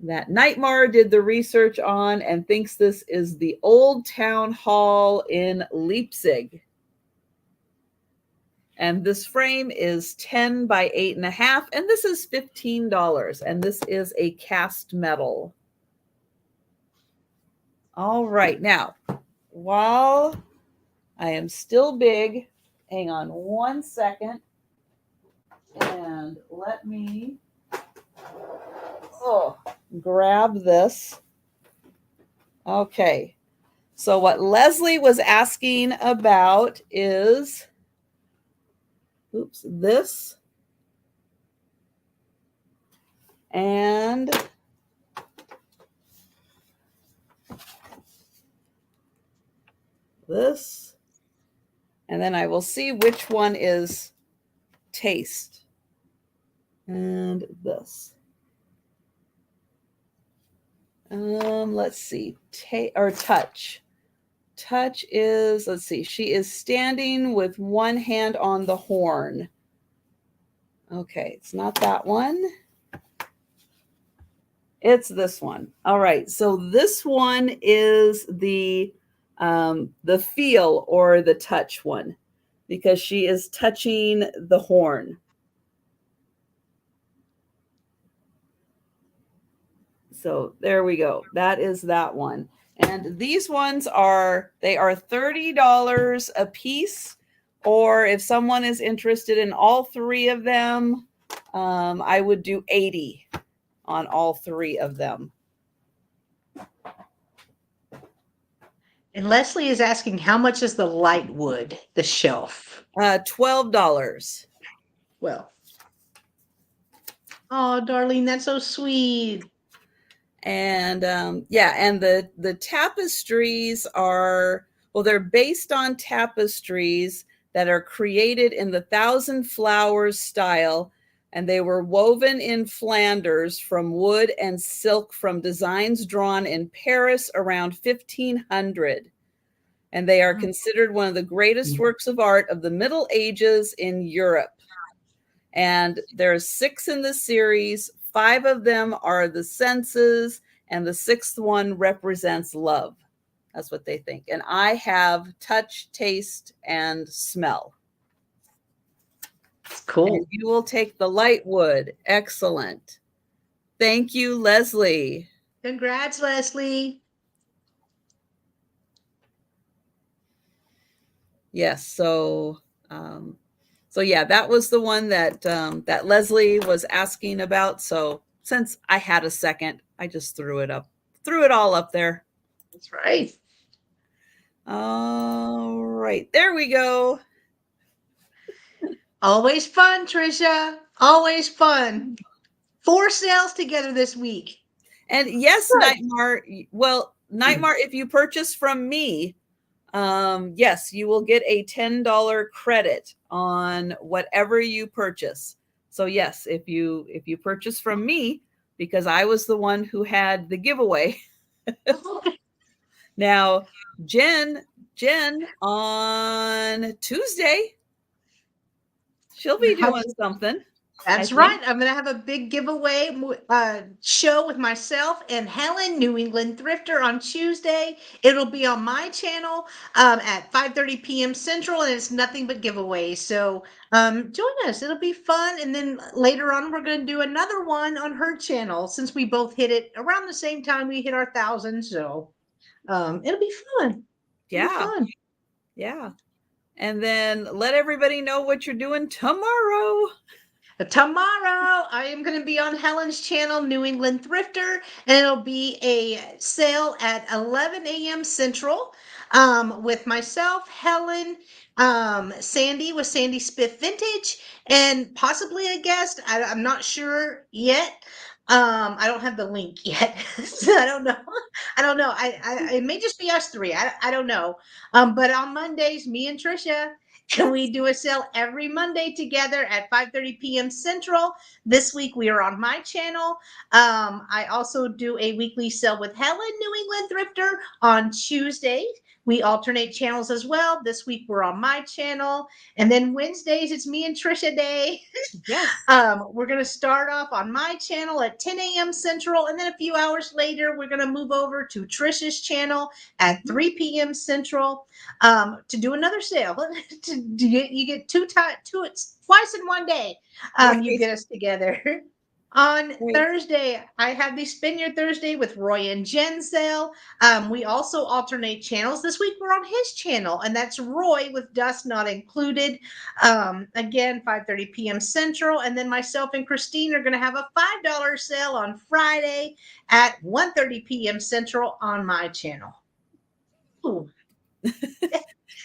that Nightmare did the research on and thinks this is the old town hall in Leipzig. And this frame is 10 by 8.5, and this is $15. And this is a cast metal. All right, now, while I am still big, hang on one second, and let me grab this. Okay, so what Leslie was asking about is, this and this, and then I will see which one is taste. And this. Let's see, or touch. Touch is, let's see, she is standing with one hand on the horn. Okay, it's not that one. It's this one. All right, so this one is the feel or the touch one, because she is touching the horn. So there we go. That is that one. And these ones are $30 a piece. Or if someone is interested in all three of them, I would do $80 on all three of them. And Leslie is asking, how much is the light wood, the shelf? $12. Well. Oh, Darlene, that's so sweet. And yeah, and the tapestries are, well, they're based on tapestries that are created in the Thousand Flowers style, and they were woven in Flanders from wood and silk from designs drawn in Paris around 1500. And they are considered one of the greatest works of art of the Middle Ages in Europe. And there's 6 in the series. 5 of them are the senses, and the 6th one represents love. That's what they think. And I have touch, taste, and smell. Cool. And you will take the light wood. Excellent. Thank you, Leslie. Congrats, Leslie. Yes. So yeah, that was the one that that Leslie was asking about. So since I had a second, I just threw it all up there. That's right. All right, there we go. Always fun, Trisha. Always fun. 4 sales together this week. And yes, Good. Nightmare. Well, Nightmare, if you purchase from me, yes, you will get a $10 credit on whatever you purchase. So yes, if you purchase from me, because I was the one who had the giveaway. Now, Jenn on Tuesday, she'll be doing something. That's right. I'm going to have a big giveaway show with myself and Helen, New England Thrifter, on Tuesday. It'll be on my channel at 5:30 p.m. Central, and it's nothing but giveaways. So join us. It'll be fun. And then later on, we're going to do another one on her channel since we both hit it around the same time we hit our 1,000. So it'll be fun. Yeah. It'll be fun. Yeah. And then let everybody know what you're doing tomorrow. Tomorrow, I am going to be on Helen's channel, New England Thrifter, and it'll be a sale at 11 a.m. Central with myself, Helen, Sandy with Sandy Smith Vintage, and possibly a guest. I'm not sure yet. I don't have the link yet, so I don't know. I don't know. It may just be us three. I don't know. But on Mondays, me and Trisha. And we do a sale every Monday together at 5:30 p.m. Central. This week we are on my channel. I also do a weekly sale with Helen, New England Thrifter, on Tuesdays. We alternate channels as well. This week we're on my channel. And then Wednesdays, it's me and Trisha Day. Yes. We're going to start off on my channel at 10 a.m. Central. And then a few hours later, we're going to move over to Trisha's channel at 3 p.m. Central to do another sale. You get twice in one day. You get us together. On Thursday, I have the Spin Your Thursday with Roy and Jenn sale. We also alternate channels. This week we're on his channel, and that's Roy with Dust Not Included. Again, 5:30 p.m. Central. And then myself and Christine are going to have a $5 sale on Friday at 1:30 p.m. Central on my channel. Ooh.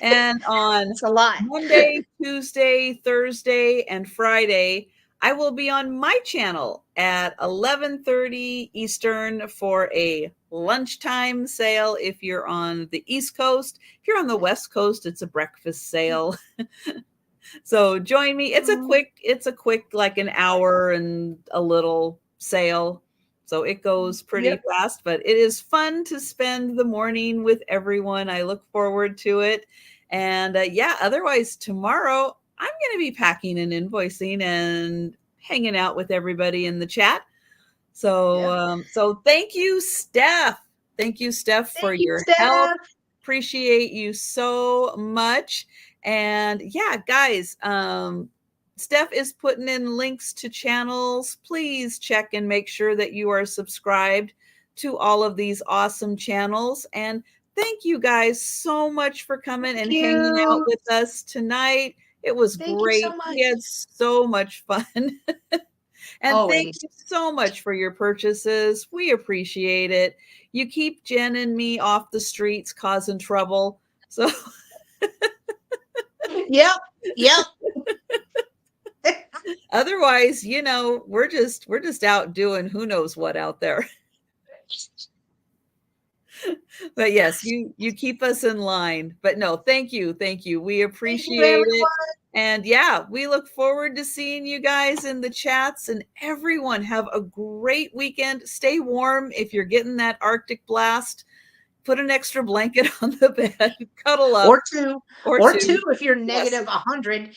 And on a lot. Monday, Tuesday, Thursday, and Friday, I will be on my channel at 11:30 Eastern for a lunchtime sale. If you're on the East Coast, if you're on the West Coast, it's a breakfast sale. So join me. It's a quick like an hour and a little sale. So it goes pretty fast, but it is fun to spend the morning with everyone. I look forward to it. And otherwise tomorrow I'm going to be packing and invoicing and hanging out with everybody in the chat. So, so thank you, Steph. Thank you, Steph, for your help. Appreciate you so much. And guys, Steph is putting in links to channels. Please check and make sure that you are subscribed to all of these awesome channels. And thank you guys so much for coming and hanging out with us tonight. It was great. We had so much fun. And thank you so much for your purchases. We appreciate it. You keep Jenn and me off the streets causing trouble. So Yep. Otherwise, we're just out doing who knows what out there. But yes, you keep us in line. But no, thank you. We appreciate it. And we look forward to seeing you guys in the chats. And everyone have a great weekend. Stay warm if you're getting that Arctic blast. Put an extra blanket on the bed, cuddle up. Or two if you're negative 100.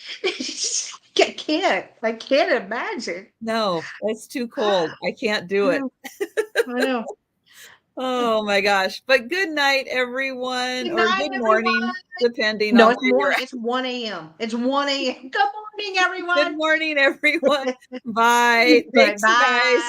I can't imagine. No, it's too cold. I can't do it. I know. Oh my gosh. But good night, everyone. Good morning, everyone. Depending on where you're at. It's 1 a.m. It's 1 a.m. Good morning, everyone. Good morning, everyone. Bye. Thanks, guys.